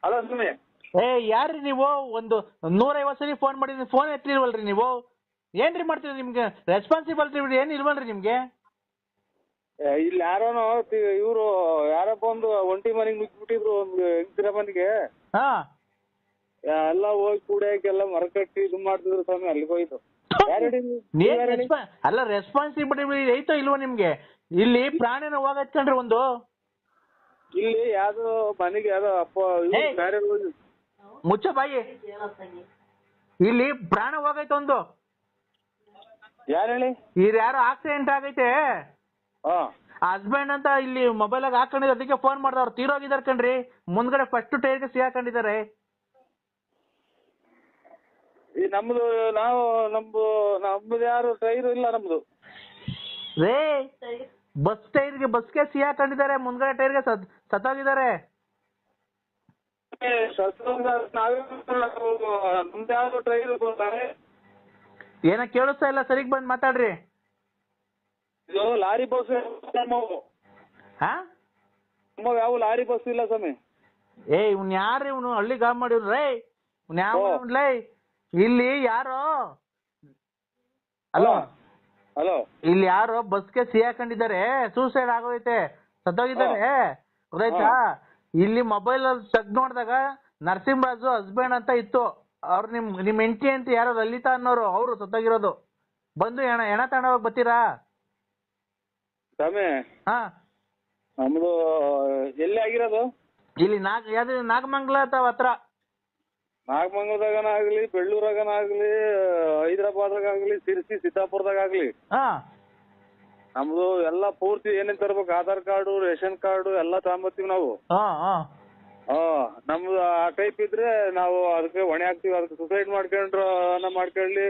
Hello ಸ್ವಾಮಿ. ಯಾರ್ರಿ ನೀವು? ಒಂದು 150 ಸರಿ ಫೋನ್ ಮಾಡಿದ್ರಿ, ಫೋನ್ ಎತ್ತಿಲ್ವಲ್ರಿ ನೀವು? ಏನ್ರಿ ಮಾಡ್ತೀರಿ? ನಿಮ್ಗೆ ರೆಸ್ಪಾನ್ಸಿಬಿಲಿಟಿ ಏನ್ ಇಲ್ವಲ್ರಿ ನಿಮ್ಗೆ? ಇಲ್ಲಿ ಯಾರೋನೋ ಇವರು ಯಾರಪ್ಪ ಒಂದು ಒಂಟಿ ಮನೆಗೆ ನುಗ್ಗಿಬಿಟ್ಟಿದ್ರು ಒಂದು ಹೆಂಗಸಿರ ಮನೆಗೆ. ಹಾ, ಎಲ್ಲ ಹೋಗಿ ಕೂಡಕ್ಕೆಲ್ಲ ಮರ ಕಟ್ಟಿ ಇದು ಮಾಡ್ತಿದ್ರು ಸ್ವಾಮಿ. ಅಲ್ಲಿಗೆ ಹೋಯ್ತು. ಅಲ್ಲ, ರೆಸ್ಪಾನ್ಸಿಬಿಲಿಟಿ ಐತೋ ಇಲ್ವೋ ನಿಮ್ಗೆ? ಇಲ್ಲಿ ಪ್ರಾಣಿನ ಹೋಗತ್ಕೊಂಡ್ರಿ ಒಂದು. ಇಲ್ಲಿ ಯಾವ್ದೋ ಮನೆಗೆ ಯಾವ್ದೋ ಅಪ್ಪ ಬೇರೆ ಮುಚ್ಚ ಬಾಯಿ. ಇಲ್ಲಿ ಪ್ರಾಣ ಹೋಗೈತೆ ಒಂದು. ಯಾರು ಹೇಳಿ? ಇದು ಯಾರೋ ಆಕ್ಸಿಡೆಂಟ್ ಆಗೈತೆ. ಹಸ್ಬೆಂಡ್ ಅಂತ ಇಲ್ಲಿ ಮೊಬೈಲ್ ಆಗ ಹಾಕೊಂಡಿದ್ದಾರೆ, ಅದಕ್ಕೆ ಫೋನ್ ಮಾಡ್ದವ್ರು. ತೀರೋಗಿದಾರೆ ಕಣ್ರಿ. ಮುಂದ್ಗಡೆ ಫಸ್ಟ್ ಟೈರ್ಗೆ ಸಿಗಾಕೊಂಡಿದ್ದಾರೆ. ಈ ನಮ್ದು ನಮ್ದು ಯಾರು ಟೈರ್ ಇಲ್ಲ ನಮ್ದು ರೇ. ಬಸ್ಗೆ ಸಿಗಾಕೊಂಡಿದ್ದಾರೆ, ಮುಂದ್ಗಡೆ ಟೈರ್ಗೆ ಸತ್ತೋಗಿದ್ದಾರೆ. ನಮ್ದು ಯಾರು ಟೈರ್ ಏನ ಕೇಳಿಸ್ತಾ ಇಲ್ಲ, ಸರಿಗ್ ಬಂದ್ ಮಾತಾಡ್ರಿ. ಇದು ಲಾರಿ ಬಸ್ ಯಾವ ಲಾರಿ ಬಸ್ ಇಲ್ಲ ಸ್ವಾಮಿ. ಇವ್ನು ಯಾರು? ಇವನು ಹಳ್ಳಿ ಗಾಮ್ ಮಾಡಿವ್ರೇ. ಇವ್ನು ಯಾವ ಇಲ್ಲಿ ಯಾರೋ? ಹಲೋ ಇಲ್ಲಿ ಯಾರೋ ಬಸ್ಗೆ ಸಿಗಾಕೊಂಡಿದ್ದಾರೆ, ಸೂಸೈಡ್ ಆಗೋಯ್ತೆ, ಸತ್ತೋಗಿದ್ದಾರೆ. ಗೊತ್ತಾಯ್ತಾ? ಇಲ್ಲಿ ಮೊಬೈಲ್ ಅಲ್ಲಿ ತೆಗ್ದು ನೋಡಿದಾಗ ನರಸಿಂಹರಾಜು ಹಸ್ಬೆಂಡ್ ಅಂತ ಇತ್ತು. ಅವ್ರು ನಿಮ್ ಹೆಂಡತಿ ಅಂತ ಯಾರೋ ಲಲಿತಾ ಅನ್ನೋರು, ಅವರು ಸತ್ತೋಗಿರೋದು. ಬಂದು ಹೆಣ ತಗೊಂಡೋಗಿ ಬರ್ತೀರಾ ಸ್ವಾಮಿ? ಹಾ, ನಮ್ದು ಎಲ್ಲಿ ಆಗಿರೋದು? ಇಲ್ಲಿ ನಾಗಮಂಗಲ ಹತ್ರ. ನಾಗಮಂಗಲದಾಗನಾಗ್ಲಿ, ಬೆಳ್ಳೂರಾಗನಾಗ್ಲಿ, ಹೈದರಾಬಾದ್ರಾಗಲಿ, ಸಿರ್ಸಿ, ಸೀತಾಪುರದಾಗಲಿ ನಮ್ದು ಎಲ್ಲ ಪೂರ್ತಿ ಏನೇನ್ ತರ್ಬೇಕು, ಆಧಾರ್ ಕಾರ್ಡು, ರೇಷನ್ ಕಾರ್ಡು ಎಲ್ಲ ತಗೊಂಬರ್ತೀವಿ ನಾವು. ನಮ್ದು ಆ ಟೈಪ್ ಇದ್ರೆ ನಾವು ಅದಕ್ಕೆ ಹೊಣೆ ಹಾಕ್ತಿವಿ. ಅದಕ್ಕೆ ಸುಸೈಡ್ ಮಾಡ್ಕೊಳ್ಳಿ,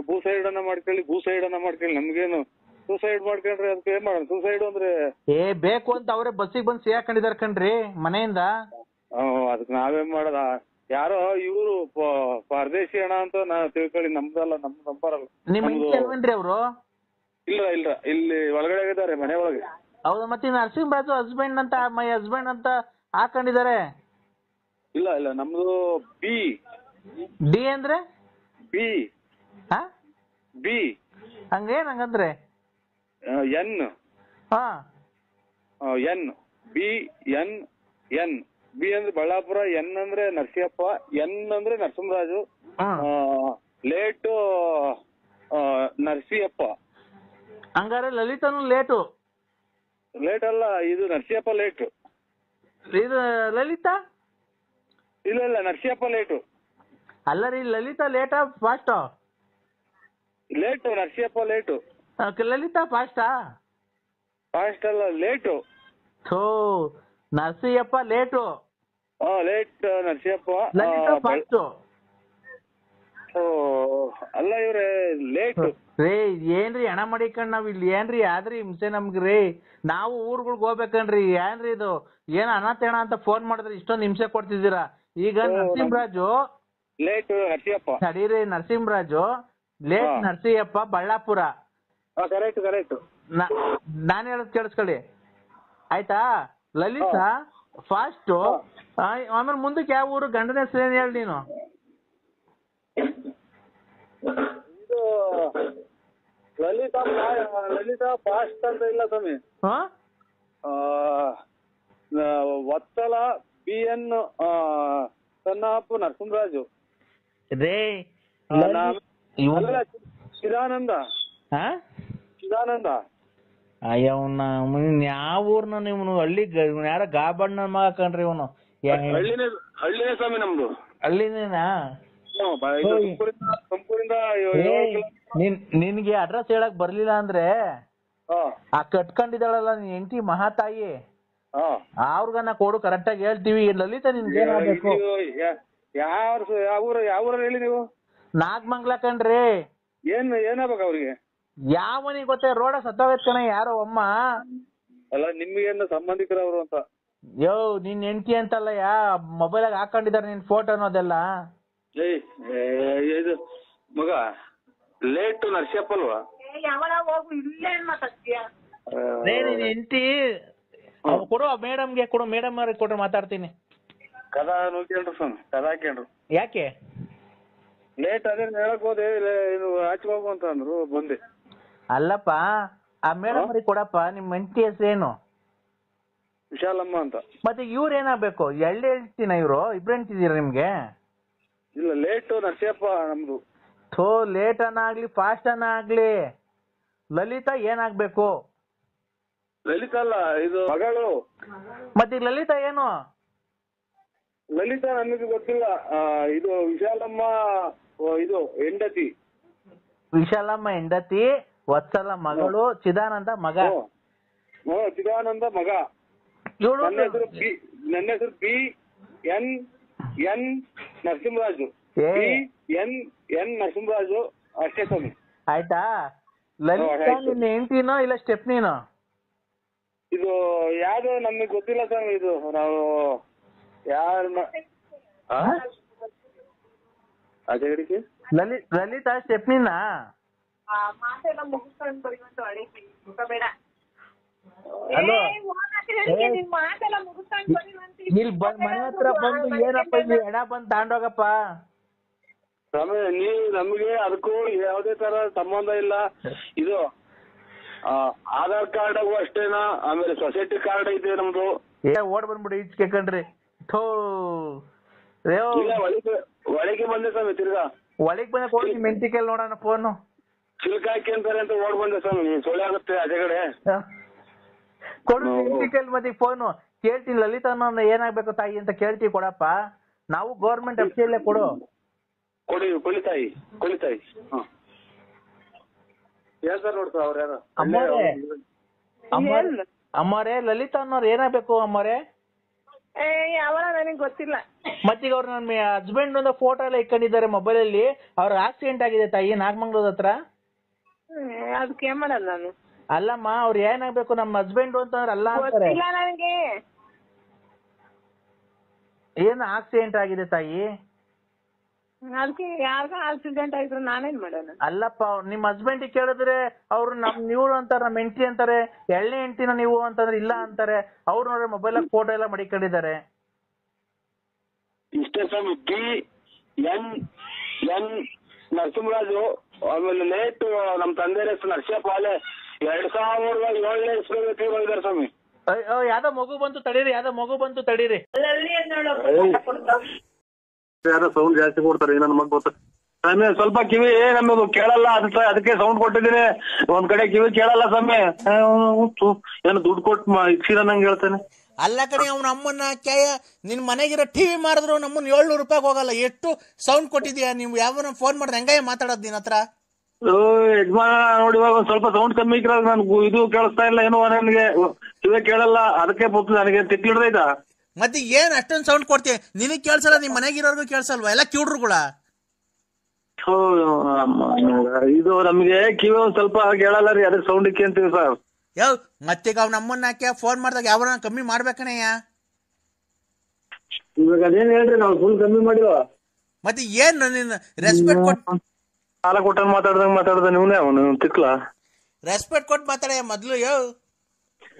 ಭೂಸೈಡ್ ಅನ್ನ ಮಾಡ್ಕೊಳ್ಳಿ. ನಮ್ಗೇನು ಸೂಸೈಡ್ ಮಾಡ್ಕೊಂಡ್ರೆ ಅದಕ್ಕೆ ಏನ್ ಮಾಡೋಣ? ಸೂಸೈಡ್ ಅಂದ್ರೆ ಬೇಕು ಅಂತ ಅವರೇ ಬಸ್ಸಿಗೆ ಬಂದು ಸಿಗಾಕೊಂಡಿದಾರೆ ಕಣ್ರಿ ಮನೆಯಿಂದ. ಅದಕ್ಕೆ ನಾವೇನ್ ಮಾಡೋದ? ಯಾರೋ ಇವರು ಪರದೇಶಿ ಹಣ ಅಂತ ತಿಳ್ಕೊಳ್ಳಿ. ನಮ್ದಲ್ಲ, ನಮ್ದು ನಂಬರಲ್ಲ. ನಿಮ್ಗೆ ಅವರು ಇಲ್ಲ ಇಲ್ಲಿ ಒಳಗಡೆ ಇದ್ದಾರೆ, ಮನೆ ಒಳಗೆ. ಹೌದಾ? ಮತ್ತೆ ನರಸಿಂಹರಾಜು ಹಸ್ಬೆಂಡ್ ಅಂತ, ಮೈ ಹಸ್ಬೆಂಡ್ ಅಂತ ಹಾಕೊಂಡಿದ್ದಾರೆ. ಇಲ್ಲ ನಮ್ದು ಡಿ ಅಂದ್ರೆ ಬಿ ಹಂಗಂದ್ರೆ ಎನ್ ಬಿ ಅಂದ್ರೆ ಬಳ್ಳಾಪುರ, ಎನ್ ಅಂದ್ರೆ ನರಸಿಯಪ್ಪ, ಎನ್ ಅಂದ್ರೆ ನರಸಿಂಹರಾಜು, ಲೇಟು ನರಸಿಯಪ್ಪ. ಹಂಗಾರೆ ಲಲಿತಾನು ಲೇಟ್ ಅಲ್ಲ, ಇದು ನರಸಿಯಪ್ಪ ಲೇಟು. ಇದು ಲಲಿತಾ? ಇಲ್ಲ ನರಸಿಯಪ್ಪ ಲೇಟು. ಅಲ್ಲ ರೀ, ಲಲಿತಾ ಲೇಟಾ ಫಾಸ್ಟಾ? Late, Narasiyappa late. ಲಲಿತಾ ಫಾಸ್ಟಾ? ಫಾಸ್ಟ್ ಅಲ್ಲ, late. Narasiyappa late. Late Narasiyappa. Lalitha fast. ಅಲ್ಲ ಇವ್ರೆ ಲೇಟ್ ರೇ. ಏನ್ರಿ ಹಣ ಮಾಡಿಕೊಂಡ್ ನಾವ್ ಇಲ್ಲಿ ಏನ್ರಿ ಆದ್ರಿ ಹಿಂಸೆ ನಮ್ಗ್ರಿ? ನಾವು ಊರ್ಗಳ್ಗ್ ಹೋಗ್ಬೇಕನ್ರಿ. ಏನ್ರಿ ಇದು? ಏನ್ ಅನಾಥೇಣ ಅಂತ ಫೋನ್ ಮಾಡಿದ್ರೆ ಇಷ್ಟೊಂದು ಹಿಂಸೆ ಕೊಡ್ತಿದ್ದೀರಾ? ಈಗ ನರಸಿಂಹರಾಜು ಲೇಟ್ ನರಸಿಯಪ್ಪ. ತಡೀರಿ, ನರಸಿಂಹರಾಜು ಲೇಟ್ ನರಸಿಯಪ್ಪ, ಬಳ್ಳಾಪುರ. ಕರೆಕ್ಟ್. ನಾನು ಹೇಳೋದು ಕೇಳಿಸ್ಕೊಳ್ಳಿ ಆಯ್ತಾ? ಲಲಿತಾ ಫಾಸ್ಟು. ಆಮೇಲೆ ಮುಂದಕ್ಕೆ ಯಾವ ಊರು? ಗಂಡನ ಹೆಸರು ಏನ್ ಹೇಳಿ ನೀನು? ಇದು ಲಲಿತಾ ಫಾಸ್ಟ್ ಅಂತ ಇಲ್ಲ ಸ್ವಾಮಿ. ವತ್ಸಲ, BN, ಸನ್ನಾಪು, ನರಸಿಂಹರಾಜು ರೇ. ಚಿದಾನಂದ. ಅಯ್ಯ, ಯಾವ ಊರ್ನ ನೀವು? ಹಳ್ಳಿ ಯಾರ ಗಾಬಣ್ಣ ಮಗ ಕಣ್ರಿ ಇವನು. ಹಳ್ಳಿನೇ ಸ್ವಾಮಿ ನಮ್ದು. ಹಳ್ಳಿನೇನಾ? ತುಮಕೂರಿಂದ. ನಿನ್ಗೆ ಅಡ್ರೆಸ್ ಹೇಳಕ್ ಬರ್ಲಿಲ್ಲ ಅಂದ್ರೆ ಆ ಕಟ್ಕೊಂಡಿದ್ದಾಳಲ್ಲ ನಿನ್ ಹೆಂಡತಿ ಮಹಾತಾಯಿ, ಅವ್ರಿಗನ್ನ ಕೊಡು, ಕರೆಕ್ಟ್ ಆಗಿ ಹೇಳ್ತೀವಿ. ಲಲಿತಾ ನಿನ್ಗೆ ಏನಾಗಬೇಕು? ಯಾವ ಊರಲ್ಲಿ ಹೇಳಿ ನೀವು? ನಾಗಮಂಗಲ ಕಣ್ರಿ. ಏನಾಗ್ಬೇಕು ಅವ್ರಿಗೆ? ಯಾವನಿಗೆ ಗೊತ್ತೇ? ರೋಡ ಸತ್ತೋಗತ್ ಕಣ ಯಾರೋ ಅಮ್ಮ. ಅಲ್ಲ, ನಿಮ್ಗೇನು ಸಂಬಂಧಿಕರವ್ರು ಅಂತ. ನಿನ್ ಹೆಂಡತಿ ಅಂತಲ್ಲ, ಮೊಬೈಲ್ ಆಗ ಹಾಕೊಂಡಿದಾರೆ ನಿನ್ ಫೋಟೋ ಅನ್ನೋದೆಲ್ಲ. ಇದು ಮಗ ಲೇಟ್ ನರಸಿಯಪ್ಪ ಅಲ್ವಾ? ನಿನ್ ಹೆಂಡತಿ ಕೊಡು, ಮೇಡಮ್ಗೆ ಕೊಡು, ಮೇಡಮ್ ಅವ್ರಿಗೆ ಕೊಟ್ರೆ ಮಾತಾಡ್ತೀನಿ. ಕದ ನೋಡ್ಕೊಂಡ್ರು ಸ್ವಾಮಿ, ಕದ ಹಾಕ್ಯಂಡ್ರು. ಯಾಕೆ ಲೇಟ್ ಅದೇ ಹೇಳಕ್ ಹೋದೆ, ಇದು ಆಚೆ ಹೋಗು ಅಂತ ಅಂದ್ರು, ಬಂದೆ. ಅಲ್ಲಪ್ಪ, ಆ ಮೇಡಮ್ ಅವ್ರಿಗೆ ಕೊಡಪ್ಪ. ನಿಮ್ಮ ಹೆಂಡತಿ ಹೆಸರೇನು? ವಿಶಾಲಮ್ಮ ಅಂತ. ಮತ್ತೆ ಇವ್ರು ಏನಾಗ್ಬೇಕು? ಹೇಳ್ತೀನ ಇವ್ರು ಇಬ್ರು ಹೆಂಡ್ತಿದ್ದೀರ ನಿಮ್ಗೆ? ಇಲ್ಲ, ಲೇಟು ನರಸಿಯಪ್ಪ ನಮ್ದು. ಥೋ, ಲೇಟ್ ಅನ್ನಾಗ್ಲಿ ಫಾಸ್ಟ್ ಅನ್ನಾಗ್ಲಿ ಲಲಿತಾ ಏನಾಗ್ಬೇಕು? ಲಲಿತಾ ಅಲ್ಲ, ಇದು ಮಗಳು. ಮತ್ತೆ ಈ ಲಲಿತಾ ಏನು? ಲಲಿತಾ ನಮಗೆ ಗೊತ್ತಿಲ್ಲ. ಇದು ವಿಶಾಲಮ್ಮ, ಇದು ಹೆಂಡತಿ. ವಿಶಾಲಮ್ಮ ಹೆಂಡತಿ, ವತ್ಸಲ ಮಗಳು, ಚಿದಾನಂದ ಮಗ. ಚಿದಾನಂದ ಮಗ. ನನ್ನ ಹೆಸರು B N Narasimharaju. N Narasimharaju ಅಷ್ಟೇ ಸ್ವಾಮಿ. ಆಯ್ತಾ? ಲಲಿತಾ ನಿನ್ನ ಹೆಂಡತಿನೋ ಇಲ್ಲ ಸ್ಟೆಪ್ನಿನೋ? ಇದು ಯಾವ್ದು ನಮಗೆ ಗೊತ್ತಿಲ್ಲ ಸ್ವಾಮಿ. ಇದು ನಾವು ಯಾರನ್ನ ಅಜಗಡಿಕೆ ಲಲಿತಾ ಸ್ಟೆಪ್ನಿನಾ? ಹಲೋ, ಇಲ್ಲಿ ಮನೆ ಹತ್ರ ಬಂದು ಏನಪ್ಪ ಇಲ್ಲಿ ಎಡ ಬಂದು ತಾಂಡೋಗಪ್ಪ. ಸ್ವಾಮಿ, ನೀವು ನಮಗೆ ಅದಕ್ಕೂ ಯಾವುದೇ ತರ ಸಂಬಂಧ ಇಲ್ಲ. ಇದು ಆಧಾರ್ ಕಾರ್ಡ್ ಅಷ್ಟೇನಾ? ಆಮೇಲೆ ಸೊಸೈಟಿ ಕಾರ್ಡ್ ಐತೆ ನಮ್ದು. ಓಡ್ ಬಂದ್ಬಿಡಿ ಈಚೆ ಕಣ್ರಿ. ಥೋ, ಒಳಗೆ ಬಂದೆ ಸ್ವಾಮಿ. ತಿರ್ಗಾ ಒಳಗೆ ಬಂದ ಕೊಡಿ, ನಿಮ್ಮ ಹೆಂಡತಿ ಕೈಲಿ ನೋಡೋಣ ಫೋನು. ಚಿಲ್ಕ ಹಾಕಿ ಅಂತಾರೆ ಅಂತ ಓಡ್ ಬಂದೆ ಸ್ವಾಮಿ. ಸೊಳ್ಳೆ ಆಗುತ್ತೆ ಅಜಗಡೆ. ಕೊಡು ಹೆಂಡತಿ ಕೈಲಿ ಮತ್ತೆ ಫೋನು. ಕೇಳ್ತೀನಿ, ಲಲಿತಾ ಏನಾಗ್ಬೇಕು ತಾಯಿ ಅಂತ ಕೇಳ್ತೀವಿ, ಕೊಡಪ್ಪ. ನಾವು ಗೌರ್ಮೆಂಟ್ ಅಫಿಷಿಯಲ್ಲೇ ಕೊಡು. ಕೊಲಿತಾಯಿ. ಹೇಳ್ತಾರೆ ನೋಡ್ತಾ ಅವ್ರ ಯಾರ ಅಮ್ಮರೇ, ಲಲಿತಾ ಅನ್ನೋರು ಏನಾಗ್ಬೇಕು ಅಮ್ಮರೇ? ಯಾವಾಗ ನನಗೆ ಗೊತ್ತಿಲ್ಲ. ಮತ್ತೀಗ ಅವ್ರು ನಮ್ಮ ಹಸ್ಬೆಂಡ್ ಒಂದು ಫೋಟೋ ಎಲ್ಲ ಇಟ್ಕೊಂಡಿದ್ದಾರೆ ಮೊಬೈಲ್ ಅಲ್ಲಿ. ಅವ್ರ ಆಕ್ಸಿಡೆಂಟ್ ಆಗಿದೆ ತಾಯಿ, ನಾಗಮಂಗ್ಳೂರ್ ಹತ್ರ. ಅದಕ್ಕೆ ಏನ್ ಮಾಡಲ್ಲ ನಾನು. ಅಲ್ಲಮ್ಮ, ಅವ್ರು ಏನಾಗ್ಬೇಕು? ನಮ್ಮ ಹಸ್ಬೆಂಡ್ ಅಂತಂದ್ರೆ ಅಲ್ಲ ಅಂತಾರೆ. ನನಗೆ ಏನು ಆಕ್ಸಿಡೆಂಟ್ ಆಗಿದೆ ತಾಯಿ? ಅದಕ್ಕೆ ಯಾರಿಗ ಆಕ್ಸಿಡೆಂಟ್ ಆಗಿದ್ರು ನಾನೇನ್ ಮಾಡೋಣ? ಅಲ್ಲಪ್ಪ, ನಿಮ್ಮ ಹಸ್ಬೆಂಡ್ ಕೇಳಿದ್ರೆ ಅವ್ರು ಇವ್ರು ಅಂತಾರೆ, ನಮ್ಮ ಹೆಂಡತಿ ಅಂತಾರೆ. ಎಳ್ಳೆ ಹೆಂಡತಿನ ನೀವು ಅಂತಂದ್ರೆ ಇಲ್ಲ ಅಂತಾರೆ. ಅವ್ರು ನೋಡ್ರೆ ಮೊಬೈಲ್ ಫೋಟೋ ಎಲ್ಲ ಮಡಿಕೊಂಡಿದ್ದಾರೆ. ಇಷ್ಟೇ ಸ್ವಾಮಿ. B N Narasimharaju. ಆಮೇಲೆ ಲೇಟ್ ನಮ್ ತಂದೆ ಹೆಸರು ನರಸಿಯಪ್ಪ. ಅಲ್ಲೇ 2007ನೇ ಇಸ್ವಿಯಲ್ಲಿ ಸ್ವಾಮಿ. ಯಾವ್ದೋ ಮಗು ಬಂತು ತಡೀರಿ, ಯಾರೋ ಸೌಂಡ್ ಜಾಸ್ತಿ ಕೊಡ್ತಾರೆ, ನನ್ನ ಮಗ ಗೊತ್ತ. ಸ್ವಾಮಿ ಸ್ವಲ್ಪ ಕಿವಿ ನಮ್ಮದು ಕೇಳಲ್ಲ, ಅದಕ್ಕೆ ಸೌಂಡ್ ಕೊಟ್ಟಿದ್ದೀನಿ. ಒಂದ್ ಕಡೆ ಕಿವಿ ಕೇಳಲ್ಲ ಸ್ವಾಮಿ. ಏನು ದುಡ್ಡು ಕೊಟ್ಟು ಇಕ್ಸಿರ ನಂಗೆ ಹೇಳ್ತಾನೆ. ಅಲ್ಲ ಕಣೆ, ಅವ್ನ ಅಮ್ಮನ್ನ ಕ್ಯಾಯ ನಿನ್ ಮನೆಗಿರೋ ಟಿವಿ ಮಾರಿದ್ರು ನಮ್ಮನ್ನ 700 ರೂಪಾಯಿ ಹೋಗಲ್ಲ. ಎಷ್ಟು ಸೌಂಡ್ ಕೊಟ್ಟಿದ್ಯಾ ನೀವು? ಯಾವನ ಫೋನ್ ಮಾಡಿದ್ರೆ ಹೆಂಗಾಯ ಮಾತಾಡೋದು ನಿನ್ ಹತ್ರ? ಯಜಮಾನ ನೋಡಿ, ಇವಾಗ ಒಂದ್ ಸ್ವಲ್ಪ ಸೌಂಡ್ ಕಮ್ಮಿ ಇಕ್ರ ನನ್ಗೂ ಇದು ಕೇಳಿಸ್ತಾ ಇಲ್ಲ ಏನೋ. ನನಗೆ ಕಿವಿ ಕೇಳಲ್ಲ, ಅದಕ್ಕೆ ನನಗೆ ತಿಟ್ಟಿಡ್ದೈತಾ. ಮತ್ತೆ ಏನ್ ಅಷ್ಟೊಂದು ಸೌಂಡ್ ಕೊಡ್ತೀಯ? ನಿನಗ್ ಕೇಳ್ಸಲ್ಲ, ನಿಮ್ ಮನೆಗಿರೋರ್ಗು ಕೇಳ್ಸಲ್ವಾ? ಎಲ್ಲ ಕಿವ್ಡ್ರುಗಳ. ಇದು ನಮ್ಗೆ ಕಿವಿ ಒಂದ್ ಸ್ವಲ್ಪ ಕೇಳಲ್ಲ ರೀ, ಅದಕ್ಕೆ ಸೌಂಡ್ ಇಕ್ಕಿ ಅಂತೀವಿ ಸರ್. ಮತ್ತೀಗ ಅವ್ನ ಅಮ್ಮನ್ನ ಹಾಕ್ಯ ಫೋನ್ ಮಾಡಿದಾಗ ಯಾವ ಕಮ್ಮಿ ಮಾಡ್ಬೇಕಣಯ್ಯ? ಇವಾಗ ಅದೇನ್ ಹೇಳ್ರಿ, ನಾವು ಫುಲ್ ಕಮ್ಮಿ ಮಾಡಿವ. ಮತ್ತೆ ಏನ್ ನಿನ್ನ ರೆಸ್ಪೆಕ್ಟ್ ಕೊಟ್ಟು ಸಾಲ ಕೊಟ್ಟ ಮಾತಾಡ್ದ ನೀವನೇ ಅವನು ತಿಕ್ಲ. ರೆಸ್ಪೆಕ್ಟ್ ಕೊಟ್ಟು ಮಾತಾಡ ಮೊದ್ಲು.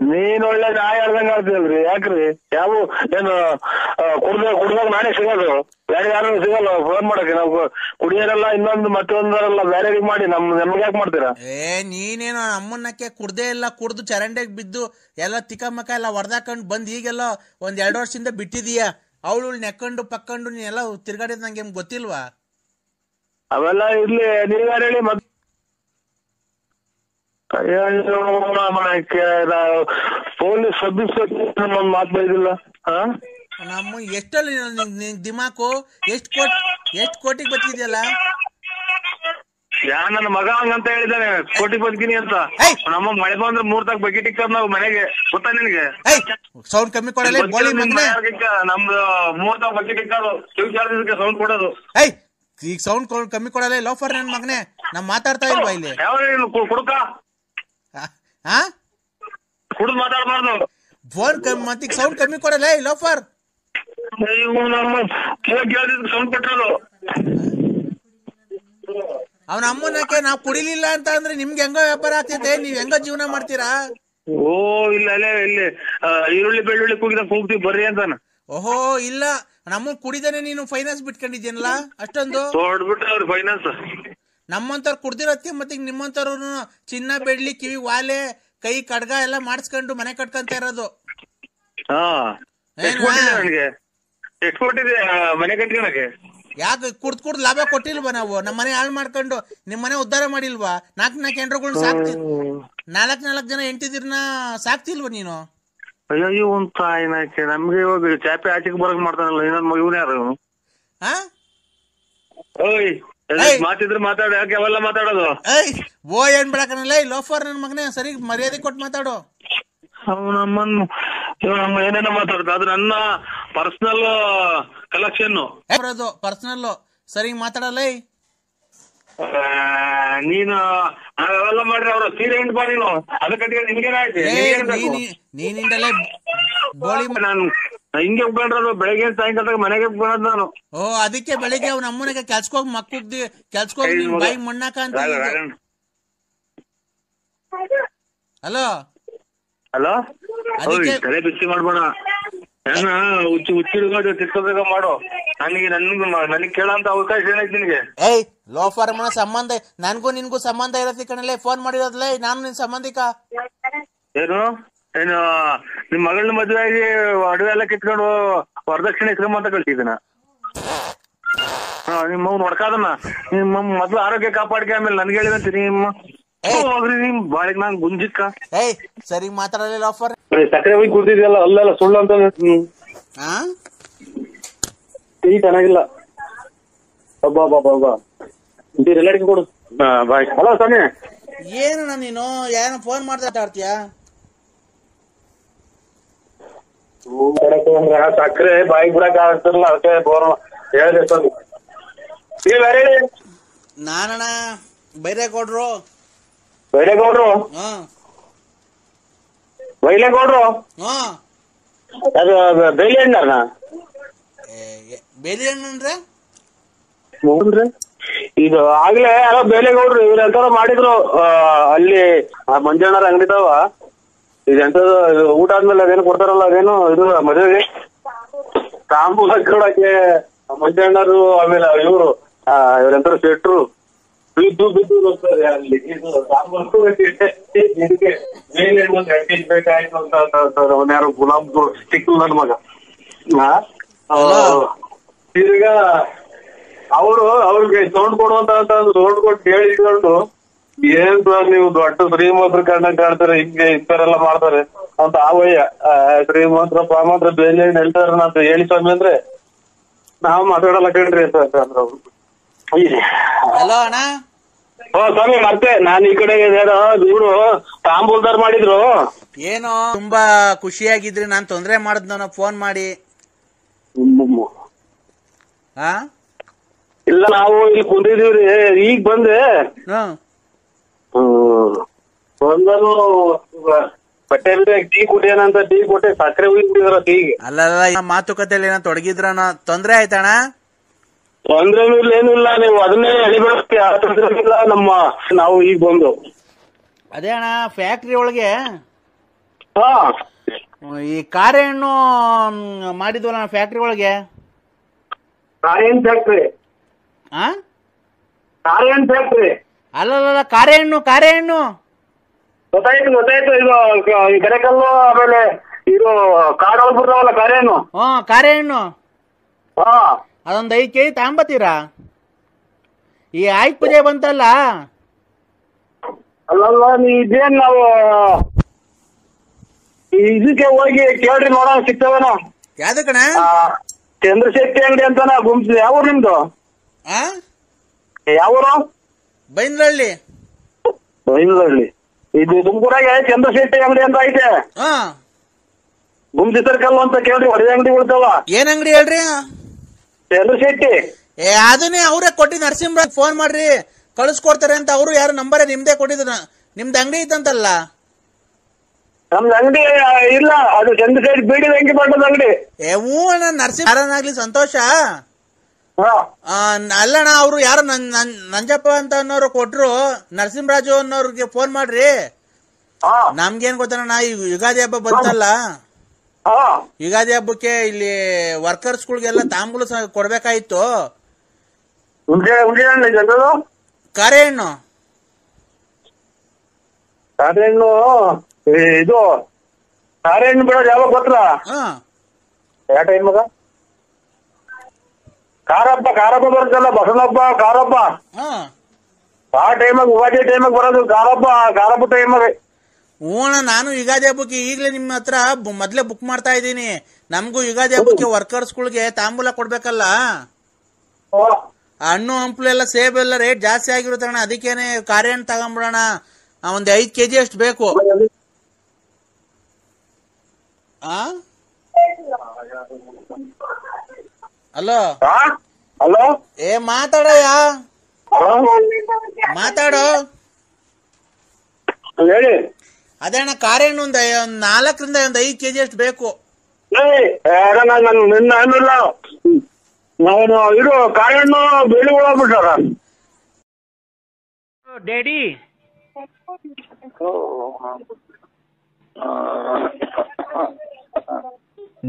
ನೀನ್ ಒಳ್ಳೆ ನಾಯಿ ಹೇಳ್ದಂಗ ಆಡ್ತೀಯಲ್ರಿ. ಯಾಕ್ರಿ? ಯಾವ ಏನು ಕುಡ್ದಾಗ ನಾನೇ ಸಿಗೋದು, ಬೇರೆ ಯಾರು ಸಿಗಲ್ಲ ಫೋನ್ ಮಾಡಕ್ಕೆ. ನಾವು ಕುಡಿಯೋರೆಲ್ಲ ಇನ್ನೊಂದು ಮತ್ತೊಂದರಲ್ಲ ಬೇರೆ ಮಾಡಿ ನಮ್ಗೆ ಯಾಕೆ ಮಾಡ್ತೀರಾ? ನೀನೇನೋ ಅಮ್ಮನ್ನಕ್ಕೆ ಕುಡ್ದೇ ಇಲ್ಲ, ಕುಡ್ದು ಚರಂಡೆಗೆ ಬಿದ್ದು ಎಲ್ಲ ತಿಕ್ಕಮಕ್ಕ ಎಲ್ಲ ಹೊಡೆದಾಕೊಂಡು ಬಂದ್ ಈಗೆಲ್ಲ ಒಂದ್ 2 ವರ್ಷದಿಂದ ಬಿಟ್ಟಿದೀಯ. ಅವಳು ನೆಕ್ಕೊಂಡು ಪಕ್ಕೊಂಡು ನೀನೆಲ್ಲ ತಿರ್ಗಾಡಿದ್ ನಂಗೆ ಗೊತ್ತಿಲ್ವಾ? ಅವೆಲ್ಲ ಇರ್ಲಿ, ನೀವ್ಯಾರು ಹೇಳಿ. ಪೊಲೀಸ್ ಸಬ್ ಇನ್ಸ್ಪೆಕ್ಟರ್ ಒಂದ್ ಮಾತು ಬೈದಿಲ್ಲ. ನಮ್ಮ ಎಷ್ಟಲ್ಲಿ ದಿಮಾಕು ಎಷ್ಟ್ ಕೋಟಿಗೆ ಬತ್ತಿದ್ಯಲ್ಲ. ನನ್ನ ಮಗ ಹಂಗಂತ ಹೇಳಿದಾನೆ, ಕೋಟಿ ಬದುಕಿನಿ ಅಂತ. ನಮ್ಮ ಮಳೆ ಬಂದ್ರೆ 3 ತಾಗ ಬಕೆಟ್ ಇಕ್ಕದ್ ನಾವು ಮನೆಗೆ, ಗೊತ್ತಾ ನಿನಗೆ? ಸೌಂಡ್ ಕಮ್ಮಿ ಕೊಡಲ್ಲ ನಮ್ದು 3 ತಾಗ ಬಕೆಟ್ ಇಕ್ಕೋದು, ಕಿವಿ ಚಾರ್ಜ್ ಸೌಂಡ್ ಕೊಡೋದು. ಈಗ ಸೌಂಡ್ ಕಮ್ಮಿ ಕೊಡಲ್ಲ ಲೋಫರ್ ನನ್ ಮಗನೇ. ನಾವ್ ಮಾತಾಡ್ತಾ ಇಲ್ವಾ ಇಲ್ಲಿ? ಕುಡುಕ ಕುಡ್ದು ಮಾತಾಡ್ಬಾರ್ದು. ಫೋನ್ ಮತ್ತೀಗ ಸೌಂಡ್ ಕಮ್ಮಿ ಕೊಡಲ್ಲ ಲೋಫರ್. ಸೌಂಡ್ ಕೊಟ್ಟರು. ಅವನ ಅಮ್ಮನಕ್ಕೆ ನಾವ್ ಕುಡಿಲಿಲ್ಲ ಅಂತ ಅಂದ್ರೆ ನಿಮ್ಗೆ ಹೆಂಗೋ ವ್ಯಾಪಾರ ಆಗ್ತೈತೆ, ನೀವ್ ಹೆಂಗೋ ಜೀವನ ಮಾಡ್ತೀರಾ? ಓ ಇಲ್ಲ, ಅಲ್ಲೇ ಇಲ್ಲಿ ಈರುಳ್ಳಿ ಬೆಳ್ಳುಳ್ಳಿ ಕೂಗಿದ ಕೂಗ್ತೀವಿ ಬರ್ರಿ ಅಂತಾನ. ಓಹೋ ಇಲ್ಲ, ನಮ್ಮ ಕುಡಿದಾನೆ ನೀನು ಫೈನಾನ್ಸ್ ಬಿಟ್ಕೊಂಡಿದ್ಯನಲ್ಲ ಅಷ್ಟೊಂದು ತೊಡ್ಬಿಟ್ರೆ ಫೈನಾನ್ಸ್. ನಮ್ಮಂತವ್ರು ಕುಡ್ದಿರೋದಕ್ಕೆ ಮತ್ತೆ ನಿಮ್ಮಂತವ್ರು ಚಿನ್ನ ಬೆಳ್ಳಿ ಕಿವಿ ವಾಲೆ ಕೈ ಕಡ್ಗ ಎಲ್ಲ ಮಾಡಿಸ್ಕೊಂಡು ಮನೆ ಕಟ್ಕೊಂತ ಇರೋದು. ಹಾ ಎಷ್ಟು ಕೊಟ್ಟಿದೆ ಎಷ್ಟು ಕೊಟ್ಟಿದೆ ಮನೆ ಕಟ್ಕೊಳಕ್ಕೆ? ಯಾಕೆ ಕುಡ್ದ್ ಲಾಭ ಕೊಟ್ಟಿಲ್ವಾ ನಾವು? ನಮ್ಮ ಮನೆ ಹಾಳು ಮಾಡ್ಕೊಂಡು ನಿಮ್ ಮನೆ ಉದ್ಧಾರ ಮಾಡಿಲ್ವಾ? 4 ಹೆಂಡ್ರುಗಳ್ನ ಸಾಕ್ತಿ 4 ಜನ ಹೆಂಡ್ತಿದಿರ್ನ ಸಾಕ್ತಿಲ್ವಾ ನೀನು? ಅಯ್ಯೋ ಒಂದ್ ತಾಯಿನಾಕೆ ನಮ್ಗೆ ಇವಾಗ ಚಾಪೆ ಆಚೆಗೆ ಬರಕ್ ಮಾಡ್ತಾನಲ್ಲ ಇನ್ನೊಂದ್ ಮಗುನ ಯಾರು ಇವನು? ಓಯ್ ಮಾತಿದ್ರೆ ಮಾತಾಡು, ಯಾಕೆ ಅವೆಲ್ಲ ಮಾತಾಡೋದು? ಓ ಏನ್ ಬಿಡಕನಲ್ಲ ಲೋಫರ್ ನನ್ ಮಗನೇ, ಸರಿ ಮರ್ಯಾದೆ ಕೊಟ್ಟು ಮಾತಾಡು. ನಮ್ಮ ಏನೇನೋ ಮಾತಾಡ್ತ, ಅದು ನನ್ನ ಪರ್ಸನಲ್ ಕಲೆಕ್ಷನ್. ಪರ್ಸನಲ್ ಸರಿ ಮಾತಾಡಲ್ಲ. ನೀನು ಅವೆಲ್ಲ ಮಾಡ್ರಿ ಅವ್ರ ಸೀರೆ ಉಂಟು ಬಾ ನೀನು, ಅದ ಕಟ್ಟಿಗೆ ನಿಮ್ಗೇನಾಯ್ತು? ನೀನಿಂದಲೇ ಗೋಳಿ ನಾನು ಹಿಂಗೆ ಉಪ್ಕೊಂಡ್ರದು ಬೆಳಗ್ಗೆ ಸಾಯಂಕಾಲ ಮನೆಗೆ ಉಪ್ಕೊಳ್ಳೋದು ನಾನು. ಓ ಅದಕ್ಕೆ ಬೆಳಿಗ್ಗೆ ಅವ್ನ ಅಮ್ಮನಿಗೆ ಕೆಲ್ಸಕೋಗಿ ಮಕ್ಕುಗ್ದಿ ಕೆಲ್ಸಕೋಗಿ ಬಾಯಿ ಮಣ್ಣಾಕ ಅಂತ. ಹಲೋ ಹಲೋ, ತಲೆ ಬಿಸಿ ಮಾಡ್ಬೇಡ, ನನ್ನ ಹುಚ್ಚಿಡ್ಕೊಂಡು ತಿರ್ಕೋಬೇಕ ಮಾಡು. ನನಗೆ ಕೇಳಂತ ಅವಕಾಶ ಏನೈತಿ ನಿನಗೆ? ಏಯ್ ಲೋಫರ್ ಮನ ಸಂಬಂಧ ನನ್ಗೂ ನಿನ್ಗೂ ಸಂಬಂಧ ಇರತ್ತೆ ಕಣಲೆ, ಫೋನ್ ಮಾಡಿರೋದ್ಲೇ ನಾನು ನಿನ್ ಸಂಬಂಧಿಕ. ಏನು ನಿಮ್ ಮಗಳನ್ನ ಮದುವೆ ಆಗಿ ಅಡುಗೆ ಎಲ್ಲ ಕಿತ್ಕೊಂಡು ವರದಕ್ಷಿಣೆ ಇಸ್ಕೊಂಬ ಅಂತ ಕಳ್ಸಿದನ. ನಿಮ್ಮ ನೋಡ್ಕಾದನ್ನ ನಿಮ್ಮ ಮೊದ್ಲು ಆರೋಗ್ಯ ಕಾಪಾಡ್ಕೆ, ಆಮೇಲೆ ನನ್ಗೆ ಹೇಳಿದಂತೆ ನಿಮ್ಮ ಹೋಗ್ರಿ ನಿಮ್ ಬಾಳಿಗ್ ನಾನ್ ಗುಂಜಿಕ್ಕ. ಏಯ್ ಸರಿ ಮಾತಾಡಲ್ಲ ಲೋಫರ್. ಸಕ್ಕರೆ ಹೋಗಿ ಕುಡ್ದಿದ್ಯಲ್ಲ ಅಲ್ಲೆಲ್ಲ ಸುಳ್ಳು ಅಂತ ಟೀ ಚೆನ್ನಾಗಿಲ್ಲ. ಒಬ್ಬ ಎಲ್ಲರಿಗೆ ಕೊಡು. ಬಾಯ್. ಹಲೋ ಸ್ವಾಮಿ. ಏನು ನೀನು ಯಾರ ಫೋನ್ ಮಾಡ್ತಾಡ್ತೀಯ? ಸಕ್ಕರೆ ಬಾಯಿಗೆ ಬಿಡಕ್ ಆಗ್ತಿರಲ್ಲ, ಅದಕ್ಕೆ ಫೋನ್ ಹೇಳಿದೆ ಸ್ವಾಮಿ. ನಾನಣ್ಣ ಬೈರೇಗೌಡ್ರು. ಬೈರೇಗೌಡ್ರು? ಬೈಲೇಗೌಡ್ರು ಅದು ಬೇಲಿ ಹಣ್ಣಾರ? ಬೇಲಿ ಹಣ್ಣು ಅಂದ್ರೆ ಇದು ಆಗ್ಲೇ ಯಾರೋ ಬೇಲೆಗೌಡ್ರು ಇವ್ರ ಎಂತಾರ ಮಾಡಿದ್ರು ಅಲ್ಲಿ ಮಂಜಣ್ಣರ ಅಂಗಡಿದವ. ಇದೆಂತದು ಊಟ ಆದ್ಮೇಲೆ ಅದೇನು ಕೊಡ್ತಾರಲ್ಲ, ಅದೇನು ಇದು ಮದುವೆಗೆ ತಾಂಬೂಲ ಕೊಡಕ್ಕೆ ಮಂಜಣ್ಣರು, ಆಮೇಲೆ ಇವ್ರು ಇವ್ರೆಂತಾರ ಶೆಟ್ರು ಬಿದ್ದು ಹೋಗ್ತಾರೆ ಅಲ್ಲಿ. ಇದು ತಾಂಬೂಲ ಇದಕ್ಕೆ ಬೇಲೆ ಹಣ್ಣು 2 kg ಬೇಕಾಯ್ತು ಅಂತ ಯಾರೋ ಗುಲಾಬ್ ಸಿಕ್ಕು ನನ್ ಮಗ. ಈಗ ಅವ್ರಿಗೆ ಸೌಂಡ್ ಕೊಡುವಂತ ಸೌಂಡ್ ಕೊಟ್ಟು ಹೇಳಿಕೊಂಡು, ಏನ್ ಸರ್ ನೀವು ದೊಡ್ಡ ಶ್ರೀಮಂತರ ಕಂಡಂಗ್ ಕಾಣ್ತಾರೆ, ಹಿಂಗೆ ಇಂಥವ್ರೆಲ್ಲ ಮಾಡ್ತಾರೆ ಅಂತ. ಆವಯ್ಯ ಶ್ರೀಮಂತರ ಪಾಮಂತ್ರ ಬೇಲೆ ಹೇಳ್ತಾರ ಅಂತ ಹೇಳಿ ಸ್ವಾಮಿ ಅಂದ್ರೆ ನಾವ್ ಮಾತಾಡಲ್ಲ ಕಣ್ರಿ ಅಂತ ಅಂದ್ರ. ಹೋ ಸ್ವಾಮಿ, ಮತ್ತೆ ನಾನ್ ಈ ಕಡೆ ಇವ್ರು ತಾಂಬೂಲ್ದಾರ್ ಮಾಡಿದ್ರು. ಏನೋ ತುಂಬಾ ಖುಷಿಯಾಗಿದ್ರಿ, ನಾನ್ ತೊಂದ್ರೆ ಮಾಡಿದ್ನ ಫೋನ್ ಮಾಡಿ. ಇಲ್ಲ ನಾವು ಇಲ್ಲಿ ಕುಂತಿದೀವ್ರಿ, ಈಗ ಬಂದೆ. ಬಂದರು ಬಟ್ಟೆ ಟೀ ಕುಡಿಯೋಣಂತ ಟೀ ಕೊಟ್ಟೆ, ಸಕ್ಕರೆ ಹುಯ್ಬಿಟ್ಟಿದ್ರ ಟೀಗೆ. ಅಲ್ಲ ಮಾತುಕತೆಯಲ್ಲಿ ಏನೋ ತೊಡಗಿದ್ರಣ, ತೊಂದ್ರೆ ಆಯ್ತಣ್ಣ? ತೊಂದ್ರೆ ಏನೂ ಇಲ್ಲ, ನೀವು ಅದನ್ನೇ ಎಳಿಬೇಡ, ಯಾವ ತೊಂದ್ರೆ ಇಲ್ಲ. ನಾವು ಈಗ ಬಂದು ಅದೇ ಅಣ್ಣ ಫ್ಯಾಕ್ಟ್ರಿ ಒಳಗೆ ಹಾ ಈ ಕಾರೆ ಹಣ್ಣು ಮಾಡಿದ್ವಲ್ಲ ಫ್ಯಾಕ್ಟ್ರಿ ಒಳಗೆ. ಕಾರೇನ್ ಫ್ಯಾಕ್ಟ್ರಿ? ಕಾರೇನ್ ಫ್ಯಾಕ್ಟ್ರಿ ಅಲ್ಲಲ್ಲ, ಕಾರೆ ಹಣ್ಣು ಗೊತ್ತಾಯ್ತು. ಇದು ಕೆರೆಕಲ್ಲು, ಆಮೇಲೆ ಇದು ಕಾಡೊಳಗೆ ಬರ್ತಾವಲ್ಲ ಕಾರೆ ಹಣ್ಣು. ಕಾರೆ ಹಣ್ಣು ಅದೊಂದು 5 kg ತಗೊಂಬತ್ತೀರಾ? ಈ ಆಯ್ತು ಪೂಜೆ ಬಂತಲ್ಲ. ಅಲ್ಲಲ್ಲ, ಇದೇನ್ ನಾವು ಇದಕ್ಕೆ ಹೋಗಿ ಕೇಳ್ರಿ ನೋಡೋಣ, ಸಿಗ್ತವೇನೋ. ಯಾವ್ದು ಕಣ? ಚಂದ್ರಶೆಟ್ಟಿ ಅಂಗಡಿ ಅಂತಾನ ಗುಂಪು. ಯಾವ ನಿಮ್ದು? ಯಾವೂರು? ಬೈಂದ್ರಳ್ಳಿ. ಇದು ತುಮಕೂರಾಗೆ ಚಂದ್ರಶೆಟ್ಟಿ ಅಂಗಡಿ ಅಂತ ಐತೆ. ಗುಂಪಿ ಸರ್ಕಲ್ ಅಂತ ಕೇಳ್ರಿ, ಒಡವೆ ಅಂಗಡಿ ಉಳ್ತಾವ. ಏನ್ ಅಂಗಡಿ ಹೇಳ್ರಿ? ಚಂದ್ರಶೆಟ್ಟಿ. ಅದನ್ನೇ ಅವ್ರೇ ಕೊಟ್ಟಿ ನರಸಿಂಹರಾಜ್ ಫೋನ್ ಮಾಡ್ರಿ ಕಳಿಸ್ಕೊಡ್ತಾರೆ ಅಂತ. ಅವರು ಯಾರು ನಂಬರೇ ನಿಮ್ದೇ ಕೊಟ್ಟಿದ್ರು. ನಿಮ್ದು ಅಂಗಡಿ ಇತ್ತಂತಲ್ಲ? ನಮ್ದು ಅಂಗಡಿ ಇಲ್ಲ, ಅದು ಚಂದ್ರಶೆಟ್ಟಿ ಬೀಡಿ ವೆಂಕಿ ಪಟ್ಟದ ಅಂಗಡಿ. ಹ್ಞೂ ಅಣ್ಣ, ನರಸಿಂಹರಾಗ್ಲಿ ಸಂತೋಷ. ಅಲ್ಲಣ್ಣ, ಅವ್ರು ಯಾರು ನಂಜಪ್ಪ ಅಂತ ಅನ್ನೋರು ಕೊಟ್ರು, ನರಸಿಂಹರಾಜು ಅನ್ನೋರ್ಗೆ ಫೋನ್ ಮಾಡ್ರಿ. ನಮ್ಗೇನ್ ಗೊತ್ತಣ್ಣ, ಈ ಯುಗಾದಿ ಹಬ್ಬ ಬಂತಲ್ಲ, ಹಾ ಯುಗಾದಿ ಹಬ್ಬಕ್ಕೆ ಇಲ್ಲಿ ವರ್ಕರ್ಸ್ಗಳಿಗೆಲ್ಲ ತಾಂಬೂಲ ಕೊಡ್ಬೇಕಾಯ್ತು. ಹುಂಡಿ ಹಣ್ಣು ಜನರು ಕಾರೆ ಹಣ್ಣು ಕಾರೆಹಣ್ಣು ಇದು ಕಾರೆಹಣ್ಣು ಬಿಡೋದು ಯಾವಾಗ ಗೊತ್ತಾ? ಹಾ ಯಾವ ಟೈಮಾಗ? ಕಾರಪ್ಪ ಬರುತ್ತಲ್ಲ, ಬಸವನಪ್ಪ ಕಾರಪ್ಪ, ಹಾ ಆ ಟೈಮಾಗ ಯುಗಾದಿ ಟೈಮಾಗ ಬರೋದು ಕಾರಪ್ಪ ಟೈಮಾಗ. ಹೂಣ, ನಾನು ಯುಗಾದಿ ಹಬ್ಬಕ್ಕೆ ಈಗಲೇ ನಿಮ್ಮ ಹತ್ರ ಮೊದ್ಲೇ ಬುಕ್ ಮಾಡ್ತಾ ಇದ್ದೀನಿ. ನಮಗೂ ಯುಗಾದಿ ಹಬ್ಬಕ್ಕೆ ವರ್ಕರ್ಸ್ಗಳಿಗೆ ತಾಂಬೂಲ ಕೊಡ್ಬೇಕಲ್ಲ. ಹಣ್ಣು ಹಂಪಲು ಎಲ್ಲ ಸೇಬ್ ಎಲ್ಲ ರೇಟ್ ಜಾಸ್ತಿ ಆಗಿರುತ್ತೆ ಅಣ್ಣ, ಅದಕ್ಕೇನೆ ಕಾರೆ ಹಣ್ಣು ತಗೊಂಬಿಡೋಣ. ಒಂದ್ 5 kg ಅಷ್ಟು ಬೇಕು. ಹಲೋ ಹಲೋ, ಮಾತಾಡಯ್ಯ, ಮಾತಾಡೋ. ಹೇಳಿ. ಅದೇ ಅಣ್ಣ, ಕಾರೆ ಹಣ್ಣು ಒಂದ್ 4ರಿಂದ 5 kg ಅಷ್ಟು ಬೇಕು. ನಿನ್ನ ಹಣ್ಣಿಲ್ಲ, ನಾನು ಇದು ಕಾಳೆಹಣ್ಣು ಬೇಲಿ ಒಳಗ್ಬಿಟ್ಟಾರ. Daddy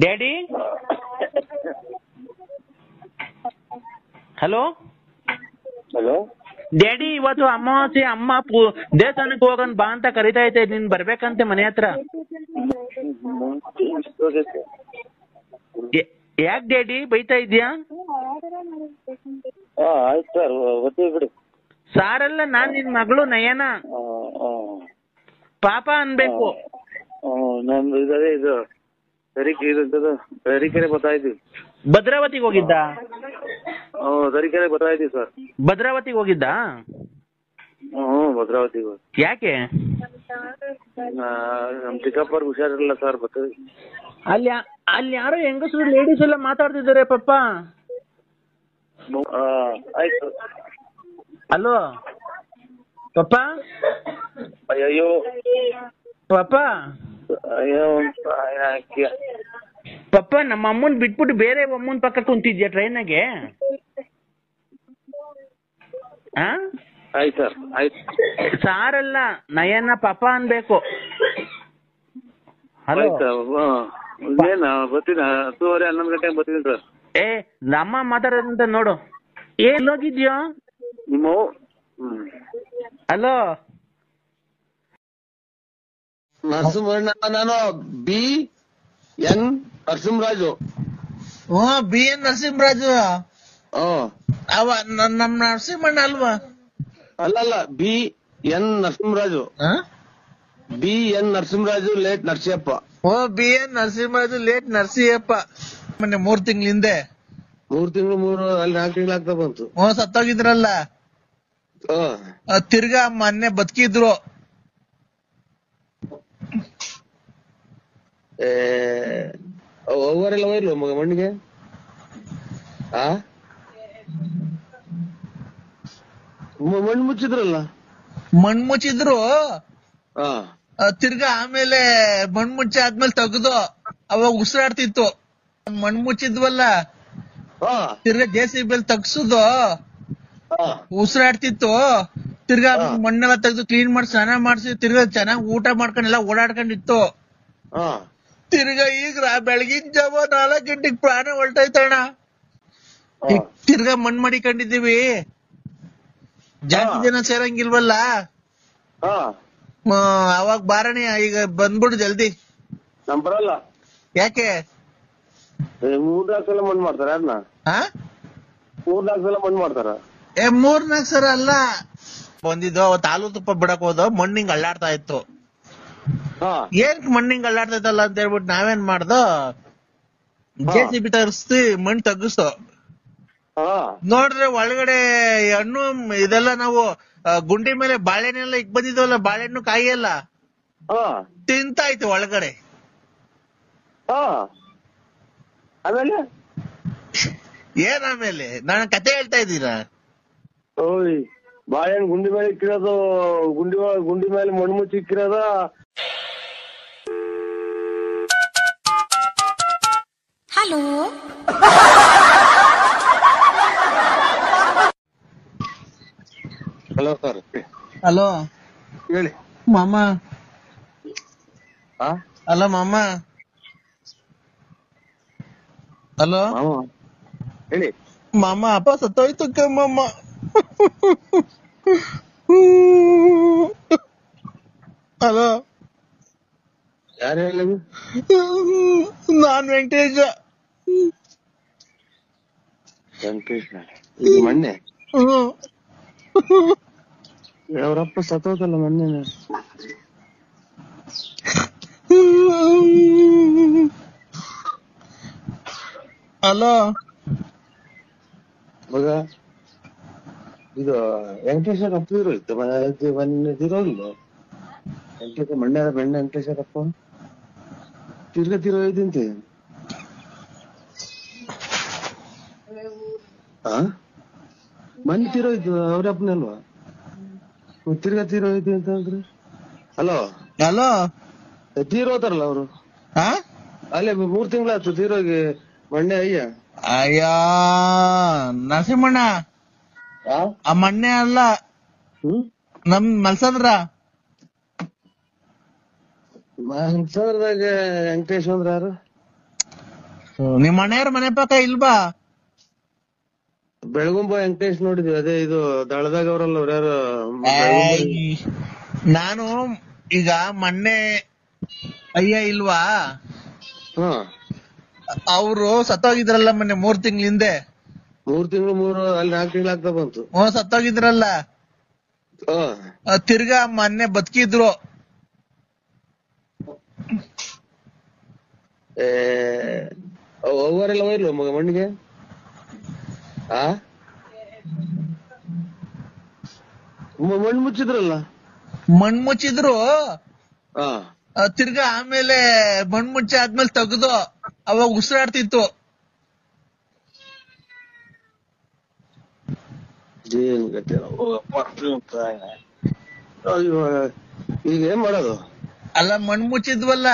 daddy, hello hello daddy, ಇವತ್ತು ಅಮಾವಾಸ್ಯೆ, ಅಮ್ಮ ದೇವಸ್ಥಾನಕ್ಕೆ ಹೋಗೋಣ ಬಾ ಅಂತ ಕರಿತಾ ಐತೆ. ನೀನ್ ಬರ್ಬೇಕಂತೆ ಮನೆ ಹತ್ರ. ಯಾಕೆ ಡ್ಯಾಡಿ ಬೈತಾ ಇದ್ಯಾ? ಆಯ್ತು ಸರ್, ಬರ್ತೀವಿ ಬಿಡಿ. ಸಾರಲ್ಲ, ನಾನ್ ನಿನ್ ಮಗಳು ನಯನ, ಪಾಪ ಅನ್ಬೇಕು. ನಮ್ದು ಇದು ತರೀಕೆರೆ ಬರ್ತಾ ಇದ್ವಿ. ಭದ್ರಾವತಿಗೆ ಹೋಗಿದ್ದ? ತರೀಕೆರೆ ಬರ್ತಾ ಇದ್ದೀವಿ ಸರ್. ಭದ್ರಾವತಿಗೆ ಹೋಗಿದ್ದ? ಭದ್ರಾವತಿಗೆ. ಯಾಕೆ? ನಮ್ ಚಿಕ್ಕಪ್ಪರ್ಗೆ ಹುಷಾರಿರಲಿಲ್ಲ ಸರ್, ಬರ್ತೀವಿ. ಅಲ್ಲಿ ಯಾರೋ ಹೆಂಗಸರು ಲೇಡೀಸ್ ಎಲ್ಲ ಮಾತಾಡ್ತಿದ್ದಾರೆ ಪಪ್ಪ. ಆಯ್ತು. ಹಲೋ ಪಪ್ಪ. ಅಯ್ಯೋ ಪಪ್ಪ, ಅಯ್ಯೋ ಪಪ್ಪ, ನಮ್ಮ ಅಮ್ಮನ್ ಬಿಟ್ಬಿಟ್ಟು ಬೇರೆ ಅಮ್ಮನ್ ಪಕ್ಕ ಕುಂತಿದ್ಯಾ ಟ್ರೈನಾಗೆ? ಆಯ್ತು ಸರ್, ಆಯ್ತು. ಸಾರಲ್ಲ, ನಯನ ಪಾಪ ಅನ್ಬೇಕು. ಹಲೋ, ಬರ್ತೀನಿ, 10:30 11 ಗಂಟೆಗೆ ಬರ್ತೀನಿ ಸರ್. ನಮ್ಮ ಮಾತಾಡೋದಂತ ನೋಡು. ಏನ್ ಹೋಗಿದ್ಯೋ ನಿಮ್ಮ? ಹಲೋ ನರಸಿಂಹಣ್ಣ, ನಾನು BN ನರಸಿಂಹರಾಜು. BN ನರಸಿಂಹರಾಜು? ಅವ ನಮ್ ನರಸಿಂಹಣ್ಣ ಅಲ್ವಾ? ಅಲ್ಲಲ್ಲ, BN Narasimharaju. BN Narasimharaju late Narasiyappa. BN Narasimharaju late Narasiyappa. ಮೊನ್ನೆ 3 ತಿಂಗಳ ಹಿಂದೆ. 3 ತಿಂಗಳು ಅಲ್ಲಿ 4 ತಿಂಗಳು ಆಗ್ತಾ ಬಂತು. ಸತ್ತೋಗಿದ್ರಲ್ಲ, ತಿರ್ಗಾ ಮೊನ್ನೆ ಬದುಕಿದ್ರು. ಅವರೆಲ್ಲ ಹೋಯ್ಲು ಮಣ್ಣಿಗೆ. ಮಣ್ಣು ಮುಚ್ಚಿದ್ರಲ್ಲ. ಮಣ್ಣು ಮುಚ್ಚಿದ್ರು, ತಿರ್ಗಾ ಆಮೇಲೆ ಮಣ್ಣು ಮುಚ್ಚಿ ಆದ್ಮೇಲೆ ತೆಗ್ದು ಅವಾಗ ಉಸಿರಾಡ್ತಿತ್ತು. ಮಣ್ಣು ಮುಚ್ಚಿದ್ವಲ್ಲ, ತಿರ್ಗಾ JCB ತಗ್ಸುದು ಉಸಿರಾಡ್ತಿತ್ತು. ತಿರ್ಗಾ ಮಣ್ಣೆಲ್ಲ ತೆಗ್ದು ಕ್ಲೀನ್ ಮಾಡಿ ಸ್ನಾನ ಮಾಡ್ಸಿ ತಿರ್ಗಾ ಚೆನ್ನಾಗಿ ಊಟ ಮಾಡ್ಕೊಂಡೆಲ್ಲ ಓಡಾಡ್ಕೊಂಡಿತ್ತು. ತಿರ್ಗಾ ಈಗ ಬೆಳಗಿನ ಜಾವ 4 ಗಂಟೆಗೆ ಪ್ರಾಣ ಹೊಲ್ಟೈತಣ್ಣ. ತಿರ್ಗಾ ಮಣ್ಣು ಮಾಡಿಕೊಂಡಿದೀವಿ, ಜಾಸ್ತಿ ಜನ ಸೇರಂಗಿಲ್ವಲ್ಲ. ಅವಾಗ ಬಾರಣಿ, ಈಗ ಬಂದ್ಬಿಡು ಜಲ್ದಿ. ನಮ್ ಬರಲ್ಲ. ಯಾಕೆ? 3-4 ಸಲ ಮಣ್ಣು ಮಾಡ್ತಾರ. ಅದನ್ನ 3-4 ಸಲ ಮಣ್ಣು ಮಾಡ್ತಾರ. 3-4 ಸಲ ಅಲ್ಲ, ಬಂದಿದ್ದು ಅವತ್ತು ಹಾಲು ತುಪ್ಪ ಬಿಡಕ್ ಹೋದ, ಮಣ್ಣಿಂಗ್ ಅಳ್ಳಾಡ್ತಾ ಇತ್ತು. ಏನ್ ಮಣ್ಣಿಂಗ್ ಅಳ್ಳಾಡ್ತೈತಲ್ಲ ಅಂತ ಹೇಳ್ಬಿಟ್ಟು ನಾವೇನ್ ಮಾಡ್ದೋ, JCB ತರಿಸ್ತಿ ಮಣ್ಣು ತಗ್ಗಿಸ್ತು. ನೋಡ್ರೆ ಒಳಗಡೆ ಹಣ್ಣು ಇದೆಲ್ಲ ನಾವು ಗುಂಡಿ ಮೇಲೆ ಬಾಳೆಹಣ್ಣೆಲ್ಲ ಈಗ ಬಂದಿದ್ವಲ್ಲ, ಬಾಳೆಹಣ್ಣು ಕಾಯಿ ಎಲ್ಲ ತಿಂತಾಯ್ತು ಒಳಗಡೆ. ಆಮೇಲೆ ಏನ್ ಆಮೇಲೆ? ನಾನು ಕತೆ ಹೇಳ್ತಾ ಇದ್ದೀರಾ? ಬಾಳೆಹಣ್ಣು ಗುಂಡಿ ಮೇಲೆ ಇಕ್ಕಿರೋದು, ಗುಂಡಿ ಮೇಲೆ ಮಣ್ಣು ಮುಚ್ಚಿ ಇಕ್ಕಿರೋದ. Hello hello sir. ಹಲೋ ಹೇಳಿ ಮಾಮ. ಹಲೋ ಮಾಮ. ಹಲೋ ಮಾಮ ಹೇಳಿ. ಮಾಮ ಅಪ್ಪ ಸತ್ತೋಯ್ತು ಕಮ್ಮಮ್ಮ. ಹಲೋ ಯಾರು ಹೇಳಿ? ನಾನ್ ವೆಂಕಟೇಶ. ವೆಂಕಟೇಶ್ ಇದು ಮೊನ್ನೆ ಅವರಪ್ಪ ಸತ್ತೋದಲ್ಲ ಮೊನ್ನೆ. ಹಲೋ ಮಗ ಇದು ವೆಂಕಟೇಶ್ವರ ಅಪ್ಪ ಇರೋಯ್ತು ಮೊನ್ನೆ ತಿರೋಗಿಲ್ಲ. ವೆಂಕಟೇಶ ಮಣ್ಣೆ ವೆಂಕಟೇಶ್ವರ ಅಪ್ಪ ತಿರೋಯ್ತಂತೆ. ಮೊನ್ನೆ ತಿರೋಯ್ತು ಅವ್ರಪ್ಪನೇ ಅಲ್ವಾ? ತಿರೋಯ್ತು ಅಂತ ಅಂದ್ರೆ ಹಲೋ ಹಲೋ ತೀರೋತಾರಲ್ಲ ಅವರು. ಅಲ್ಲೇ 3 ತಿಂಗಳಾಯ್ತು ತೀರೋಗಿ ಮೊನ್ನೆ. ಅಯ್ಯ ನರಸಿಂಹಣ್ಣ ಆ ಮಣ್ಣೆ ಅಲ್ಲ, ನಮ್ ಮಲ್ಸಂದ್ರ. ಮಲ್ಸಂದ್ರದಾಗ ವೆಂಕಟೇಶ್ ಅಂದ್ರೆ ಯಾರು? ನಿಮ್ ಮನೆಯವ್ರ ಮನೆ ಪಕ್ಕ ಇಲ್ವಾ? ಬೆಳಗುಂಬ ವೆಂಕಟೇಶ್ ನೋಡಿದ್ವಿ. ಅದೇ ಇದು ದಳದಾಗ ಅವ್ರಲ್ಲ ಅವ್ರ ಯಾರು? ನಾನು ಈಗ ಮೊನ್ನೆ ಅಯ್ಯ ಇಲ್ವಾ, ಅವರು ಸತ್ತೋಗಿದ್ರಲ್ಲ ಮೊನ್ನೆ 3 ತಿಂಗಳ ಹಿಂದೆ. 3 ತಿಂಗಳು ಅಲ್ಲಿ 4 ತಿಂಗಳು ಆಗ್ತಾ ಬಂತು. ಸತ್ತೋಗಿದ್ರಲ್ಲ, ತಿರ್ಗಾ ಮೊನ್ನೆ ಬದುಕಿದ್ರು. ಅವರೆಲ್ಲ ಹೋಯ್ಲ್ವ ಮಗ ಮಣ್ಣಿಗೆ? ಮಣ್ಣು ಮುಚ್ಚಿದ್ರಲ್ಲ. ಮಣ್ಣು ಮುಚ್ಚಿದ್ರು, ತಿರ್ಗಾ ಆಮೇಲೆ ಮಣ್ಣು ಮುಚ್ಚಿ ಆದ್ಮೇಲೆ ತೆಗ್ದು ಅವಾಗ ಉಸಿರಾಡ್ತಿತ್ತು. ಈಗ ಏನ್ ಮಾಡೋದು? ಅಲ್ಲ ಮಣ್ಣು ಮುಚ್ಚಿದ್ವಲ್ಲ,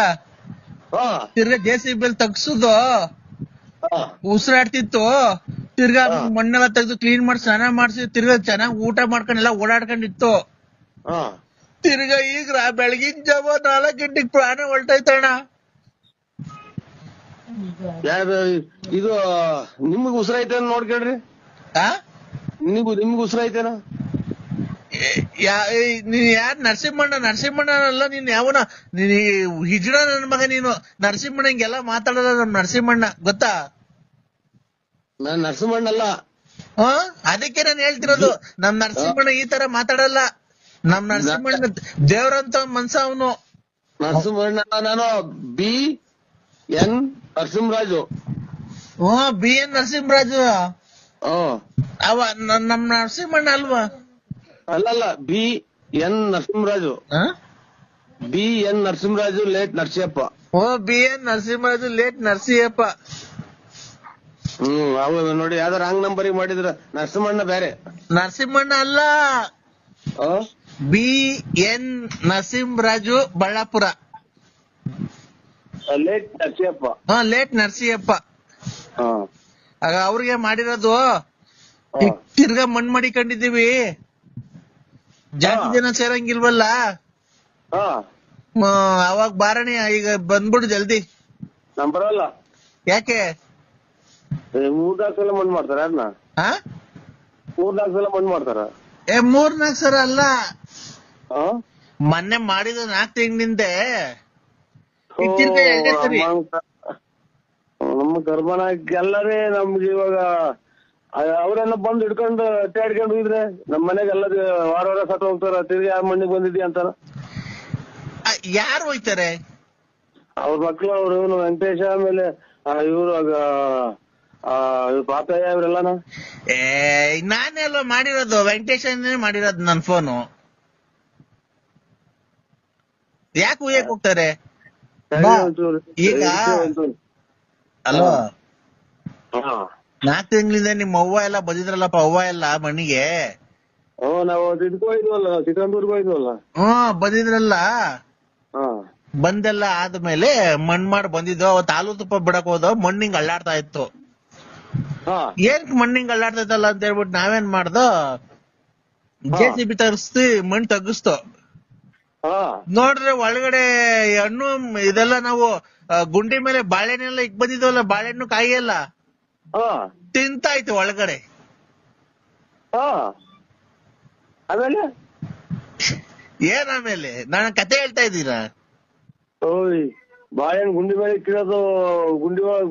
ತಿರ್ಗಾ JCB ತಗ್ಸುದು ಉಸಿರಾಡ್ತಿತ್ತು. ತಿರ್ಗಾ ಮಣ್ಣೆಲ್ಲ ತೆಗ್ದು ಕ್ಲೀನ್ ಮಾಡಿ ಸ್ನಾನ ಮಾಡ್ಸಿ ತಿರ್ಗಾ ಚೆನ್ನಾಗ್ ಊಟ ಮಾಡ್ಕೊಂಡೆಲ್ಲ ಓಡಾಡ್ಕೊಂಡಿತ್ತು. ತಿರ್ಗಾ ಈಗ ಬೆಳಗಿನ ಜಾವ 4 ಗಂಟೆಗೆ ಪ್ರಾಣ ಹೊಲ್ಟೈತಣ್ಣ. ಇದು ನಿಮಗ್ ಉಸಿರಾಯ್ತೇನ ನೋಡ್ಕೊಳ್ರಿ. ನಿಮ್ಗ್ ಉಸಿರಾಯ್ತೇನ? ನೀನ್ ಯಾರ್? ನರಸಿಂಹಣ್ಣ ಅಲ್ಲ ನೀನ್. ಯಾವನ ನೀನ್ ಹಿಜಡ ನನ್ ಮಗ ನೀನು. ನರಸಿಂಹಣ್ಣ ಹಿಂಗೆಲ್ಲ ಮಾತಾಡಲ್ಲ. ನಮ್ ನರಸಿಂಹಣ್ಣ ಗೊತ್ತಾ? ನಾನ್ ನರಸಿಂಹಣ್ಣ ಅಲ್ಲ. ಅದಕ್ಕೆ ನಾನು ಹೇಳ್ತಿರೋದು, ನಮ್ ನರಸಿಂಹಣ್ಣ ಈ ತರ ಮಾತಾಡಲ್ಲ. ನಮ್ ನರಸಿಂಹಣ್ಣ ದೇವ್ರಂತ ಮನ್ಸ ಅವನು. ನರಸಿಂಹಣ್ಣ ನಾನು BN ನರಸಿಂಹರಾಜು. BN ನರಸಿಂಹರಾಜು ಅವ ನಮ್ ನರಸಿಂಹಣ್ಣ ಅಲ್ವಾ? ಅಲ್ಲಲ್ಲ, BN Narasimharaju. BN Narasimharaju late Narasiyappa. BN Narasimharaju late Narasiyappa. ಹೌದು ನೋಡಿ, ಯಾವ್ದಾರ ರಾಂಗ್ ನಂಬರಿಗೆ ಮಾಡಿದ್ರ. ನರಸಿಂಹಣ್ಣ ಬೇರೆ. ನರಸಿಂಹಣ್ಣ ಅಲ್ಲ, BN Narasimharaju Ballapura. Late Narasiyappa. Late Narasiyappa. ಆಗ ಅವ್ರಿಗೆ ಮಾಡಿರೋದು. ತಿರ್ಗಾ ಮಣ್ಣು ಮಾಡಿಕೊಂಡಿದೀವಿ, ಜಾಸ್ತಿ ಜನ ಸೇರಂಗಿಲ್ವಲ್ಲ. ಅವಾಗ ಬಾರಣಿ ಈಗ ಬಂದ್ಬಿಡು ಜಲ್ದಿ. ನಮ್ ಬರಲ್ಲ. ಯಾಕೆ? 3-4 ಸಲ ಮಣ್ಣು ಮಾಡ್ತಾರ. ಅದನ್ನ 3-4 ಸಲ ಮಣ್ಣು ಮಾಡ್ತಾರ. 3-4 ಸಲ ಅಲ್ಲ, ಮೊನ್ನೆ ಮಾಡಿದ 4 ತಿಂಗಳಿಂದೆ. ನಮ್ಮ ಗರ್ಭನ ಎಲ್ಲರೇ ನಮ್ಗೆ ಇವಾಗ ಅವ್ರೆಲ್ಲ ಬಂದು ಹಿಡ್ಕೊಂಡು ಅಡ್ಡಾಡ್ಕೊಂಡು ಹೋಗಿದ್ರೆ ನಮ್ ಮನೆಗೆ ಎಲ್ಲ ವಾರ ಸತ್ತ ಹೋಗ್ತಾರ. ತಿರ್ಗಿ ಯಾವ ಮಣ್ಣಿಗೆ ಬಂದಿದ್ದಿ ಅಂತಾರ. ಯಾರು ಹೋಯ್ತಾರೆ? ಅವ್ರ ಮಕ್ಳು, ಅವ್ರು ವೆಂಕಟೇಶ, ಆಮೇಲೆ ಇವ್ರು ಪಾಪಯ್ಯ ಇವ್ರೆಲ್ಲನ. ನಾನೆಲ್ಲ ಮಾಡಿರೋದು ವೆಂಕಟೇಶ ಮಾಡಿರೋದು ನನ್ ಫೋನು. ಯಾಕೆ ಉಯ್ಯಕ್ ಹೋಗ್ತಾರೆ ಈಗ? ಅಲ್ವಾ, 4 ತಿಂಗಳಿಂದ ನಿಮ್ಮ ಅವ್ವ ಎಲ್ಲ ಬಂದಿದ್ರಲ್ಲಪ್ಪ, ಅವ್ವ ಎಲ್ಲ ಮಣ್ಣಿಗೆ. ನಾವು ಇದಕ್ಕೆ ಹೋಯ್ದ್ವಲ್ಲ, ಚಿಕ್ಕಂದೂರ್ಗೆ ಹೋಯ್ದ್ವಲ್ಲ. ಬಂದಿದ್ರಲ್ಲ. ಬಂದೆಲ್ಲ ಆದ್ಮೇಲೆ ಮಣ್ಣು ಮಾಡಿ ಬಂದಿದ್ದು. ಅವತ್ತು ಹಾಲು ತುಪ್ಪ ಬಿಡಕ್ ಹೋದ, ಮಣ್ಣಿಂಗ್ ಅಳ್ಳಾಡ್ತಾ ಇತ್ತು. ಏನ್ ಮಣ್ಣಿಂಗ್ ಅಳ್ಳಾಡ್ತಾ ಇತ್ತಲ್ಲ ಅಂತ ಹೇಳ್ಬಿಟ್ಟು ನಾವೇನ್ ಮಾಡ್ದೋ, JCB ತರಿಸ್ತಿ ಮಣ್ಣು ತಗ್ಗಿಸ್ತು. ನೋಡ್ರೆ ಒಳಗಡೆ ಹಣ್ಣು ಇದೆಲ್ಲ ನಾವು ಗುಂಡಿ ಮೇಲೆ ಬಾಳೆಹಣ್ಣೆಲ್ಲ ಇಕ್ ಬಂದಿದ್ವಲ್ಲ, ಬಾಳೆಹಣ್ಣು ಕಾಯಿ ಎಲ್ಲ ಹಾ ತಿಂತಾಯ್ತು ಒಳಗಡೆ. ಹಾ ಆಮೇಲೆ ಏನ್ ಆಮೇಲೆ ನಾನು ಕತೆ ಹೇಳ್ತಾ ಇದ್ದೀರಾ? ಓಯ್ ಬಾಳೆಹಣ್ಣು ಗುಂಡಿ ಮೇಲೆ ಇಕ್ಕಿರೋದು,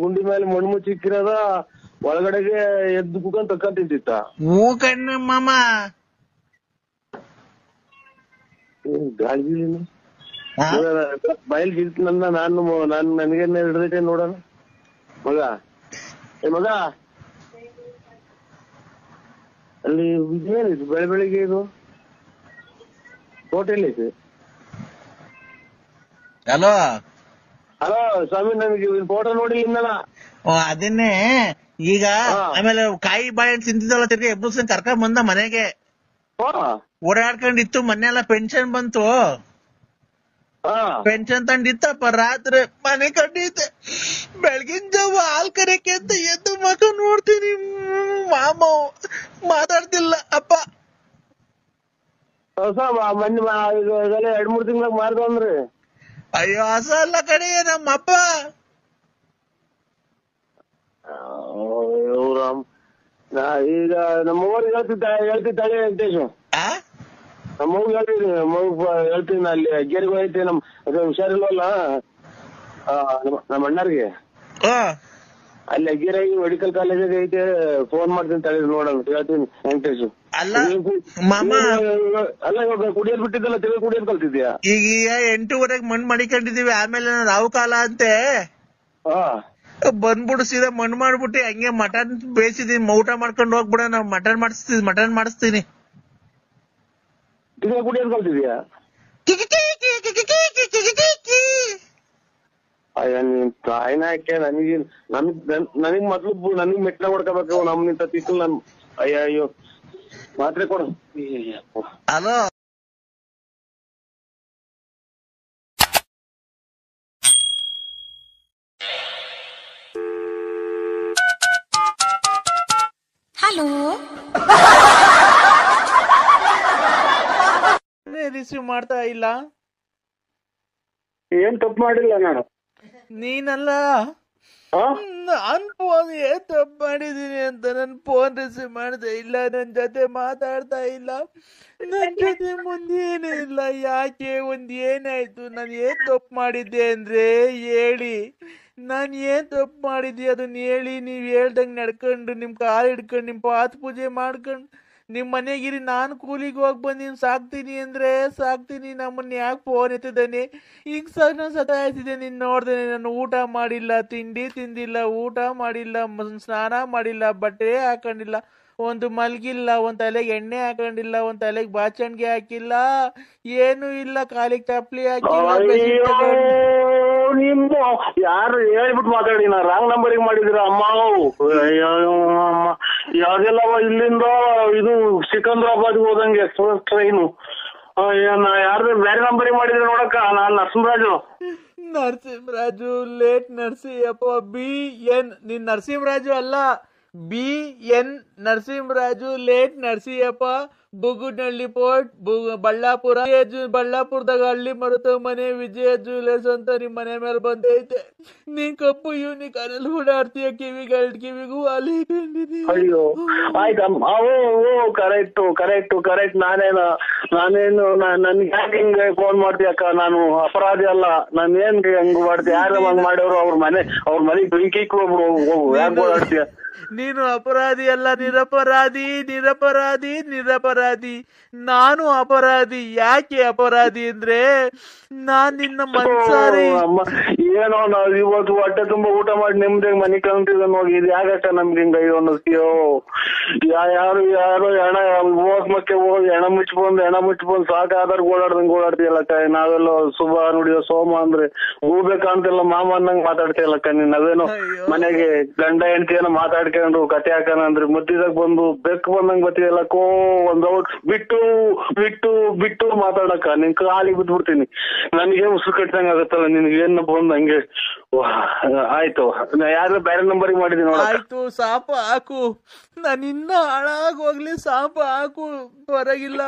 ಗುಂಡಿ ಮೇಲೆ ಮಣ್ಣು ಮುಚ್ಚಿ ಇಕ್ಕಿರೋದ ಒಳಗಡೆಗೆ ಎದ್ದು ಕುತ್ಕೊಂಡ್ ತಕ್ಕ ತಿಂತಿತ್ತ. ಹೂ ಕಣ್ಣು ಮಾಮ. ಗಾಳಿ ಹಾ? ಬಯಲ್ ಗಿಲ್ತಿನಂದ ನನಗೇನೆ ಹಿಡ್ದೈತೆ ನೋಡೋಣ. ಮಗ ಮಗ ಅಲ್ಲಿ ಇದೇನಿದು ಬೆಳಿಗ್ಗೆ ಇದು ಹೋಟೆಲ್ ಐತೆ. ಹಲೋ ಹಲೋ ಸ್ವಾಮಿ, ನನಗೆ ಫೋಟೋ ನೋಡಿ ಇನ್ನಲ್ಲ. ಅದನ್ನೇ ಈಗ ಆಮೇಲೆ ಕಾಯಿ ಬಾಳೆಹಣ್ಣು ತಿಂತಿದ್ದಲ್ಲ ತಿರ್ಗಿ ಎಬ್ಬರ್ಸ್ಕೊಂಡ್ ಕರ್ಕೊಂಡ್ ಬಂದ ಮನೆಗೆ. ಓಡಾಡ್ಕೊಂಡಿತ್ತು, ಮೊನ್ನೆ ಎಲ್ಲ ಪೆನ್ಷನ್ ಬಂತು. ಪೆನ್ಷನ್ ತಂದಿತ್ತಪ್ಪ, ರಾತ್ರಿ ಮನೆ ಕಂಡಿದ್ದೆ. ಬೆಳಗಿನ ಜಾವ ಹಾಲ್ ಕರೆಯಕ್ಕೆ ಅಂತ ಎದ್ದು ಮಕ ನೋಡ್ತೀನಿ, ಮಾಮ ಮಾತಾಡ್ತಿಲ್ಲ ಅಪ್ಪ. ಹೊಸ ಮೊನ್ನೆ 2-3 ತಿಂಗಳಾಗ ಮಾರ್ಕೊಂಡ್ರಿ. ಅಯ್ಯೋ ಹೊಸ ಅಲ್ಲ ಕಡೆ ನಮ್ಮಪ್ಪ. ಈಗ ನಮ್ಮವ್ರಿಗೆ ಹೇಳ್ತಿದ್ದಾಳೆ ವೆಂಕಟೇಶ್. ನಮ್ಮವ್ಗೆ ಹೇಳ್ತೀನಿ ಅಲ್ಲಿ ಅಗ್ಗೇರಿಗೆ ಐತೆ. ಅದು ಹುಷಾರಿಲ್ವಲ್ಲ ನಮ್ಮ ಅಣ್ಣಾರ್ಗೆ, ಅಲ್ಲಿ ಅಗ್ಗೇರಾಗಿ ಮೆಡಿಕಲ್ ಕಾಲೇಜಿಗೆ ಐತೆ. ಫೋನ್ ಮಾಡ್ತೀನಿ ತಳಿ ನೋಡೋಣ, ಹೇಳ್ತೀನಿ ವೆಂಕಟೇಶ್. ಅಲ್ಲ ಮಾಮ, ಅಲ್ಲ ಇವಾಗ ಕುಡಿಯೋದ್ ಬಿಟ್ಟಿದ್ದಲ್ಲ, ತಿಳಿ ಕುಡಿಯೋದ್ ಕಲ್ತಿದ್ಯಾ? ಈಗ 8:30 ಮಣ್ಣು ಮಡಿಕೊಂಡಿದೀವಿ. ಆಮೇಲೆ ರಾವು ಕಾಲ ಅಂತೆ ಬಂದ್ಬಿಡು, ಸೀದಾ ಮಣ್ಣು ಮಾಡ್ಬಿಟ್ಟು ಹಂಗೆ ಮಟನ್ ಬೇಯಿಸಿದೀನಿ, ಊಟ ಮಾಡ್ಕೊಂಡು ಹೋಗ್ಬಿಡ. ನಾವು ಮಟನ್ ಮಾಡಿಸ್ತೀನಿ. ತಿಳಿ ಕುಡಿಯೋದ್ ಕಲ್ತಿದ್ಯಾ? ಅಯ್ಯ ನೀನ್ ತಾಯಿನ ಹಾಕ್ಯ ನನಗ್ ಮೊದ್ಲು ನನಗ್ ಮೆಟ್ಲ ಹೊಡ್ಕೋಬೇಕು. ನಿಂತ ತಿಕ್ಕಲ್ ನನ್ ಅಯ್ಯೋ ಮಾತ್ರೆ ಕೊಡು. ಹಲೋ ಹಲೋ ರಿಸೀವ್ ಮಾಡ್ತಾ ಇಲ್ಲ. ಏನ್ ತಪ್ಪು ಮಾಡಿಲ್ಲ ನಾನು. ನೀನಲ್ಲ, ನಾನ್ ಫೋನ್ ಏನ್ ತಪ್ಪು ಮಾಡಿದೀನಿ ಅಂತ ನನ್ ಫೋನ್ ರಿಸೀವ್ ಮಾಡ್ತಾ ಇಲ್ಲ, ನನ್ ಜೊತೆ ಮಾತಾಡ್ತಾ ಇಲ್ಲ, ನನ್ ಜೊತೆ ಮುಂದೆ ಏನೂ ಇಲ್ಲ. ಯಾಕೆ? ಏನಾಯ್ತು? ನಾನು ಏನ್ ತಪ್ಪು ಮಾಡಿದ್ದೆ ಅಂದ್ರೆ ಹೇಳಿ. ನಾನು ಏನ್ ತಪ್ಪು ಮಾಡಿದ್ದೆ ಅದನ್ನ ಹೇಳಿ. ನೀವ್ ಹೇಳ್ದಂಗ್ ನಡ್ಕೊಂಡು ನಿಮ್ ಕಾಲ್ ಹಿಡ್ಕೊಂಡು ನಿಮ್ ಪಾತ್ ಪೂಜೆ ಮಾಡ್ಕೊಂಡು ನಿಮ್ ಮನೆಗಿರಿ. ನಾನು ಕೂಲಿಗೆ ಹೋಗಿ ಬಂದಿನಿ, ಸಾಕ್ತೀನಿ ಅಂದ್ರೆ ಸಾಕ್ತೀನಿ. ನಮ್ಮನ್ನ ಯಾಕೆ ಫೋನ್ ಎತ್ತಿದ್ದಾನೆ? ಈಗ ನಾನು ಸತಾಯಿಸಿದೆ. ನೀನ್ ನೋಡ್ದೇನೆ, ನಾನು ಊಟ ಮಾಡಿಲ್ಲ, ತಿಂಡಿ ತಿಂದಿಲ್ಲ, ಊಟ ಮಾಡಿಲ್ಲ, ಸ್ನಾನ ಮಾಡಿಲ್ಲ, ಬಟ್ಟೆ ಹಾಕೊಂಡಿಲ್ಲ, ಒಂದು ಮಲ್ಗಿಲ್ಲ, ಒಂದ್ ತಲೆಗೆ ಎಣ್ಣೆ ಹಾಕೊಂಡಿಲ್ಲ, ಒಂದ್ ತಲೆಗೆ ಬಾಚಣಿಗೆ ಹಾಕಿಲ್ಲ, ಏನು ಇಲ್ಲ, ಕಾಲಿಗೆ ಚಪ್ಪಲಿ ಹಾಕಿಲ್ಲ. ನಿಮ್ಮ ಯಾರು ಹೇಳ್ಬಿಟ್ಟು ಮಾತಾಡಿ, ನಾ ರಾಂಗ್ ನಂಬರಿಗೆ ಮಾಡಿದಿರ ಅಮ್ಮ. ಯಾವ್ದೆಲ್ಲ ಇಲ್ಲಿಂದ ಇದು ಸಿಕಂದ್ರಾಬಾದ್ ಹೋದಂಗೆ ಎಕ್ಸ್ಪ್ರೆಸ್ ಟ್ರೈನು. ಯಾರ್ದು ಬೇರೆ ನಂಬರಿಗೆ ಮಾಡಿದ್ರೆ ನೋಡಕ್ಕ. ನಾನ್ ನರಸಿಂಹರಾಜು ಲೇಟ್ ನರಸಿಂಹಪ್ಪ. BN ನೀನ್ ನರಸಿಂಹರಾಜು ಅಲ್ಲ, BN Narasimharaju late Narasimhappa. Bugudnalli post, Ballapura. ಬಳ್ಳಾಪುರದಾಗ ಹಳ್ಳಿ ಮರುತ ಮನೆ ವಿಜಯ ಜ್ಯುವೆಲರ್ಸ್ ಅಂತ ನಿಮ್ ಮನೆ ಮೇಲೆ ಬಂದೈತೆ. ನೀನ್ ಕಪ್ಪು ಯೂನಿಕಾರ್ನಲ್ಲಿ ಓಡಾಡ್ತೀಯ, ಕಿವಿಗೂ ಅಲ್ಲಿ ಕಂಡಿದೀಯ. ಅಯ್ಯೋ ಆಯ್ತಮ್ಮ. ಕರೆಕ್ಟ್. ನಾನೇನು ನನ್ಗೆ ಯಾಕೆ ಹಿಂಗೆ ಫೋನ್ ಮಾಡ್ತೀಯಕ್ಕ? ನಾನು ಅಪರಾಧಿ ಅಲ್ಲ. ನಾನು ಏನ್ ಹಂಗ್ ಮಾಡ್ತೀಯ? ಯಾರು ಹಂಗ್ ಮಾಡೋರು? ಅವ್ರ ಮನೆಗ್ ಬೆಂಕಿ ಹೋಗ್ಬಿಡು. ಯಾಕೆ ಓಡಾಡ್ತೀಯ? ನೀನು ಅಪರಾಧಿ ಅಲ್ಲ, ನಿರಪರಾಧಿ. ನಾನು ಅಪರಾಧಿ. ಯಾಕೆ ಅಪರಾಧಿ ಅಂದ್ರೆ ನಾನ್ ನಿನ್ನ ಮನ್ಸಾರಿ. ಏನೋ ನಾವ್ ಇವತ್ತು ಹೊಟ್ಟೆ ತುಂಬಾ ಊಟ ಮಾಡಿ ನಿಮ್ದಾಗ ಮನೆ ಕಳ್ತಿದ ನೋಡಿ. ಇದು ಯಾಕಕ್ಕ ನಮ್ಗೆ ಹಿಂಗ ಅನ್ನಿಸ್ತೀಯೋ? ಯಾರು ಹೆಣ ಹೋಗ್ಮಕ್ಕೆ ಹೋಗಿ ಹೆಣ ಮುಚ್ಚಿಬಂದು ಸಾಕಾದ್ರ ಓಡಾಡ್ತೀಯಲ್ಲಕ್ಕ. ನಾವೆಲ್ಲ ಶುಭ ನುಡಿಯೋ ಸೋಮ ಅಂದ್ರೆ ಹೋಗ್ಬೇಕಂತೆಲ್ಲ ಮಾಮ ಅನ್ನಂಗ್ ಮಾತಾಡ್ತೀಯಲ್ಲಕ್ಕ. ನೀನ್ ನಾವೇನೋ ಮನೆಗೆ ಗಂಡ ಹೆಂಡತಿ ಏನೋ ಮಾತಾಡ್ಕೊಂಡು ಕತೆ ಹಾಕಣ ಅಂದ್ರೆ ಮಧ್ಯದಾಗ ಬಂದು ಬೆಕ್ಕು ಬಂದಂಗ್ ಬತ್ತೀಯಲ್ಲಕ್ಕೋ. ಒಂದ್ ಔಟ್ ಬಿಟ್ಟು ಮಾತಾಡಕ್ಕ. ನಿನ್ ಕಾಲಿಗೆ ಬಿದ್ಬಿಡ್ತೀನಿ. ನನಗೆ ಉಸಿರು ಕಟ್ಟಂಗ ಆಗತ್ತಲ್ಲ ನಿನ್ಗೆ. ಏನ್ ಬಂದ್ ಹಂಗೆ ಆಯ್ತು, ಯಾರು ಬೇರೆ ನಂಬರಿಗೆ ಮಾಡಿದೀನಿ ನೋಡ. ಆಯ್ತು, ಸಾಪ ಹಾಕು, ನಾನಿನ್ನ ಹಾಳಾಗಿ ಹೋಗ್ಲಿ, ಸಾಪ ಹಾಕು, ಹೊರಗಿಲ್ಲ.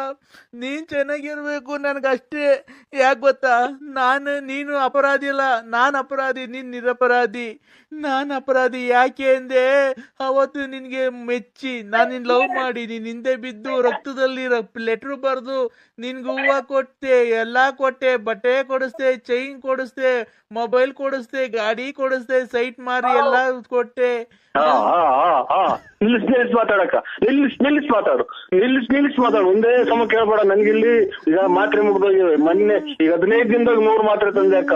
ನೀನ್ ಚೆನ್ನಾಗಿರ್ಬೇಕು ನನ್ಗಷ್ಟೇ. ಯಾಕೆ ಗೊತ್ತಾ, ನೀನು ಅಪರಾಧಿ ಅಲ್ಲ, ನಾನ್ ಅಪರಾಧಿ, ನೀನ್ ನಿರಪರಾಧಿ. ನಾನ್ ಅಪರಾಧಿ ಯಾಕೆ ಅಂದೆ, ಅವತ್ತು ನಿನ್ಗೆ ಮೆಚ್ಚಿ ನಾನು ನಿನ್ ಲವ್ ಮಾಡಿ ನೀನ್ ಹಿಂದೆ ಬಿದ್ದು ರಕ್ತದಲ್ಲಿ ಲೆಟ್ರ್ ಬರ್ದು ನಿನ್ಗೆ ಹೂವ ಕೊಟ್ಟೆ, ಎಲ್ಲಾ ಕೊಟ್ಟೆ, ಬಟ್ಟೆ ಕೊಡಿಸ್ದೆ, ಚೈನ್ ಕೊಡಿಸ್ದೆ, ಮೊಬೈಲ್ ಕೊಡಿಸ್ದೆ, ಗಾಡಿ ಕೊಡಿಸ್ದೆ, ಸೈಟ್ ಮಾರಿ ಎಲ್ಲಾ ಕೊಟ್ಟೆ. ನಿಲ್ಲಿಸ್ ಮಾತಾಡಕ್ಕ, ನಿಲ್ಲಿಸ್ ಮಾತಾಡು. ಒಂದೇ ಸಮ ಕೇಳ್ಬೇಡ ನನ್ಗಿಲ್ಲಿ. ಈಗ ಮಾತ್ರೆ ಮುಗ್ದೋಗಿವೆ ಮೊನ್ನೆ, ಈಗ 15 ದಿನದಾಗ 100 ಮಾತ್ರೆ ತಂದೆ ಅಕ್ಕ.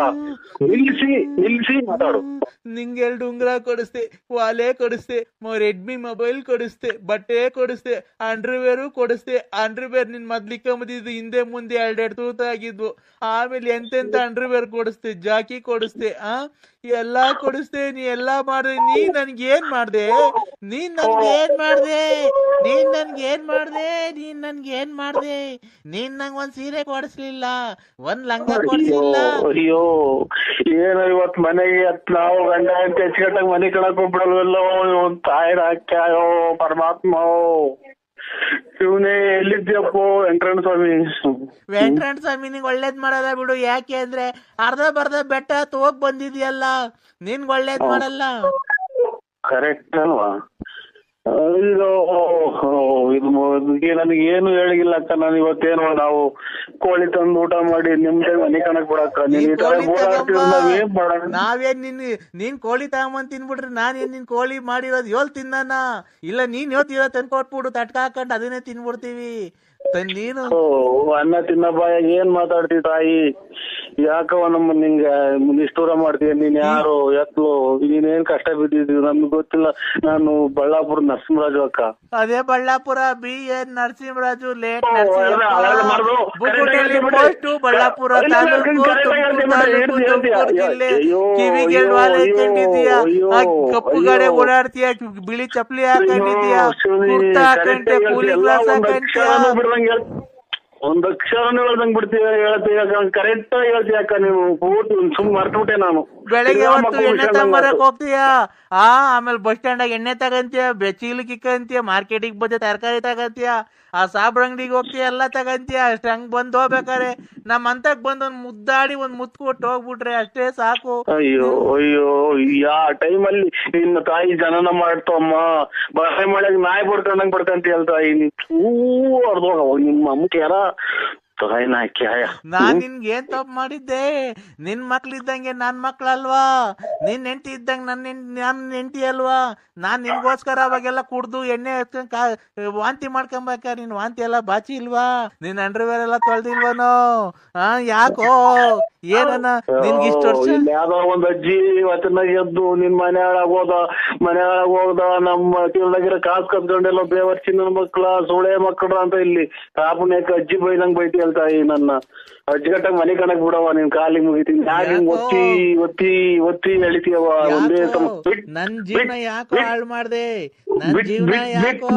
ನಿಲ್ಲಿಸಿ ಮಾತಾಡು. ನಿಂಗೆ 2 ಉಂಗ್ರ ಕೊಡಿಸ್ದೆ, ವಾಲೆ ಕೊಡಿಸ್ದೆ, ರೆಡ್ಮಿ ಮೊಬೈಲ್ ಕೊಡಿಸ್ದೆ, ಬಟ್ಟೆ ಕೊಡಿಸ್ದೆ, ಅಂಡರ್ವೇರು ಕೊಡಿಸ್ದೆ. ಅಂಡರ್ವೇರ್ ನಿನ್ ಮೊದ್ಲಿಕ್ಕಂಬದಿದ್ದು ಹಿಂದೆ ಮುಂದೆ 2 ತೂತ ಆಗಿದ್ವು. ಆಮೇಲೆ ಎಂತೆಂತ ಅಂಡರ್ವೇರ್ ಕೊಡಿಸ್ದೆ, ಜಾಕಿ ಕೊಡಿಸ್ದೆ, ಎಲ್ಲಾ ಕೊಡಿಸ್ದೆ. ನೀ ಎಲ್ಲಾ ಮಾಡ್ದೆ. ನೀನ್ ನನ್ಗೇನ್ ಮಾಡ್ದೆ? ನೀನ್ ನಂಗ್ ಒಂದ್ ಸೀರೆ ಕೊಡಿಸ್ಲಿಲ್ಲ, ಒಂದ್ ಲಂಗ ಕೊಡಿಸ್ಲಿಲ್ಲ. ಅಯ್ಯೋ, ಏನೋ ಇವತ್ ಮನೆಗೆ ನಾವು ಗಂಡ ಅಂತ ಹೆಚ್ಚುಕಟ್ಟಾಗ ಮನೆ ಕಣಕ್ ಹೋಗ್ಬಿಡಲ್ವಲ್ಲೋ. ತಾಯಿನ ಹಾಕ್ಯಾಯೋ ಪರಮಾತ್ಮ. ಇವನೇ ಎಲ್ಲಿದ್ಯಪ್ಪೋ ವೆಂಕಟರಮಣ ಸ್ವಾಮಿ. ನಿಂಗ್ ಒಳ್ಳೇದ್ ಮಾಡಲ್ಲ ಬಿಡು. ಯಾಕೆ ಅಂದ್ರೆ ಅರ್ಧ ಬರ್ಧ ಬೆಟ್ಟ ಹೋಗ್ ಬಂದಿದ್ಯಲ್ಲ, ನಿನ್ಗ್ ಒಳ್ಳೇದ್ ಮಾಡಲ್ಲ. ಕರೆಕ್ಟ್ ಅಲ್ವಾ? ಇದು ನನಗೆ ಏನು ಹೇಳಿಲ್ಲ ಅಕ್ಕ. ನಾನು ಇವತ್ತೇನು ನಾವು ಕೋಳಿ ತಂದು ಊಟ ಮಾಡಿ ನಿಮ್ದೇ ಮನೆ ಕಣಕ್ ಬಿಡಕ್ಕ. ನಾವೇನ್ ನೀನ್ ಕೋಳಿ ತಗೊಂಬಂದ್ ತಿನ್ಬಿಟ್ರಿ, ನಾನೇನ್ ನಿನ್ ಕೋಳಿ ಮಾಡಿರೋದು ಯೋಲ್ ತಿನ್ನಾನ? ಇಲ್ಲ, ನೀನ್ ಯೋತಿರೋ ತಂದ್ಕೊಟ್ಬಿಡು, ತಟ್ಕ ಹಾಕೊಂಡ್ ಅದನ್ನೇ ತಿನ್ಬಿಡ್ತೀವಿ. ನೀನು ಅನ್ನ ತಿನ್ನ ಬಾಯ ಏನ್ ಮಾತಾಡ್ತೀವಿ ತಾಯಿ? ಯಾಕವ ನಮ್ಮ ನಿಂಗೆ ನಿಷ್ಠೂರ ಮಾಡ್ತೀಯ? ನೀನ್ ಯಾರು ಎತ್ಲು? ನೀನೇನ್ ಕಷ್ಟ ಬಿದ್ದಿದ್ದೀವಿ ನಮ್ಗೆ ಗೊತ್ತಿಲ್ಲ. ನಾನು ಬಳ್ಳಾಪುರ ನರಸಿಂಹರಾಜು ಅಕ್ಕ. ಅದೇ ಬಳ್ಳಾಪುರ BN ನರಸಿಂಹರಾಜು, ಲೇಟ್ ಬಳ್ಳಾಪುರ ತಾಲೂಕು, ಕಿವಿಗೆ ಕಪ್ಪು ಗಾಡೆ ಓಡಾಡ್ತೀಯ, ಬಿಳಿ ಚಪ್ಪಲಿ ಹಾಕೊಂಡಿದ್ಯಾ, ಕುರ್ತಾ ಹಾಕೊಂಡೆ, ಕೂಲಿಂಗ್ ಗ್ಲಾಸ್ ಹಾಕೊಂಡ್ಯಾ. ಒಂದ್ ಅಕ್ಷರನೂ ಹೇಳ್ದಂಗ್ ಬಿಡ್ತೀಯ, ಹೇಳ್ತೀಯ ಕರೆಕ್ಟ್ ಹೇಳ್ತೀಯ ಅಕ್ಕ. ನೀವು ಪೂರ್ತಿ ಸುಮ್ ಮರ್ತ್ಬಿಟ್ಟೆ ನಾನು. ಬೆಳಗ್ಗೆ ಹೊತ್ತು ಎಣ್ಣೆ ತಗೊಂಬರಕ್ ಹೋಗ್ತೀಯಾ, ಆಮೇಲೆ ಬಸ್ ಸ್ಟ್ಯಾಂಡಾಗ ಎಣ್ಣೆ ತಗಂತೀಯ, ಚೀಲಕ್ಕೆ ಇಕ್ಕಂತೀಯ, ಮಾರ್ಕೆಟಿಗೆ ಬಂದ ತರಕಾರಿ ತಗಂತೀಯ, ಆ ಸಾಬ್ರ ಅಂಗಡಿಗೆ ಹೋಗ್ತೀಯ, ಎಲ್ಲ ತಗಂತೀಯ. ಅಷ್ಟ್ ಹಂಗ್ ಬಂದ್ ಹೋಗ್ಬೇಕಾರೆ ನಮ್ ಅಂತಕ್ ಬಂದ್ ಒಂದ್ ಮುದ್ದಾಡಿ ಒಂದ್ ಮುತ್ ಕೊಟ್ಟು ಹೋಗ್ಬಿಟ್ರೆ ಅಷ್ಟೇ ಸಾಕು. ಅಯ್ಯೋ ಯಾ ಟೈಮಲ್ಲಿ ನಿನ್ನ ತಾಯಿ ಜನನ ಮಾಡ್ತಮ್ಮ. ಬಳೆ ಮಳೆಗ್ ನಾಯಿ ಬಡ್ಕೊಂಡಂಗ್ ಬಡ್ಕಂತೀಯಲ್ ತಾಯಿ. ಅರ್ಧೋಗ ನಿಮ್ಮ ಅಮ್ಮಕ್ಕೆ ಯಾರ ತಾಯಿ ನಾಯ್ಕ್ಯಾಯ. ನಾನ್ ನಿನ್ಗೆ ಏನ್ ತಪ್ಪು ಮಾಡಿದ್ದೆ? ನಿನ್ ಮಕ್ಳಿದ್ದಂಗೆ ನನ್ ಮಕ್ಳಲ್ವಾ? ನಿನ್ ಹೆಂಡತಿ ಇದ್ದಂಗೆ ನನ್ ಹೆಂಡತಿ ಅಲ್ವಾ? ನಾನ್ ನಿನ್ಗೋಸ್ಕರ ಅವಾಗೆಲ್ಲ ಕುಡ್ದು ಎಣ್ಣೆ ಎತ್ಕೊಂಡ್ ವಾಂತಿ ಮಾಡ್ಕೊಂಬೇಕ. ನಿನ್ ವಾಂತಿ ಎಲ್ಲ ಬಾಚಿ ಇಲ್ವಾ? ನಿನ್ ಅಂಡರ್ವೇರ್ ಎಲ್ಲ ತೊಳ್ದಿಲ್ವನೋ? ಯಾಕೋ ಏನನ್ನ ನಿನ್ಗೆ ಇಷ್ಟ ವರ್ಷ? ಯಾವ್ದೋ ಒಂದ್ ಅಜ್ಜಿ ಇವತ್ತಿನ ಎದ್ದು ನಿನ್ ಮನೆ ಒಳಗ್ ಹೋಗ್ದ ನಮ್ಮ ಕಿಲ್ದಾಗಿರೋ ಕಾಸು ಕತ್ಕೊಂಡೆಲ್ಲ ಬೇವರ್ಚಿನ ಮಕ್ಳ ಸೋಳೆ ಮಕ್ಕಳ ಅಂತ ಇಲ್ಲಿ ಕಾಪುಣ್ಯಕ ಅಜ್ಜಿ ಬೈದಂಗ್ ಬೈತಿ ತಾಯಿ. ನನ್ನ ಅಜ್ಜಿಗಟ್ಟಾಗ ಮನೆ ಕಣಕ್ ಬಿಡವ, ನಿನ್ ಕಾಲಿಗೆ ಮುಗಿತೀನಿ. ಯಾಕೆ ಒತ್ತಿ ಒತ್ತಿ ಒತ್ತಿ ಎಳಿತೀಯವ? ಒಂದೇ ನನ್ ಜೀವನ ಯಾಕೋ ಹಾಳು ಮಾಡ್ದೆ?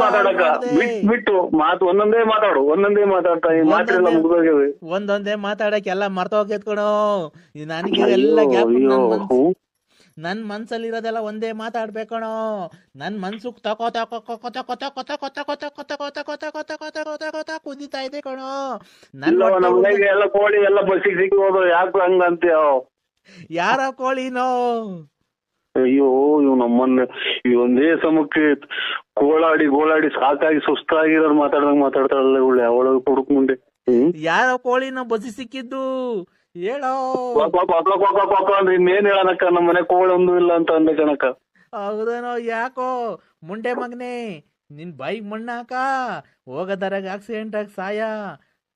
ಮಾತಾಡಕ ಬಿಟ್ಟು ಮಾತು ಒಂದೊಂದೇ ಮಾತಾಡ್ತಾ ಈ ಮಾತ್ರೆಲ್ಲ ಮುಗ್ದೋಗ್ಯವೆ. ಒಂದೊಂದೇ ಮಾತಾಡಕ್ ಎಲ್ಲ ಮರ್ತೋಗೈತ್ ಕಣೋ. ನನಗೆ ಎಲ್ಲ ಗ್ಯಾಪ್. ನನ್ ಮನ್ಸಲ್ಲಿ ಇರೋದೆಲ್ಲ ಒಂದೇ ಮಾತಾಡ್ಬೇಕಣೋ. ನನ್ ಮನ್ಸು ತಕೋ ತಕೋ ಕೊತ ಕೊತ ಕೊತ ಕೊತ ಕೊತ ಕೊತ ಕೊತ ಕೊತ ಕೊತ ಕೊತ ಕೊತ ಕೊತ ಕೊತ ಕುದಿತಾ ಇದೆ ಕಣೋ. ಎಲ್ಲ ಕೋಳಿ ಎಲ್ಲ ಬಸ್ಸಿಗೆ ಸಿಕ್ಕೋದು. ಯಾಕೆ ಹಂಗಂತೀಯ? ಯಾರ ಕೋಳಿನೋ? ಅಯ್ಯೋ ಇವ್ ನಮ್ಮನ್ನ ಈ ಒಂದೇ ಸಮಕ್ಕೆ ಗೋಳಾಡಿ ಸಾಕಾಗಿ ಸುಸ್ತಾಗಿರೋರು ಮಾತಾಡ್ತಾಳಲ್ಲ ಇವಳು. ಅವಳ ಕೊಡುಕ್ ಮುಂದೆ ಯಾರ ಕೋಳಿನೋ ಬಸ್ಸಿ ಸಿಕ್ಕಿದ್ದು ಹೇಳೋ. ಇನ್ನೇನ್ ಹೇಳನಕ್ಕ, ನಮ್ಮ ಮನೆ ಕೋಳಿ ಒಂದು ಇಲ್ಲ ಅಂತ ಅಂದೆ ಕಣಕ್ಕ. ಹೌದನೋ? ಯಾಕೋ ಮುಂಡೆ ಮಗನೆ, ನಿನ್ ಬೈಕ್ ಮಣ್ಣಾಕ ಹೋಗದರಾಗ ಆಕ್ಸಿಡೆಂಟ್ ಆಗಿ ಸಾಯ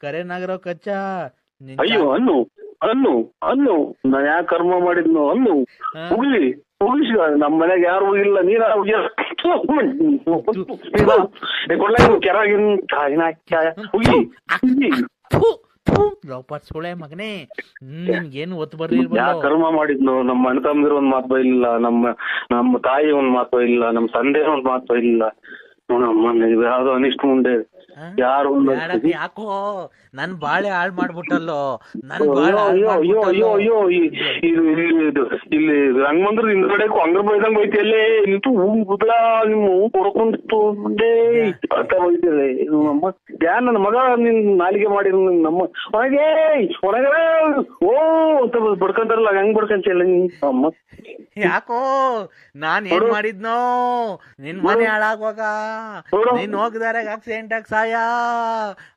ಕರೆನಾಗಿರೋ ಕಚ್ಚ. ಅಯ್ಯೋ ಅನ್ನು ನಾ ಯಾಕೆ ಕರ್ಮ ಮಾಡಿದ್ನು? ಅನ್ನು ಮುಗಿಸಿ ನಮ್ ಮನೆಗೆ ಯಾರು ಇಲ್ಲ. ನೀನ ಸುಳೆ ಮಗನೇ, ನಿನ್ಗೇನು ಒತ್ತು ಬರ್ಲಿಲ್ಲ. ಯಾ ಕರ್ಮ ಮಾಡಿದ್ನು? ನಮ್ಮ ಅಣ್ಣ ತಮ್ಮದಿರ ಒಂದ್ ಮಾತು ಇಲ್ಲ, ನಮ್ಮ ತಾಯಿ ಒಂದ್ ಮಾತು ಇಲ್ಲ, ನಮ್ಮ ತಂದೆ ಒಂದ್ ಮಾತು ಇಲ್ಲ. ಯಾವ್ದೋ ಅನಿಷ್ಟ ಮುಂದೆ ಯಾರು ಬೇಡಕ್ಕೆ ಯಾಕೋ ನನ್ ಬಾಳೆ ಹಾಳ್ ಮಾಡ್ಬಿಟ್ಟಲ್ಲೋ, ನನ್ ಬಾಳೆ ಅಯ್ಯೋ ಅಯ್ಯೋ ಅಯ್ಯೋ ಇಲ್ಲಿ ರಂಗಮಂದ್ರ ಹಿಂದ್ಗಡೆ ಅಂಗ್ರ ಬೈದಂಗ್ ಬೈತಿಯಲ್ಲೇ ನಿಂತು ಗುದ್ಲ ನಿಮ್ಮ ಕೊಡ್ಕೊಂಡಿತ್ತು ಮುಂದೆ ಅಂತ ಬೈತಿಯಲ್ಲೇ ನಮ್ಮ ಯಾರ್ ನನ್ನ ಮಗ ನಿನ್ ನಾಲಿಗೆ ಮಾಡಿರ್ ನಮ್ಮ ಹೊರಗೆ ಹೊರಗಡೆ ಓ ಅಂತ ಬಡ್ಕೊಂತಾರಲ್ಲ ಹೆಂಗ್ ಬಡ್ಕೊಂತಿಯಲ್ಲ ನಿನ್ ಅಮ್ಮ. ಯಾಕೋ ನಾನ್ ಏನ್ ಮಾಡಿದ್ನೋ ನಿನ್ ಮನೆ ಹಾಳಾಗುವಾಗ ನೀನ್ ಹೋಗಿದಾರೆ ಆಕ್ಸಿಡೆಂಟ್ ಆಗಿ ಸಾಯ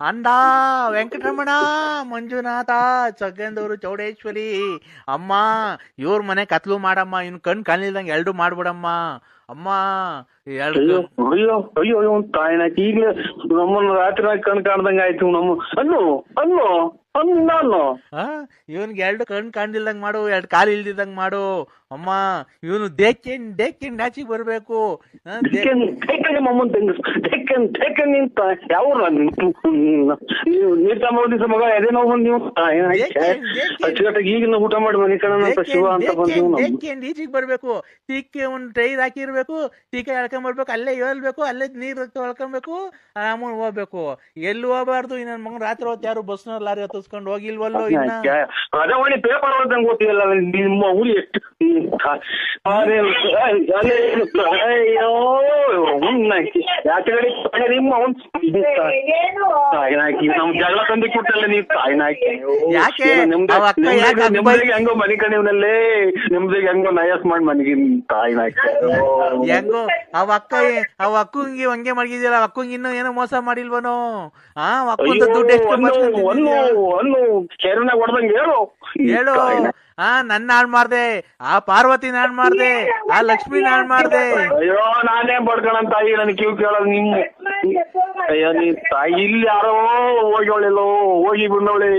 ಅಂದ ವೆಂಕಟರಮಣ, ಮಂಜುನಾಥ, ಸಗ್ಗೇಂದೂರು, ಚೌಡೇಶ್ವರಿ ಅಮ್ಮ ಇವ್ರ ಮನೆ ಕತ್ಲು ಮಾಡಮ್ಮ, ಇನ್ ಕಣ್ ಕಾಣಿಲ್ದಂಗೆ ಎಲ್ರು ಮಾಡ್ಬಿಡಮ್ಮ ಅಮ್ಮ. ಅಯ್ಯೋ ಅಯ್ಯೋ ಅಯ್ಯೋ ತಾಯಿನಾಕಿ ಈಗ್ಲೇ ನಮ್ಮನ್ನ ರಾತ್ರಿ ಕಣ್ ಕಾಣ್ದಂಗ ಆಯ್ತು ನಮ್ಮ ಅನ್ನು ನಾನು ಇವನ್ಗೆ ಎರಡು ಕಣ್ ಕಾಣ್ದಿಲ್ದಂಗ್ ಮಾಡು, ಎರಡು ಕಾಲು ಇಲ್ದಿದಂಗ್ ಮಾಡು ಅಮ್ಮ. ಇವನು ದೇಕ್ಕೆಂಡ್ ನಾಚಿಗೆ ಬರ್ಬೇಕು. ಯಾವ ನೀರ್ ತಗೊಂಡಿದ್ದ ಮಗ ಎದೆ ನೋವು ಬಂದ್ ನೀವು ಅಚ್ಚುಕಟ್ಟಾಗಿ ಈಗಿನ ಊಟ ಮಾಡಿ ಮನೆ ಕಣ ಶಿವ ಅಂತ ಬಂದು ಈಚಿಗೆ ಬರ್ಬೇಕು. ಟೀಕೆ ಒಂದ್ ಟೈರ್ ಹಾಕಿರ್ಬೇಕು, ಟೀಕೆ ಎಳ್ಕೊಂಬರ್ಬೇಕು, ಅಲ್ಲೇ ಹೇಳ್ಬೇಕು, ಅಲ್ಲೇ ನೀರ್ ಹೊಳ್ಕೊಬೇಕು, ಆರಾಮ ಹೋಗ್ಬೇಕು. ಎಲ್ಲಿ ಹೋಗ್ಬಾರ್ದು. ಈ ನನ್ ಮಗನ್ ರಾತ್ರಿ ಹೊತ್ತು ಯಾರು ಬಸ್ನ ಲಾರಿ ಹತ್ತಿಸ್ಕೊಂಡು ಹೋಗಿಲ್ವಲ್ಲೋ. ರಜಾವಣಿ ಪೇಪರ್ ಓದಂಗ್ ಗೊತ್ತಿಲ್ಲ ನಿಮ್ಮ ಊರಿ ಎಷ್ಟು ನಿಮ್ಮ ತಾಯಿನಾಕಿ ನಮ್ ಜಗಳ ತಂದಿ ಕೊಟ್ಟಲ್ಲ ನೀವು ತಾಯಿನಾಕಿ. ನಿಮ್ದಿಗೆ ಹೆಂಗೋ ಮನೆ ಕಣಿವನಲ್ಲೇ ನಿಮ್ದಿಗೆ ಹೆಂಗೋ ನಯಸ್ ಮಾಡಿ ಮನೆಗೆ ತಾಯಿನಾಕಿ ಹೆಂಗೋ ಅವ್ ಅಕ್ಕಂಗೆ ಹಂಗೆ ಮಡಗಿದ್ಯಲ್ಲ, ಅಕ್ಕಂಗೆ ಇನ್ನೂ ಏನೋ ಮೋಸ ಮಾಡಿಲ್ವನೋ. ದುಡ್ಡು ಕೆರೆನಾಗ ಹೊಡ್ದಂಗೆ ಹೇಳು. ನನ್ನ ಹಾಳ್ ಮಾಡ್ದೆ, ಆ ಪಾರ್ವತಿನ ಹಾಳ್ ಮಾಡ್ದೆ, ಆ ಲಕ್ಷ್ಮಿನ ಹಾಳ್ ಮಾಡ್ದೆ. ಅಯ್ಯೋ ನಾನೇ ಬಡ್ಕಣ ತಾಯಿ, ನನ್ ಕಿವ್ ಕೇಳೋದು ನಿಮ್ಮ. ಅಯ್ಯೋ ನೀ ತಾಯಿ ಇಲ್ಲಿ ಯಾರೋ ಹೋಗಿವಳಿಲ್ಲೋ, ಹೋಗಿ ಬಿಡವಳಿ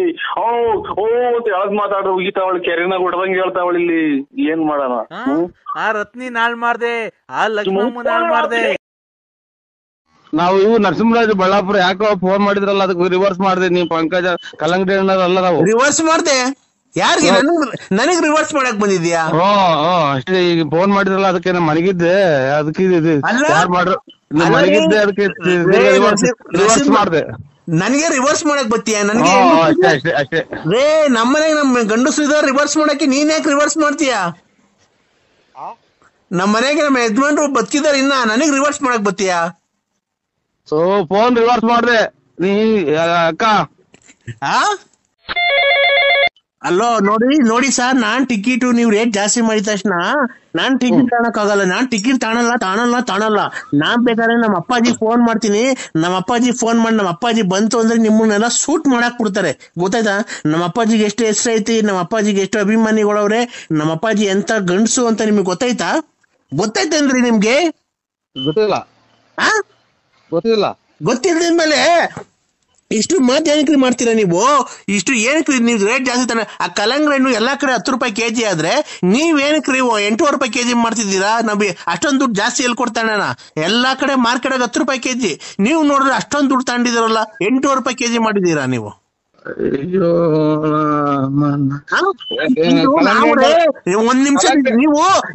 ಓ ಯಾವ್ದ್ ಮಾತಾಡ್ರು ಉಗಿತಾವಳಿ, ಕೆರೆನಾಗ ಹೊಡ್ದಂಗೆ ಹೇಳ್ತಾವಳಿ. ಇಲ್ಲಿ ಏನ್ ಮಾಡೋಣ. ಆ ರತ್ನಿ ನಾಳ್ ಮಾಡ್ದೆ, ಆ ಲಕ್ಷ್ಮಮ್ಮನ ಹಾಳ್ ಮಾಡ್ದೆ. ನಾವು ಇವು ನರಸಿಂಹರಾಜ್ ಬಳ್ಳಾಪುರ ಯಾಕೋ ಫೋನ್ ಮಾಡಿದ್ರಲ್ಲ, ಅದಕ್ಕೆ ರಿವರ್ಸ್ ಮಾಡಿದೆ. ನೀವು ಪಂಕಜ ಕಲ್ಲಂಗಡಿ ಅಲ್ಲ, ನಾವು ರಿವರ್ಸ್ ಮಾಡ್ದೆ. ಯಾರಿಗೆ? ನನಗ್ ರಿವರ್ಸ್ ಮಾಡಕ್ ಬಂದಿದ್ಯಾ? ಅಷ್ಟೇ. ಈಗ ಫೋನ್ ಮಾಡಿದ್ರಲ್ಲ ಅದಕ್ಕೆ ನಾನು ಮನೆಗಿದ್ದೆ, ಅದಕ್ಕೆ ಯಾರು ಮಾಡ್ರು ಮನೆಗಿದ್ದೆ, ಅದಕ್ಕೆ ರಿವರ್ಸ್ ಮಾಡಿದೆ. ನನಗೆ ರಿವರ್ಸ್ ಮಾಡಕ್ ಬತ್ತೀಯ? ನನಗೆ ಅಷ್ಟೇ. ರೇ ನಮ್ಮನೆಗೆ ನಮ್ ಗಂಡಸರು ಇದಾರೆ ರಿವರ್ಸ್ ಮಾಡಕ್ಕೆ, ನೀನ್ ಯಾಕೆ ರಿವರ್ಸ್ ಮಾಡ್ತೀಯ? ನಮ್ ಮನೆಗೆ ನಮ್ಮ ಯಜಮಾನ್ರು ಬದುಕಿದಾರೆ, ಇನ್ನ ನನಗ್ ರಿವರ್ಸ್ ಮಾಡಕ್ ಬತ್ತೀಯ? ಸೊ ಫೋನ್ ರಿವರ್ಸ್ ಮಾಡಿದೆ ನೀ ಅಕ್ಕ. ಅಲ್ಲೋ ನೋಡಿ ಸರ್, ನಾನ್ ಟಿಕೆಟ್ ನೀವು ರೇಟ್ ಜಾಸ್ತಿ ಮಾಡಿದ ತಕ್ಷಣ ನಾನ್ ಟಿಕೆಟ್ ತಗೊಳಕ್ ಆಗಲ್ಲ. ನಾನ್ ಟಿಕೆಟ್ ತಾಣಲ್ಲ. ನಾನ್ ಬೇಕಾದ್ರೆ ನಮ್ಮ ಅಪ್ಪಾಜಿ ಫೋನ್ ಮಾಡ್ತೀನಿ. ನಮ್ಮ ಅಪ್ಪಾಜಿ ಫೋನ್ ಮಾಡಿ ನಮ್ಮ ಅಪ್ಪಾಜಿ ಬಂತು ಅಂದ್ರೆ ನಿಮ್ಮನ್ನೆಲ್ಲ ಶೂಟ್ ಮಾಡಕ್ ಬಿಡ್ತಾರೆ. ಗೊತ್ತಾಯ್ತಾ? ನಮ್ಮ ಅಪ್ಪಾಜಿಗೆ ಎಷ್ಟು ಹೆಸರು ಐತಿ, ನಮ್ಮ ಅಪ್ಪಾಜಿಗೆ ಎಷ್ಟು ಅಭಿಮಾನಿಗಳವ್ರೆ, ನಮ್ಮ ಅಪ್ಪಾಜಿ ಎಂತ ಗಂಡಸು ಅಂತ ನಿಮ್ಗೆ ಗೊತ್ತಾಯ್ತೇನ್ರಿ ನಿಮ್ಗೆ? ಗೊತ್ತಿಲ್ಲದ್ಮೇಲೆ ಇಷ್ಟು ಮಾತು ಏನಕ್ರಿ ಮಾಡ್ತೀರಾ ನೀವು? ಇಷ್ಟು ಏನಕ್ರಿ ನೀವು ರೇಟ್ ಜಾಸ್ತಿ ತಾನೆ? ಆ ಕಲ್ಲಂಗಡಿ ಹಣ್ಣು ಎಲ್ಲಾ ಕಡೆ 10 ರೂಪಾಯಿ ಕೆಜಿ ಆದ್ರೆ ನೀವ್ ಏನಕ್ರಿ 8 ರೂಪಾಯಿ ಕೆಜಿ ಮಾಡ್ತಿದ್ದೀರಾ? ನಮಗೆ ಅಷ್ಟೊಂದು ದುಡ್ಡು ಜಾಸ್ತಿ ಎಲ್ಲಿ ಕೊಡ್ತಾಣ? ಎಲ್ಲಾ ಕಡೆ ಮಾರ್ಕೆಟ್ 10 ರೂಪಾಯಿ ಕೆಜಿ, ನೀವು ನೋಡಿದ್ರೆ ಅಷ್ಟೊಂದು ದುಡ್ಡು ತಗೊಂಡಿದ್ದೀರಲ್ಲ, 8 ರೂಪಾಯಿ ಕೆಜಿ ಮಾಡಿದೀರಾ ನೀವು. ಒಂದ್ ನಿಮಿಷ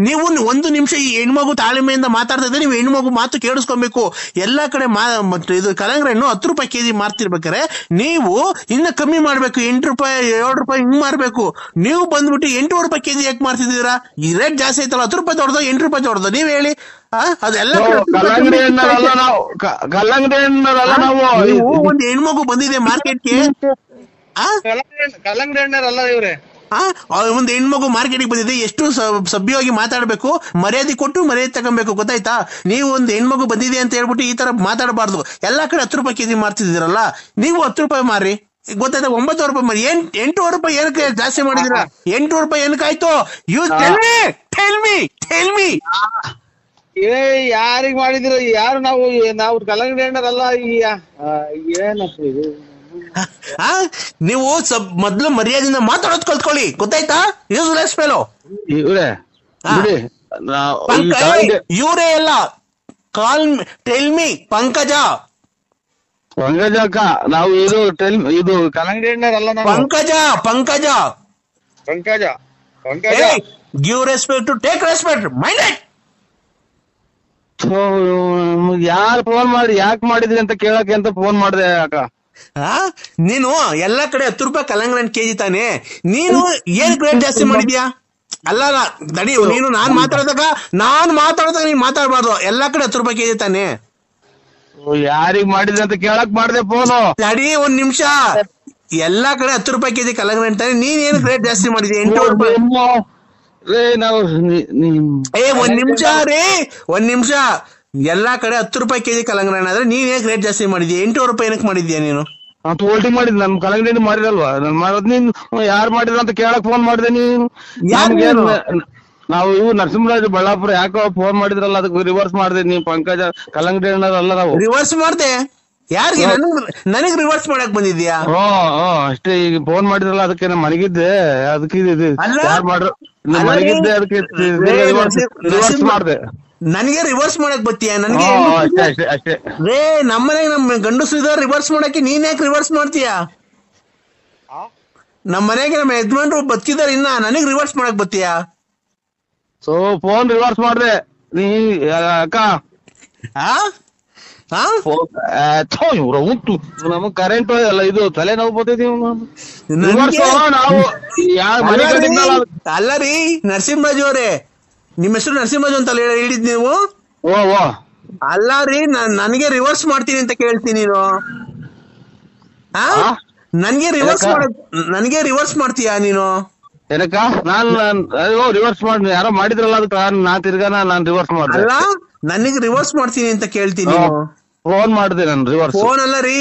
ನೀವು ಒಂದು ನಿಮಿಷ ಈ ಹೆಣ್ಮಗು ತಾಳ್ಮೆಯಿಂದ ಮಾತಾಡ್ತಾ ಇದ್ರೆ ನೀವು ಹೆಣ್ಮಗು ಮಾತು ಕೇಳಿಸ್ಕೊಬೇಕು. ಎಲ್ಲಾ ಕಡೆ ಇದು ಕಲ್ಲಂಗಡಿ ಹಣ್ಣು 10 ರೂಪಾಯಿ ಕೆಜಿ ಮಾರ್ತಿರ್ಬೇಕಾರೆ ನೀವು ಇನ್ನ ಕಮ್ಮಿ ಮಾಡ್ಬೇಕು, 8 ರೂಪಾಯಿ 7 ರೂಪಾಯಿ ಹಿಂಗ್ ಮಾರ್ಬೇಕು. ನೀವು ಬಂದ್ಬಿಟ್ಟು 8 ರೂಪಾಯಿ ಕೆಜಿ ಯಾಕೆ ಮಾರ್ತಿದ್ದೀರಾ? ಈ ರೇಟ್ ಜಾಸ್ತಿ ಐತಲ್ಲ, 10 ರೂಪಾಯಿ ದೊಡ್ಡದು 8 ರೂಪಾಯಿ ದೊಡ್ಡದು, ನೀವ್ ಹೇಳಿ. ಅದೆಲ್ಲ ಕಲ್ಲಂಗಡಿ ನೀವು ಒಂದು ಹೆಣ್ಮಗು ಬಂದಿದೆ ಮಾರ್ಕೆಟ್ಗೆ, ಕಲ್ಲಂಗಡಿ ಹಣ್ಣರಲ್ಲ ಇವ್ರೆ. ಒಂದು ಹೆಣ್ಮಗು ಮಾರ್ಕೆಟಿಗೆ ಬಂದಿದೆ, ಎಷ್ಟು ಸಭ್ಯವಾಗಿ ಮಾತಾಡ್ಬೇಕು, ಮರ್ಯಾದೆ ಕೊಟ್ಟು ಮರ್ಯಾದೆ ತಗೊಬೇಕು. ಗೊತ್ತಾಯ್ತಾ? ನೀವು ಒಂದು ಹೆಣ್ಮಗು ಬಂದಿದೆ ಅಂತ ಹೇಳ್ಬಿಟ್ಟು ಈ ತರ ಮಾತಾಡಬಾರ್ದು. ಎಲ್ಲಾ ಕಡೆ 10 ರೂಪಾಯಿ ಕೆಜಿ ಮಾರ್ತಿದ್ದೀರಲ್ಲ, ನೀವು 10 ರೂಪಾಯಿ ಮಾರಿ. ಗೊತ್ತಾಯ್ತಾ? 9 ರೂಪಾಯಿ ಮಾರಿ. 8 ರೂಪಾಯಿ ಏನಕ್ಕೆ ಜಾಸ್ತಿ ಮಾಡಿದಿರಾ? 8 ರೂಪಾಯಿ ಏನಕ್ಕಾಯ್ತು? ಯು ಟೆಲ್ ಮಿ ಯಾರಿಗ್ ಮಾಡಿದಿರ? ಯಾರು? ನಾವು ಕಲ್ಲಂಗಡಿ ಹಣ್ಣರಲ್ಲ. ಏನಪ್ಪ ಇದು? ನೀವು ಮೊದ್ಲು ಮರ್ಯಾದೆಯಿಂದ ಮಾತಾಡೋದ್ ಕಲ್ತ್ಕೊಳ್ಳಿ. ಗೊತ್ತಾಯ್ತಾ? Useless fellow. ಇವರೇ ಎಲ್ಲ ಟೆಲ್ ಮಿ ಪಂಕಜ ಅಕ್ಕ. ನಾವು ಇದು ಕಲ್ಲಂಗಡಿ ಹಣ್ಣರಲ್ಲ. Pankaja give respect to take respect. Mind it. ಯಾರು ಫೋನ್ ಮಾಡಿ ಯಾಕೆ ಮಾಡಿದ್ರಿ ಅಂತ ಕೇಳಕ್ಕೆ ಅಂತ ಫೋನ್ ಮಾಡಿದೆ ಅಕ್ಕ. ನೀನು ಎಲ್ಲಾ ಕಡೆ 10 ರೂಪಾಯಿ ಕಲ್ಲಂಗಡಿ ಹಣ್ಣು ಕೆಜಿ ತಾನೆ, ನೀನು ಏನ್ ರೇಟ್ ಜಾಸ್ತಿ ಮಾಡಿದ್ಯಾ? ಅಲ್ಲ ದಡಿ, ನೀನು ನಾನ್ ಮಾತಾಡಿದಾಗ ನೀನ್ ಮಾತಾಡ್ಬಾರ್ದು. ಎಲ್ಲಾ ಕಡೆ 10 ರೂಪಾಯಿ ಕೆಜಿ ತಾನೆ. ಯಾರಿಗ್ ಮಾಡಿದ್ರಿ ಅಂತ ಕೇಳಕ್ ಮಾಡಿದೆ ಫೋನು. ದಡಿ ಒಂದ್ ನಿಮಿಷ, ಎಲ್ಲಾ ಕಡೆ 10 ರೂಪಾಯಿ ಕೆಜಿ ಕಲ್ಲಂಗಡಿ ಹಣ್ಣು ತಾನೆ, ನೀನ್ ಏನ್ ರೇಟ್ ಜಾಸ್ತಿ ಮಾಡಿದ್ಯಾ? 8 ರೂಪಾಯಿ. ಒಂದ್ ನಿಮಿಷ, ಎಲ್ಲಾ ಕಡೆ 10 ರೂಪಾಯಿ ಕೆಜಿ ಕಲ್ಲಂಗಡಿ ಹಣ್ಣು ಆದ್ರೆ ನೀನ್ ಏನ್ ರೇಟ್ ಜಾಸ್ತಿ ಮಾಡಿದ್ಯಾ? 8 ರೂಪಾಯಿ ಏನಕ್ಕೆ ಮಾಡಿದ್ಯಾ ನೀನು? ಹೋಲ್ಟಿಂಗ್ ಮಾಡಿದ್ ನಮ್ ಕಲ್ಲಂಗಡಿ ಮಾಡಿರಲ್ವಾ? ನನ್ ಮಾಡೋದ್ ನೀನ್ ಯಾರು ಮಾಡಿದ್ರ ಅಂತ ಕೇಳಕ್ ಫೋನ್ ಮಾಡಿದೆ. ನೀನು ನಾವು ಇವು ನರಸಿಂಹರಾಜು ಬಳ್ಳಾಪುರ ಯಾಕೋ ಫೋನ್ ಮಾಡಿದ್ರಲ್ಲ, ಅದಕ್ಕೆ ರಿವರ್ಸ್ ಮಾಡಿದೆ. ನೀವು ಪಂಕಜ ಕಲ್ಲಂಗಡಿ ಅಲ್ಲ, ನಾವು ರಿವರ್ಸ್ ಮಾಡ್ದೆ. ಯಾರಿಗೆ? ನನಗ್ ರಿವರ್ಸ್ ಮಾಡಕ್ ಬಂದಿದ್ಯಾ? ಅಷ್ಟೇ. ಈಗ ಫೋನ್ ಮಾಡಿದ್ರಲ್ಲ ಅದಕ್ಕೆ ನಾ ಮಲಗಿದ್ದೆ, ಅದಕ್ಕೆ ಯಾರು ಮಾಡ್ರು ಮಲಗಿದ್ದೆ, ಅದಕ್ಕೆ ರಿವರ್ಸ್ ಮಾಡ್ದೆ. ನನಗೆ ರಿವರ್ಸ್ ಮಾಡಕ್ ಬತ್ತೀಯ? ನನಗೆ ಅಷ್ಟೇ. ರೇ, ನಮ್ಮನೆಗೆ ನಮ್ ಗಂಡಸರು ರಿವರ್ಸ್ ಮಾಡಕ್ಕೆ ನೀನ್ ಯಾಕೆ ರಿವರ್ಸ್ ಮಾಡ್ತೀಯ? ನಮ್ ಮನೆಗೆ ನಮ್ಮ ಯಜಮಾನ್ರು ಬದುಕಿದಾರೆ, ಇನ್ನ ನನಗ್ ರಿವರ್ಸ್ ಮಾಡಕ್ ಬತ್ತೀಯ? ಸೊ ಫೋನ್ ರಿವರ್ಸ್ ಮಾಡ್ದೆ ನೀ ಅಕ್ಕ. ಇವ್ರ ಉಂಟು ನಮಗ್ ಕರೆಂಟ್ ಅಲ್ಲ, ಇದು ತಲೆ ನೋವು ಬರ್ತೈತಿ. ನಾವು ಅಲ್ಲ ರೀ ನರಸಿಂಹರಾಜು ಅವರೇ, ನಿಮ್ಮ ಹೆಸರು ನರಸಿಂಹರಾಜು ಅಂತ ಹೇಳಿದ್ ನೀವು? ಅಲ್ಲ ರೀ, ನನಗೆ ರಿವರ್ಸ್ ಮಾಡ್ತೀನಿ ಅಂತ ಕೇಳ್ತೀನಿ ನೀನು. ನನಗೆ ರಿವರ್ಸ್ ಮಾಡ್ತೀಯಾ ನೀನು? ಏನಕ್ಕ? ನಾನ್ ರಿವರ್ಸ್ ಮಾಡಿ ಯಾರೋ ಮಾಡಿದ್ರಲ್ಲ, ಅದಕ್ಕೆ ನಾನ್ ತಿರ್ಗಾ ನಾನ್ ರಿವರ್ಸ್ ಮಾಡ್ದೆ. ಅಲ್ಲ, ನನಗೆ ರಿವರ್ಸ್ ಮಾಡ್ತೀನಿ ಅಂತ ಕೇಳ್ತೀನಿ. ಫೋನ್ ಮಾಡಿದೆ ನಾನು ರಿವರ್ಸ್. ಫೋನ್ ಅಲ್ಲ ರೀ,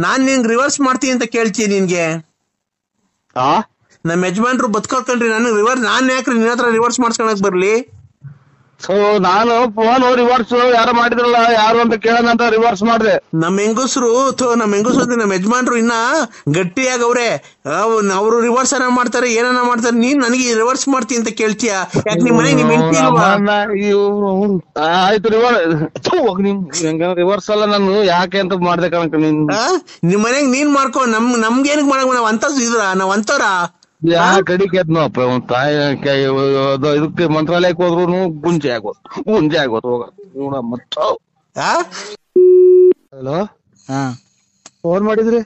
ನಾನ್ ನಿಂಗ್ ರಿವರ್ಸ್ ಮಾಡ್ತೀನಿ ಅಂತ ಕೇಳ್ತೀನಿ ನಿನ್ಗೆ. ನಮ್ ಯಜಮಾನ್ರು ಬದುಕೋಕಂಡ್ರಿ, ನಾನ್ ಯಾಕ್ರಿ ನಿನ್ನ ಹತ್ರ ರಿವರ್ಸ್ ಮಾಡ್ಸ್ಕೊಳಕ್ ಬರ್ಲಿ? ಸೊ ನಾನು ಫೋನ್ ರಿವರ್ಸ್ ಯಾರೋ ಮಾಡಿದ್ರಲ್ಲ, ಯಾರು ಅಂತ ಕೇಳೋಣ ಅಂತ ರಿವರ್ಸ್ ಮಾಡಿದೆ. ನಮ್ ಹೆಂಗಸರು ನಮ್ ಯಜಮಾನ್ರು ಇನ್ನ ಗಟ್ಟಿಯಾಗವ್ರೆ, ಅವ್ರು ರಿವರ್ಸ್ ಮಾಡ್ತಾರೆ, ಏನನ್ನ ಮಾಡ್ತಾರೆ. ನೀನ್ ನನಗೆ ರಿವರ್ಸ್ ಮಾಡ್ತಿ ಅಂತ ಕೇಳ್ತೀಯ? ಯಾಕೆ ನಿಮ್ ಮನೆಗೆ ನಿಮ್ ಹೆಂಡತಿ ಇಲ್ವಾ? ಆಯ್ತು ರಿವರ್ಸ್ ಅಲ್ಲ, ನಾನು ಯಾಕೆ ಅಂತ ಮಾಡ್ದೆ ಕಣಕ. ನಿಮ್ ಮನೆಗ್ ನೀನ್ ಮಾಡ್ಕೊ, ನಮ್ಗೇನಕ್ ಮಾಡಕ್ ನಾವ್ ಅಂತದ್ ಇದ್ರ ನಾವ್ ಅಂತವ್ರ? ಕಡಿಕೆ ಅದ್ನಪ್ಪ ತಾಯಿ ಇದಕ್ಕೆ ಮಂತ್ರಾಲಯಕ್ಕೆ ಹೋದ್ರು ಗುಂಜೆ ಆಗೋದು ಹೋಗ. ಹಲೋ, ಫೋನ್ ಮಾಡಿದ್ರಿ?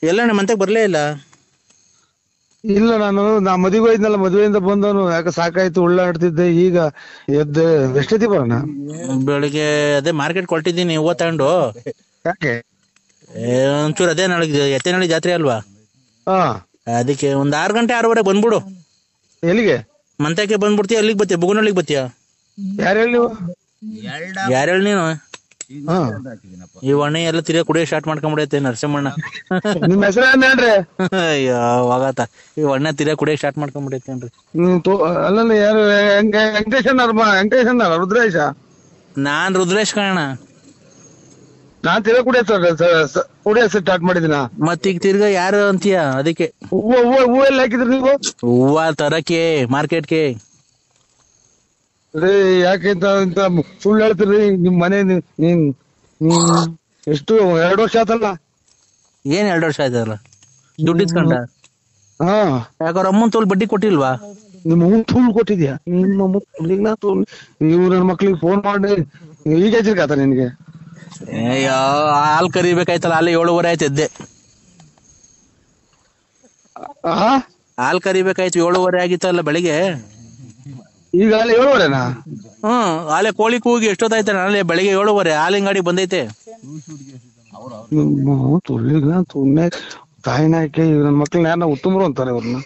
ಎಲ್ಲ ನಮ್ಮ ಮಂತೆಗೆ ಬರ್ಲೇ ಇಲ್ಲ. ಇಲ್ಲ, ನಾ ಮದುವೆ ಹೋಯ್ದ್ನಲ್ಲ, ಮದುವೆಯಿಂದ ಬಂದವನು ಯಾಕೆ ಸಾಕಾಯ್ತು, ಉಳ್ಳಾಡ್ತಿದ್ದೆ. ಈಗ ಎದ್ದು ಎಷ್ಟೈತಿ ಬರೋಣ? ಬೆಳಿಗ್ಗೆ ಅದೇ ಮಾರ್ಕೆಟ್ ಕೊಟ್ಟಿದ್ದೀನಿ, ಹೂವ ತಗೊಂಡು. ಯಾಕೆ? ಒಂಚೂರು ಅದೇ ನಾಳೆ ಎತ್ತೇನಹಳ್ಳಿ ಜಾತ್ರೆ ಅಲ್ವಾ, ಅದಕ್ಕೆ ಒಂದ್ 6 ಗಂಟೆ 6:15 ಬಂದ್ಬಿಡು. ಎಲ್ಲಿಗೆ? ಮಂತಕ್ಕೆ ಬಂದ್ಬಿಡ್ತೀಯ? ಅಲ್ಲಿಗೆ ಬತ್ತೀಯ? ಬುಗುನಳ್ಳಿಗೆ ಬತ್ತೀಯ? ಯಾರು ಹೇಳಿ ನೀನು? ಈ ಒಣ್ಣೆ ಎಲ್ಲ ತಿರ್ಗಾ ಕುಡಿಯೋ ಸ್ಟಾರ್ಟ್ ಮಾಡ್ಕೊಂಡ್ಬಿಡೈತೆ ನರಸಿಂಹಣ್ಣ. ನಿಮ್ ಹೆಸರು? ಅಯ್ಯೋ ಹೋಗತ್ತ, ಈ ಒಣ್ಣೆ ತಿರ್ಗಾ ಕುಡಿಯೋ ಸ್ಟಾರ್ಟ್ ಮಾಡ್ಕೊಂಡ್ಬಿಡೈತೆ ಅನ್ರಿ. ಅಲ್ಲ ಯಾರು? ವೆಂಕಟೇಶ್ ರುದ್ರೇಶ? ನಾನ್ ರುದ್ರೇಶ್ ಕಣ. ನಾನ್ ತಿರ್ಗಾ ಕುಡಿಯ ಸ್ಟಾರ್ಟ್ ಮಾಡಿದಿನ. ಮತ್ತೀಗ ತಿರ್ಗಾ ಯಾರು ಅಂತೀಯ? ಅದಕ್ಕೆ ಹೂವು ಎಲ್ಲ ಹಾಕಿದ್ರಿ ನೀವು? ಹೂವ ತರಕ್ಕೆ ಮಾರ್ಕೆಟ್ಗೆ. ಯಾಕೆ ಅಂತ ಸುಳ್ಳು ಹೇಳ್ತೀರಿ? ನಿಮ್ ಮನೆ ನೀನ್ ಎಷ್ಟು 2 ವರ್ಷ ಆತಲ್ಲ? ಏನ್ 2 ವರ್ಷ ಆಯ್ತಲ್ಲ? ದುಡ್ಡು ಇಸ್ಕೊಂಡ? ಯಾಕವ್ರ ಅಮ್ಮನ್ ತೋಲ್ ಬಡ್ಡಿ ಕೊಟ್ಟಿಲ್ವಾ? ನಿಮ್ಮ ಅಮ್ಮನ್ ತೂಲ್ ಕೊಟ್ಟಿದ್ಯಾ? ಇವ್ ನನ್ ಮಕ್ಳಿಗೆ ಫೋನ್ ಮಾಡಿ ಈಗ ಹಚ್ಚಿರ್ಕಾತ ನಿನ್ಗೆ? ಅಯ್ಯೋ, ಹಾಲ್ ಕರಿಬೇಕಾಯ್ತಲ್ಲ, ಅಲ್ಲಿ 7:30 ಆಯ್ತು ಎದ್ದೆ. ಹಾಲ್ ಕರಿಬೇಕಾಯ್ತು, 7:30 ಆಗಿತ್ತಲ್ಲ ಬೆಳಿಗ್ಗೆ. ಈಗ ಅಲ್ಲಿ 7:30ನಾ? ಆಲೆ ಕೋಳಿ ಕೂಗಿ ಎಷ್ಟೊತ್ತಾಯ್ತಾನೆ? ಅಲ್ಲೇ ಬೆಳಿಗ್ಗೆ 7:30 ಹಾಲಿನ ಗಾಡಿ ಬಂದೈತೆ. ತಾಯಿನಾಕೆ ನನ್ ಮಕ್ಳನ್ನ ಯಾರನ್ನ ಉತ್ತಮರು ಅಂತಾರೆ ಅವ್ರನ್ನ.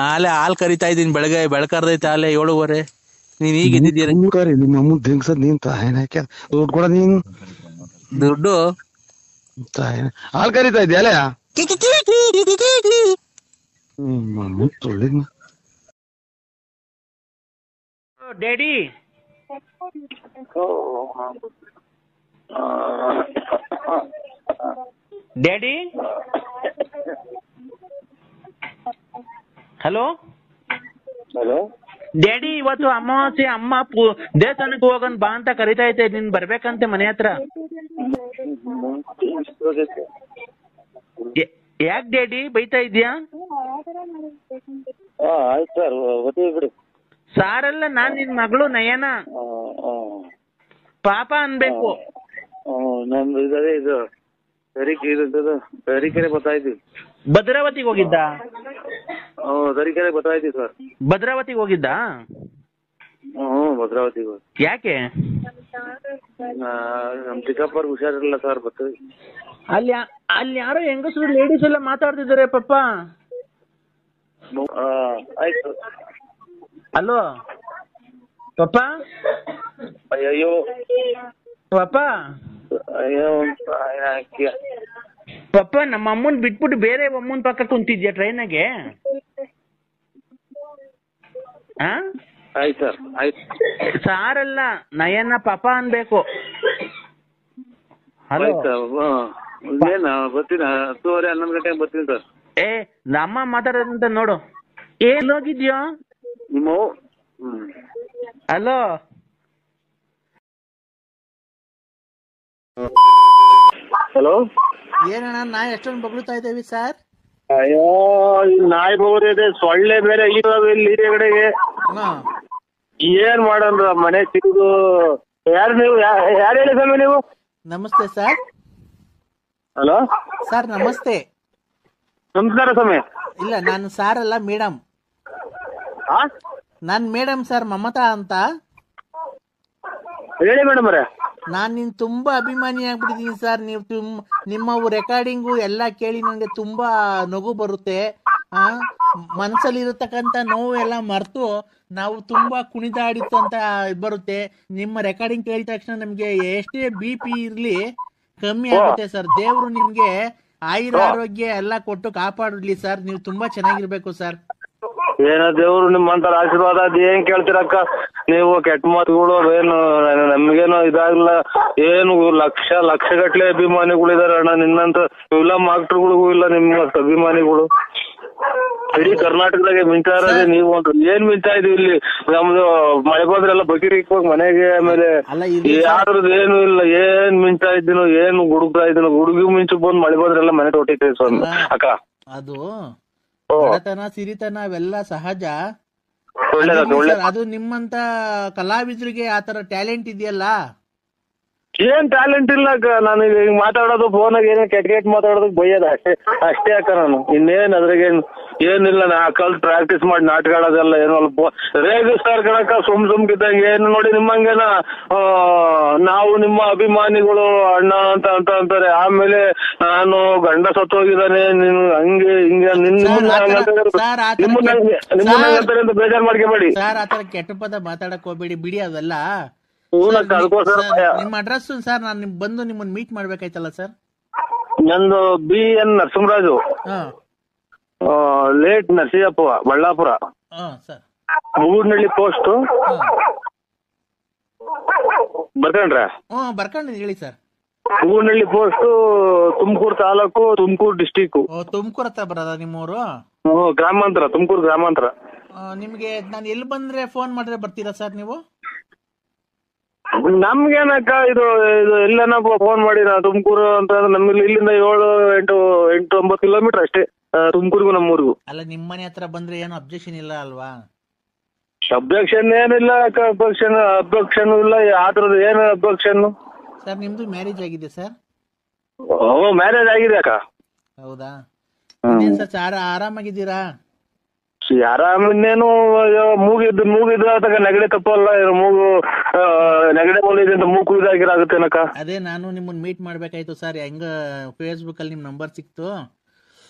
ಆಲೆ ಹಾಲ್ ಕರಿತಾ ಇದೀನಿ, ಬೆಳಕರ್ದೈತೆ ಆಲೆ 7:30. ನೀನ್ ಈಗ ಎದ್ದಿದ್ದೀರ? ನಿಮ್ಮ ಅಮ್ಮ ದಿನ್ಸದ್ ನೀನ್ ತಾಯಿನಾಕೆ ದುಡ್ಡು ಕೊಡ. ನೀನ್ ದುಡ್ಡು ತಾಯಿನ ಹಾಲ್ ಕರಿತಾ ಇದ್ಯಾ? ಅಲ್ಲ ಡ್ಯಾಡಿ, ಡ್ಯಾಡಿ, ಹಲೋ ಡ್ಯಾಡಿ, ಇವತ್ತು ಅಮಾವಾಸ್ಯೆ, ಅಮ್ಮ ದೇವಸ್ಥಾನಕ್ಕೆ ಹೋಗನ್ ಬಾ ಅಂತ ಕರಿತಾ ಐತೆ. ನೀನ್ ಬರ್ಬೇಕಂತೆ ಮನೆ ಹತ್ರ. ಯಾಕೆ ಡ್ಯಾಡಿ ಬೈತಾ ಇದ್ಯಾ? ಸಾರಲ್ಲ, ನಾನ್ ನಿನ್ ಮಗಳು ನಯನ. ಪಾಪ ಅನ್ಬೇಕು. ನಮ್ದು ಇದೇ ಇದು ತರೀಕೆರೆ ಬರ್ತಾ ಇದ್ವಿ. ಭದ್ರಾವತಿಗೆ ಹೋಗಿದ್ದ? ತರೀಕೆರೆ ಬರ್ತಾ ಇದ್ವಿ ಸರ್. ಭದ್ರಾವತಿಗೆ ಹೋಗಿದ್ದ? ಭದ್ರಾವತಿಗೆ. ಯಾಕೆ? ನಮ್ ಚಿಕ್ಕಪ್ಪರ್ಗೆ ಹುಷಾರಿರಲಿಲ್ಲ ಸರ್, ಬರ್ತೀವಿ. ಅಲ್ಲಿ ಯಾರೋ ಹೆಂಗಸರು ಲೇಡೀಸ್ ಎಲ್ಲ ಮಾತಾಡ್ತಿದ್ದಾರೆ ಪಾಪ. ಆಯ್ತು. ಹಲೋ ಪಾಪ. ಅಯ್ಯೋ ಪಾಪ, ಅಯ್ಯೋ ಪಾಪ, ನಮ್ಮ ಅಮ್ಮನ್ ಬಿಟ್ಬಿಟ್ಟು ಬೇರೆ ಅಮ್ಮನ್ ಪಕ್ಕ ಕುಂತಿದ್ಯಾ ಟ್ರೈನಾಗೆ? ಆಯ್ತು ಸರ್, ಆಯ್ತು. ಸಾರಲ್ಲ, ನಯನ ಪಾಪ ಅನ್ಬೇಕು. ಹಲೋ, ಬರ್ತೀನಿ. 10:30 11 ಗಂಟೆಗೆ ಬರ್ತೀನಿ ಸರ್. ನಮ್ಮ ಮಾತಾಡೋದಂತ ನೋಡು. ಏನ್ ಹೋಗಿದ್ಯೋ ನಿಮ್ಮ? ಹಲೋ ಹಲೋ, ಏನಣ್ಣ ನಾಯಿ ಎಷ್ಟೊಂದು ಬಗ್ಳುತ್ತಾ ಇದ್ದೇವೆ ಸರ್? ಅಯ್ಯೋ, ನಾಯಿ ಬೋರಿದೆ, ಸೊಳ್ಳೆ ಬೇರೆ ಇದಾವೆ ಇಲ್ಲಿ ಕಡೆಗೆ. ಏನ್ ಮಾಡೋಣ ಮನೆ ತಿರುಗು. ಯಾರು ನೀವು? ಯಾರು ಹೇಳಿ ಸ್ವಾಮಿ ನೀವು? ನಮಸ್ತೆ ಸರ್. ಹಲೋ ಸರ್ ನಮಸ್ತೆ. ನಮಸ್ಕಾರ ಸ್ವಾಮಿ. ಇಲ್ಲ, ನಾನು ಸಾರ್ ಅಲ್ಲ, ಮೇಡಮ್. ನಾನ್ ಮೇಡಮ್ ಸರ್, ಮಮತಾ ಅಂತ. ಹೇಳಿ ಮೇಡಮ್ ಅವರೇ. ನಾನ್ ನಿನ್ ತುಂಬಾ ಅಭಿಮಾನಿ ಆಗ್ಬಿಟ್ಟಿದೀನಿ ಸರ್. ನೀವು ನಿಮ್ಮ ರೆಕಾರ್ಡಿಂಗು ಎಲ್ಲ ಕೇಳಿ ನನಗೆ ತುಂಬಾ ನಗು ಬರುತ್ತೆ. ಮನಸ್ಸಲ್ಲಿ ಇರತಕ್ಕಂತ ನೋವು ಎಲ್ಲ ಮರೆತು ನಾವು ತುಂಬಾ ಕುಣಿದಾಡಿತ್ತು ಅಂತ ಬರುತ್ತೆ. ನಿಮ್ಮ ರೆಕಾರ್ಡಿಂಗ್ ಕೇಳಿದ ತಕ್ಷಣ ನಮ್ಗೆ ಎಷ್ಟೇ BP ಇರ್ಲಿ ಕಮ್ಮಿ ಆಗುತ್ತೆ ಸರ್. ದೇವ್ರು ನಿಮ್ಗೆ ಆರೋಗ್ಯ ಎಲ್ಲ ಕೊಟ್ಟು ಕಾಪಾಡಲಿ ಸರ್. ನೀವು ತುಂಬಾ ಚೆನ್ನಾಗಿರ್ಬೇಕು ಸರ್. ಏನೋ ದೇವ್ರು ನಿಮ್ಮಂತರ ಆಶೀರ್ವಾದ ಅದ್ ಏನ್ ಕೇಳ್ತೀರಕ್ಕ ನೀವು? ಕೆಟ್ಟ ಮಾತುಗಳು ಏನು ನಮ್ಗೇನು ಇದಾಗಲ್ಲ. ಏನು ಲಕ್ಷ ಗಟ್ಲೆ ಅಭಿಮಾನಿಗಳಿದಾರೆ ಅಣ್ಣ. ನಿನ್ನಂತ ಫಿಲಂ ಆಕ್ಟರ್ಗಳಿಗೂ ಇಲ್ಲ ನಿಮ್ಮಷ್ಟು ಅಭಿಮಾನಿಗಳು. ಇಡೀ ಕರ್ನಾಟಕದಾಗೆ ಮಿಂಚಾ ಇರೋದೇ ನೀವು ಅಂತ. ಏನ್ ಮಿಂಚಾ ಇದೀವಿ ಇಲ್ಲಿ. ನಮ್ದು ಮಳೆ ಬಂದ್ರೆಲ್ಲ ಬಕೀರಿ ಇಕ್ಕೋಗಿ ಮನೆಗೆ, ಆಮೇಲೆ ಯಾವ್ದ್ರದ್ದು ಏನು ಇಲ್ಲ. ಏನ್ ಮಿಂಚಾ ಇದ್ದೀನೋ, ಏನು ಗುಡುಗ್ತಾ ಇದ್ದೀನೋ. ಗುಡುಗಿ ಮಿಂಚು ಬಂದ್ ಮಳೆ ಬಂದ್ರೆಲ್ಲ ಮನೆ ತೊಟ್ಟಿದ್ದೀವಿ ಸ್ವಾಮಿ ಅಕ್ಕ. ಅದು ಬಡತನ ಸಿರಿತನ ಅವೆಲ್ಲ ಸಹಜ. ಅದು ನಿಮ್ಮಂತ ಕಲಾವಿದ್ರಿಗೆ ಆತರ ಟ್ಯಾಲೆಂಟ್ ಇದೆಯಲ್ಲ. ಏನ್ ಟ್ಯಾಲೆಂಟ್ ಇಲ್ಲ ಅಕ್ಕ. ನಾನು ಈಗ ಮಾತಾಡೋದು ಫೋನಾಗ ಏನೋ ಕೆಟ್ಟ ಮಾತಾಡೋದಕ್ಕೆ ಬೈಯೋದು ಅಷ್ಟೇ ಅಕ್ಕ. ನಾನು ಇನ್ನೇನ್ ಅದ್ರಾಗೇನು ಏನಿಲ್ಲ. ನಾ ಕಲ್ತ್ ಪ್ರಾಕ್ಟೀಸ್ ಮಾಡಿ ನಾಟಕ ಆಡೋದೆಲ್ಲ ಏನೋ ಅಲ್ಪ ರೇಗಿಸ್ತಾರ ಕಣಕ್ಕ ಸುಮ್ಕಿದ್ದಂಗೆ. ಏನು ನೋಡಿ ನಿಮ್ಮಂಗೇನ ನಾವು ನಿಮ್ಮ ಅಭಿಮಾನಿಗಳು ಅಣ್ಣ ಅಂತ ಅಂತಾರೆ. ಆಮೇಲೆ ನಾನು ಗಂಡ ಸತ್ತೋಗಿದ್ದಾನೆ ನೀನು ಹಂಗೆ ಹಿಂಗೆ ನಿಮ್ಮನ್ನ ಅಂತ ಬೇಜಾರ್ ಮಾಡ್ಕೋಬೇಡಿ ಸರ್. ಆತರ ಕೆಟ್ಟ ಪದ ಮಾತಾಡಕ್ ಹೋಗ್ಬೇಡಿ, ಬಿಡಿ ಅವೆಲ್ಲ. ನಿಮ್ಮ ಅಡ್ರೆಸ್ ಸರ್, ನಾನು ಬಂದು ನಿಮ್ಮನ್ನ ಮೀಟ್ ಮಾಡ್ಬೇಕಾಯ್ತಲ್ಲ ಸರ್. ನಂದು BN Narasimharaju, late Narasimhappa, Ballapura. Murnalli post. ಬರ್ಕೊಂಡ್ರೆ? ಬರ್ಕೊಂಡ್ರಿ, ಹೇಳಿ sir. Murnalli post, Tumakuru taluk, Tumakuru district. Tumakuru ಹತ್ರ ಬರೋದ ನಿಮ್ಮೂರು? ಗ್ರಾಮಾಂತರ, ತುಮಕೂರು ಗ್ರಾಮಾಂತರ. ನಿಮ್ಗೆ ನಾನು ಎಲ್ಲಿ ಬಂದ್ರೆ ಫೋನ್ ಮಾಡಿದ್ರೆ ಬರ್ತೀರಾ ಸರ್ ನೀವು? ನಮ್ಗೇನಕ್ಕ ಇದು ಎಲ್ಲನ ಫೋನ್ ಮಾಡಿ. ನಾ ತುಮಕೂರು ಅಂತ ನಮ್ಗೆ ಇಲ್ಲಿಂದ 7-8-9 ಕಿಲೋಮೀಟರ್ ಅಷ್ಟೇ ತುಮಕೂರಿಗೂ ನಮ್ಮೂರಿಗೂ. ಅಲ್ಲ, ನಿಮ್ ಮನೆ ಹತ್ರ ಬಂದ್ರೆ ಏನು ಅಬ್ಜೆಕ್ಷನ್ ಇಲ್ಲ ಅಲ್ವಾ? ಅಬ್ಜೆಕ್ಷನ್ ಏನಿಲ್ಲ ಅಕ್ಕ. ಅಬ್ಜೆಕ್ಷನ್ ಇಲ್ಲ. ಆತರದ ಏನು ಅಬ್ಜೆಕ್ಷನ್? ಸರ್ ನಿಮ್ದು ಮ್ಯಾರೇಜ್ ಆಗಿದೆ ಸರ್? ಮ್ಯಾರೇಜ್ ಆಗಿದೆ ಅಕ್ಕ. ಹೌದಾ ಸರ್? ಆರಾಮಾಗಿದ್ದೀರಾ? ಆರಾಮಿನ್ನೇನು ಮೂಗಿದ್ರ ತಗ ನೆಗಡಿ ತಪ್ಪಲ್ಲ. ಮೂಗು ನೆಗಡಿ ಮೂಲಿದೆ ಅಂತ ಮೂಗು ಇದಾಗಿರಾಗುತ್ತೇನಕ್ಕ. ಅದೇ ನಾನು ನಿಮ್ಮನ್ನ ಮೀಟ್ ಮಾಡ್ಬೇಕಾಯ್ತು ಸರ್. ಹೆಂಗ ಫೇಸ್ಬುಕ್ ಅಲ್ಲಿ ನಿಮ್ ನಂಬರ್ ಸಿಕ್ತು.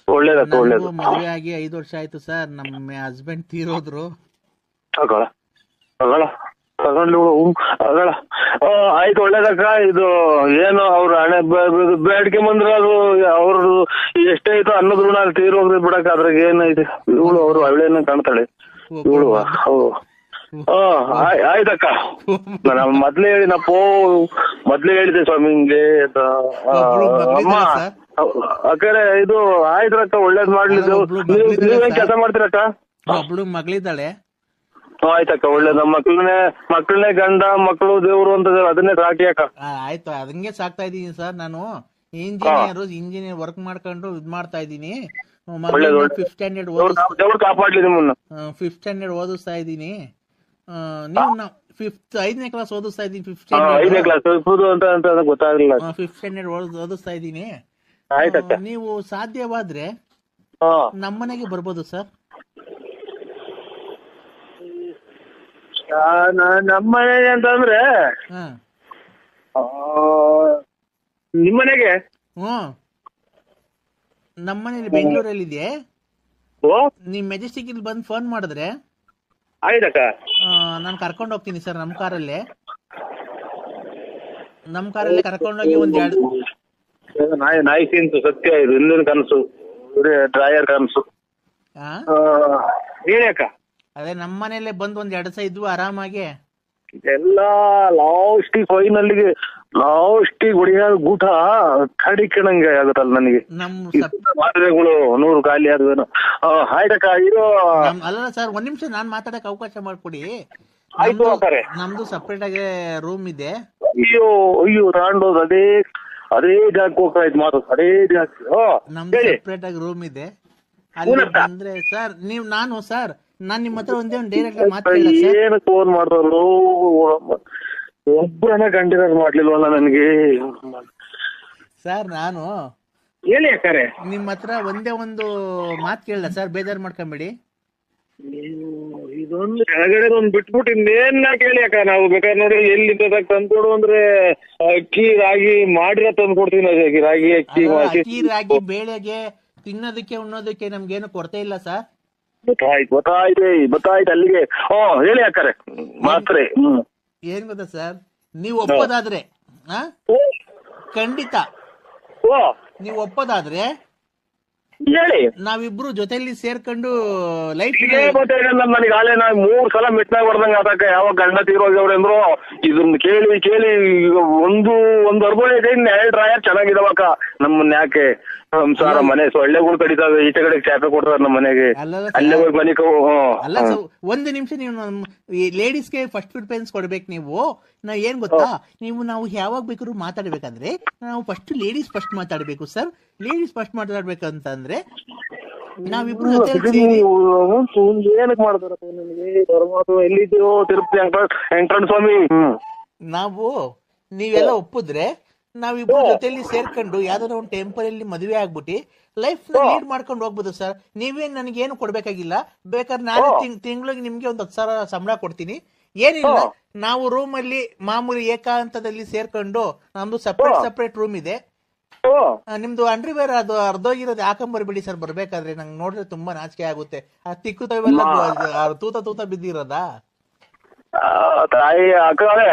ಒಳ್ಳೇದಕ್ಕ, ಒಳ್ಳೇದು. ಮದುವೆ ಆಗಿ 5 ವರ್ಷ ಆಯ್ತು ಸರ್. ನಮ್ಮ ಹಸ್ಬೆಂಡ್ ತೀರೋದ್ರು. ಆಯ್ತು, ಒಳ್ಳೇದಕ್ಕ. ಇದು ಏನು ಅವ್ರ ಹಣೆ ಬೇಡಿಕೆ ಬಂದ್ರ ಅದು ಅವ್ರದ್ದು ಎಷ್ಟೇ ಐತೋ ಅನ್ನೋದ್ ಋಣ ತೀರೋಗ್ರಿ ಬಿಡಕ್ಕ. ಅದ್ರಾಗ ಏನೈತಿ. ಇವಳು ಅವ್ರು ಅವಳೇನ ಕಾಣ್ತಾಳೆ ಇವಳು. ಆಯ್ತಕ್ಕ. ನಾನು ಮೊದ್ಲೇ ಹೇಳಿದೆ ಸ್ವಾಮಿ ಹಿಂಗೆ ಅಮ್ಮ ಅಕ್ಕರೆ. ಇದು ಆಯ್ತ್ರಕ್ಕ, ಒಳ್ಳೇದ್ ಮಾಡ್ಲಿ. ನೀವೇನ್ ಕೆಲಸ ಮಾಡ್ತೀರಕ್ಕ? ಒಬ್ಳು ಮಗಳಿದ್ದಾಳೆ. ಆಯ್ತಕ್ಕ, ಒಳ್ಳೇದ. ಮಕ್ಕಳನ್ನೇ ಗಂಡ ಮಕ್ಕಳು ದೇವ್ರು ಅಂತ ಅದನ್ನೇ ಸಾಕಿ ಅಕ್ಕ. ಆಯ್ತು, ಅದಂಗೆ ಸಾಕ್ತಾ ಇದೀನಿ ಸರ್. ನಾನು ಇಂಜಿನಿಯರ್ ವರ್ಕ್ ಮಾಡ್ಕೊಂಡು ಇದ್ ಮಾಡ್ತಾ ಇದೀನಿ. 5th ಸ್ಟ್ಯಾಂಡರ್ಡ್ ಕಾಪಾಡ್ಲಿ ನಿಮ್ಮನ್ನ. 5th ಸ್ಟ್ಯಾಂಡರ್ಡ್ ಓದಿಸ್ತಾ ಇದೀನಿ. ನೀವು ಫಿಫ್ತ್ 5ನೇ ಕ್ಲಾಸ್ ಓದಿಸ್ತಾ ಇದ್ದೀನಿ. 5ನೇ ಕ್ಲಾಸ್ ಅಂತ ಗೊತ್ತಾಗಲಿಲ್ಲ. 5th ಸ್ಟ್ಯಾಂಡರ್ಡ್ ಓದಿಸ್ತಾ ಇದ್ದೀನಿ. ಆಯ್ತಕ್ಕ. ನೀವು ಸಾಧ್ಯವಾದ್ರೆ ನಮ್ಮನೆಗೆ ಬರ್ಬೋದು ಸರ್. ನಮ್ಮನೆ ಅಂತಂದ್ರೆ ನಿಮ್ಮನೆಗೆ? ನಮ್ಮನೇಲಿ ಬೆಂಗಳೂರಲ್ಲಿ ಇದೆ. ನೀವ್ ಮೆಜೆಸ್ಟಿಕ್ ಇಲ್ಲಿ ಬಂದು ಫೋನ್ ಮಾಡಿದ್ರೆ ಆಯ್ತಕ್ಕ ನಾನು ಕರ್ಕೊಂಡು ಹೋಗ್ತೀನಿ ಸರ್. ನಮ್ಮ ಕಾರಲ್ಲೇ ಕರ್ಕೊಂಡೋಗಿ ಒಂದೆರಡು ನಾಯಿ ತಿಂತು ಸತ್ಯ. ಇದು ಹಿಂದಿನ ಕನಸು, ಡ್ರಾಯರ್ ಕನಸು. ಹೇಳಿ ಅಕ್ಕ. ಅದೇ ನಮ್ಮ ಮನೆಯಲ್ಲೇ ಬಂದು ಒಂದ್ 2 ದಿವಸ ಇದ್ವು ಆರಾಮಾಗಿ. ಎಲ್ಲ ಫೈನಲ್ಲಿಗೆ ಲಾಸ್ಟಿಗೆ ಹೊಡಿಯೋ ಗೂಟ ಕಡಿಕಣಂಗೆ ಆಗುತ್ತಲ್ಲ ನನಗೆ. ಮಾತ್ರೆಗಳು 100 ಖಾಲಿ ಆದ್ವೇನೋ. ಆಯ್ತಕ್ಕ. ಇದು ಅಲ್ಲ ಸರ್, 1 ನಿಮಿಷ ನಾನ್ ಮಾತಾಡಕ್ ಅವಕಾಶ ಮಾಡ್ಕೊಡಿ. ಆಯ್ತು. ನಮ್ದು ಸಪ್ರೇಟ್ ಆಗಿ ರೂಮ್ ಇದೆ. ಅಯ್ಯೋ ತಾಂಡೋದು ಅದೇ ಜಾಗಕ್ಕೆ ಹೋಗ್ತಾ ಇದ್ ಮಾತು. ಅದೇ ಜಾಗ ನಮ್ದು ಸಪ್ರೇಟ್ ಆಗಿ ರೂಮ್ ಇದೆ. ಅಲ್ಲಿ ಬಂದ್ರೆ ಸರ್ ನಾನ್ ನಿಮ್ಮ ಹತ್ರ ಒಂದೇ ಡೈರೆಕ್ಟ್ ಮಾತಾಡ. ಏನು ಫೋನ್ ಮಾಡ್ತಾರೋ ಒಬ್ಬರನ್ನ ಕಂಟಿನ್ಯೂ ಮಾಡ್ಲಿಲ್ವಲ್ಲ ನನಗೆ ಸರ್. ನಾನು ಹೇಳಿ ಅಕ್ಕಾರೆ. ನಿಮ್ಮ ಹತ್ರ ಒಂದೇ ಒಂದು ಮಾತು ಕೇಳಲ್ಲ ಸರ್, ಬೇಜಾರು ಮಾಡ್ಕೊಂಬೇಡಿ. ಇದೊಂದು ಕೆಳಗಡೆ ಬಿಟ್ಬಿಟ್ಟು ಇನ್ನೇನ್ ಕೇಳಿ ಅಕ್ಕ. ನಾವು ಬೇಕಾದ್ರೆ ನೋಡಿ ಎಲ್ಲಿ ತಂದ್ಕೊಡು ಅಂದ್ರೆ ಅಕ್ಕಿ ರಾಗಿ ಮಾಡಿರೋ ತಂದ್ಕೊಡ್ತೀನಿ. ರಾಗಿ ಅಕ್ಕಿ ರಾಗಿ ಬೇಳೆಗೆ ತಿನ್ನೋದಕ್ಕೆ ಉಣ್ಣೋದಕ್ಕೆ ನಮ್ಗೇನು ಕೊರತೆ ಇಲ್ಲ ಸರ್. ಗೊತ್ತಾಯ್ತು ಅಲ್ಲಿಗೆ. ಹೇಳಿ ಅಕ್ಕಾರೆ. ಮಾತ್ರೆ ಏನ್ ಗೊತ್ತಾ ಸರ್, ನೀವು ಒಪ್ಪೋದಾದ್ರೆ ಖಂಡಿತ ನೀವು ಒಪ್ಪೋದಾದ್ರೆ ಹೇಳಿ, ನಾವಿಬ್ರು ಜೊತೆಲಿ ಸೇರ್ಕೊಂಡು ಲೈಫ್ ನನಗೆ ಆಲೆ ನಾ 3 ಸಲ ಮೆಟ್ನಾಗ ಬರ್ದಂಗ ಆತಕ್ಕ. ಯಾವಾಗ ಗಂಡ ತೀರೋಗ್ಯವ್ರೆ ಅಂದ್ರು ಇದನ್ನ ಕೇಳಿ ಒಂದು ಅರ್ಬೋಳೆ ಇದೆ. 2 ಡ್ರಾಯರ್ ಚೆನ್ನಾಗಿದಾವಕ್ಕ. ನಮ್ಮನ್ನ ಯಾಕೆ ಸಂಸಾರ ಮನೆ ಸೊಳ್ಳೆಗಳು ಕಡಿತಾವೆ. ಈಚೆ ಕಡೆ ಚಾಪೆ ಕೊಡ್ತಾರ ನಮ್ಮ ಮನೆಗೆ. ಅಲ್ಲೇ ಹೋಗಿ ಮನೆ ಅಲ್ಲ. 1 ನಿಮಿಷ ನೀವು ಲೇಡೀಸ್ಗೆ ಫಸ್ಟ್ ಪ್ರಿಫರೆನ್ಸ್ ಕೊಡ್ಬೇಕು. ನೀವು ಏನ್ ಗೊತ್ತಾ, ನಾವು ಯಾವಾಗ ಬೇಕಾದ್ರೂ ಮಾತಾಡ್ಬೇಕಂದ್ರೆ ನಾವು ಲೇಡೀಸ್ ಫಸ್ಟ್ ಮಾತಾಡ್ಬೇಕು ಸರ್. ಲೇಡೀಸ್ ಫಸ್ಟ್ ಮಾತಾಡ್ಬೇಕಂತಂದ್ರೆ ನಾವಿಬ್ರು ಏನಕ್ ಮಾಡ್ತಾರ ಎಲ್ಲಿದ್ದೀರೋ ತಿರುಪತಿ ವೆಂಕಟರಮಣ ಸ್ವಾಮಿ. ನೀವೆಲ್ಲ ಒಪ್ಪಿದ್ರೆ ನಾವಿಬ್ರು ಜೊತೆಲಿ ಸೇರ್ಕೊಂಡು ಯಾವ್ದಾದ್ರು ಒಂದು ಟೆಂಪರಲ್ಲಿ ಮದುವೆ ಆಗ್ಬಿಟ್ಟು ಲೈಫ್ ಲೀಡ್ ಮಾಡ್ಕೊಂಡು ಹೋಗ್ಬೋದು ಸರ್. ನೀವೇನ್ ನನಗೇನು ಕೊಡ್ಬೇಕಾಗಿಲ್ಲ. ಬೇಕಾದ್ರೆ ನಾನು ತಿಂಗಳಿಗೆ ನಿಮ್ಗೆ ಒಂದು 10,000 ಸಂಬಳ ಕೊಡ್ತೀನಿ. ಏನಿಲ್ಲ, ನಾವು ರೂಮ್ ಅಲ್ಲಿ ಮಾಮೂಲಿ ಏಕಾಂತದಲ್ಲಿ ಸೇರ್ಕೊಂಡು ನಮ್ದು ಸಪ್ರೇಟ್ ರೂಮ್ ಇದೆ. ನಿಮ್ದು ಅಂಡರ್ವೇರ್ ಅದು ಅರ್ಧೋಗಿರೋದು ಹಾಕೊಂಬರ್ಬಿಡಿ ಸರ್. ಬರ್ಬೇಕಾದ್ರೆ ನಂಗೆ ನೋಡಿದ್ರೆ ತುಂಬಾ ನಾಚಿಕೆ ಆಗುತ್ತೆ. ಆ ತಿಕ್ಕುತ್ತವೆಲ್ಲ ತೂತ ಬಿದ್ದಿರೋದಾ ತಾಯಿ ಅಕ್ಕಳೆ.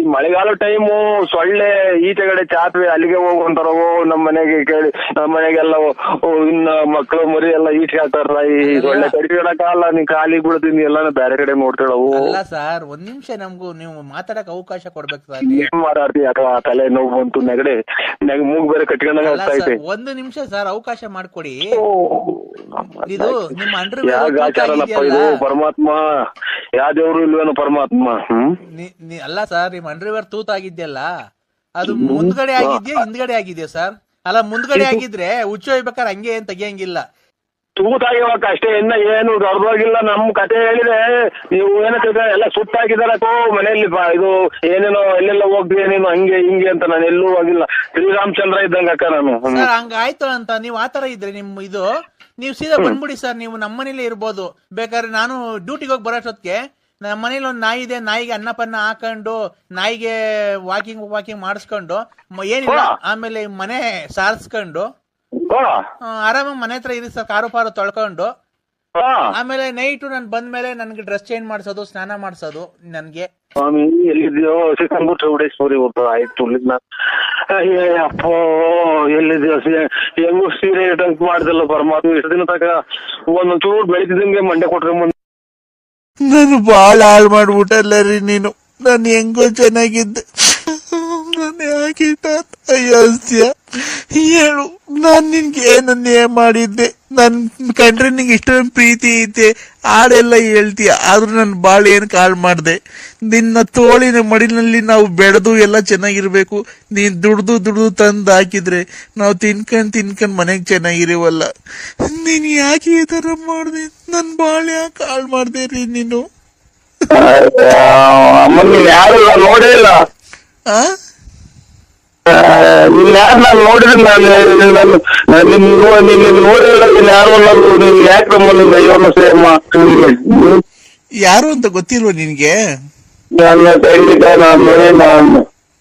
ಈ ಮಳೆಗಾಲ ಟೈಮು ಸೊಳ್ಳೆ ಈಚೆಗಡೆ ಚಾಪೆ ಅಲ್ಲಿಗೆ ಹೋಗುವಂತಾರೋ. ನಮ್ಮ ಮನೆಗೆ ಕೇಳಿ, ನಮ್ಮ ಮನೆಗೆಲ್ಲ ಇನ್ನ ಮಕ್ಕಳು ಮರಿ ಎಲ್ಲ ಈಚೆ ಹಾಕ್ತಾರ. ಈ ಸೊಳ್ಳೆ ಕಡಿಯೋಣಕ್ಕಲ್ಲ. ನೀನ್ ಖಾಲಿಗೆ ಬಿಡ್ತೀನಿ ಎಲ್ಲ ಬೇರೆ ಕಡೆ ನೋಡ್ತಾಳವು. ಅಲ್ಲ ಸರ್, 1 ನಿಮಿಷ ನಮ್ಗೂ ನೀವು ಮಾತಾಡಕ್ ಅವಕಾಶ ಕೊಡ್ಬೇಕು ಸರ್. ಮಾತಾಡ್ತೀವಿ ಅಥವಾ ತಲೆ ನೋವು ಬಂತು ನೆಗಡೆ ಮೂಗ್ ಬೇರೆ ಕಟ್ಕೊಂಡಾಗ ಆಗ್ತಾ ಐತೆ. 1 ನಿಮಿಷ ಸರ್ ಅವಕಾಶ ಮಾಡ್ಕೊಡಿ. ಇದು ನಿಮ್ಮ ಅಂಡರ್ವೇರ್ ಪರಮಾತ್ಮ ಯಾವ ದೇವ್ರು ಇಲ್ವೇನೋ ಪರಮಾತ್ಮ. ಅಲ್ಲ ಸರ್, ನಿಮ್ ಅಂಡರ್ವೇರ್ ತೂತಾಗಿದ್ಯಲ್ಲ ಅದು ಮುಂದ್ಗಡೆ ಆಗಿದ್ಯಾ ಹಿಂದ್ಗಡೆ ಆಗಿದ್ಯಾ ಸರ್? ಅಲ್ಲ, ಮುಂದ್ಗಡೆ ಆಗಿದ್ರೆ ಹುಚ್ಚೋಯ್ಬೇಕಾದ್ರೆ ಹಂಗೆ ಏನ್ ತೆಗಿಯಂಗಿಲ್ಲ. ತೂತಾಗಿವಾಗ ಅಷ್ಟೇ, ಏನು ದೊಡ್ಡದಾಗಿಲ್ಲ. ನಮ್ ಕತೆ ಹೇಳಿದ್ರೆ ನೀವು ಏನಂತ ಎಲ್ಲ ಸುಟ್ಟಾಕಿದಾರಕ್ಕೋ ಮನೆಯಲ್ಲಿ. ಇದು ಏನೇನೋ ಎಲ್ಲೆಲ್ಲ ಹೋಗ್ತೀಯ ನೀನು ಹಂಗೆ ಹಿಂಗೆ ಅಂತ. ನಾನು ಎಲ್ಲೂ ಹೋಗಿಲ್ಲ. ಶ್ರೀರಾಮಚಂದ್ರ ಇದ್ದಂಗ ಅಕ್ಕ ನಾನು. ಹಂಗಾಯ್ತು ಅಂತ ನೀವು ಆತರ ಇದ್ರೆ ನೀವು ಸೀದಾ ಬಂದ್ಬಿಡಿ ಸರ್. ನೀವು ನಮ್ಮನೇಲೇ ಇರ್ಬೋದು. ಬೇಕಾದ್ರೆ ನಾನು ಡ್ಯೂಟಿಗೆ ಹೋಗಿ ಬರೋಷ್ಟೊತ್ತಿಗೆ ನಮ್ಮ ಮನೇಲಿ ಒಂದು ನಾಯಿ ಇದೆ. ನಾಯಿಗೆ ಅನ್ನಪನ್ನ ಹಾಕೊಂಡು ನಾಯಿಗೆ ವಾಕಿಂಗ್ ಮಾಡಿಸ್ಕೊಂಡು ಏನಿಲ್ಲ, ಆಮೇಲೆ ಮನೆ ಸಾರಿಸ್ಕೊಂಡು ಆರಾಮಾಗಿ ಮನೆ ಹತ್ರ ಇರಿ ಸರ್. ಕಾರು ಪಾರು ತೊಳ್ಕೊಂಡು ಆಮೇಲೆ ನೈಟು ನಾನು ಬಂದ್ಮೇಲೆ ನನ್ಗೆ ಡ್ರೆಸ್ ಚೇಂಜ್ ಮಾಡ್ಸೋದು, ಸ್ನಾನ ಮಾಡ್ಸೋದು ನನ್ಗೆ. ಸ್ವಾಮಿ ಎಲ್ಲಿದ್ಯೋ ಸಿಕ್ಕಂದ್ಬಿಟ್ಟು ಉಡೇಶ್ವರಿ ಹೋಗ್ತದ. ಆಯ್ತು ಅಪ್ಪ ಎಲ್ಲಿದ್ಯೋ ಹೆಂಗು ಸೀರೆ ಟಂಕ್ ಮಾಡ್ದಲ್ಲ ಪರಮಾತ್ಮ. ಇಷ್ಟು ದಿನ ತಕ ಒಂದೊಂದ್ ಚೂರು ಬೆಳಿತಿದ್ದಂಗೆ ಮಂಡೆ ಕೊಟ್ರೆ ನಾನು ಬಾಳ ಹಾಳು ಮಾಡ್ಬಿಟ್ಟಲ್ಲ ರೀ ನೀನು. ನಾನು ಹೆಂಗೋ ಚೆನ್ನಾಗಿದ್ದೆ. ನಾನು ಯಾಕೆ ಅಯ್ಯಸ್ಯ ಹೇಳು, ನಾನ್ ನಿನ್ಗೆ ಏನನ್ನೇ ಮಾಡಿದ್ದೆ? ನನ್ ಕಂಡ್ರೆ ನಿಂಗೆ ಇಷ್ಟೊಂದು ಪ್ರೀತಿ ಐತೆ, ಹಾಡೆಲ್ಲ ಹೇಳ್ತೀಯ, ಆದ್ರೂ ನನ್ ಬಾಳ ಏನ್ ಕಾಳ್ ಮಾಡ್ದೆ. ನಿನ್ನ ತೋಳಿನ ಮಡಿನಲ್ಲಿ ನಾವು ಬೆಳೆದು ಎಲ್ಲ ಚೆನ್ನಾಗಿರ್ಬೇಕು. ನೀನ್ ದುಡ್ದು ತಂದು ಹಾಕಿದ್ರೆ ನಾವು ತಿನ್ಕೊಂಡ್ ಮನೆಗ್ ಚೆನ್ನಾಗಿರಿವಲ್ಲ. ನೀನ್ ಯಾಕೆ ಈ ತರ ಮಾಡ್ದೆ? ನನ್ ಬಾಳ ಯಾಕೆ ಹಾಳ್ ಮಾಡ್ದೆ ರೀ ನೀನು? ಅಮ್ಮ ನೀನ್ ಯಾರು ನೋಡೇ ಇಲ್ಲ. ಆ? ನೀನ್ ಯಾರು ನಾನು ನೋಡಿದ್ರೆ ನಿನ್ ನೋಡಿಲ್ಲ, ನೀನ್ ಯಾರು ನೀನ್ ಯಾಕೆ ನಮ್ಮಲ್ಲಿ ಅಯ್ಯೋನ ಸೇಮ್ಮ ಯಾರು ಅಂತ ಗೊತ್ತಿಲ್ವ ನಿನ್ಗೆ? ನನ್ನ ಸೈನಿಕ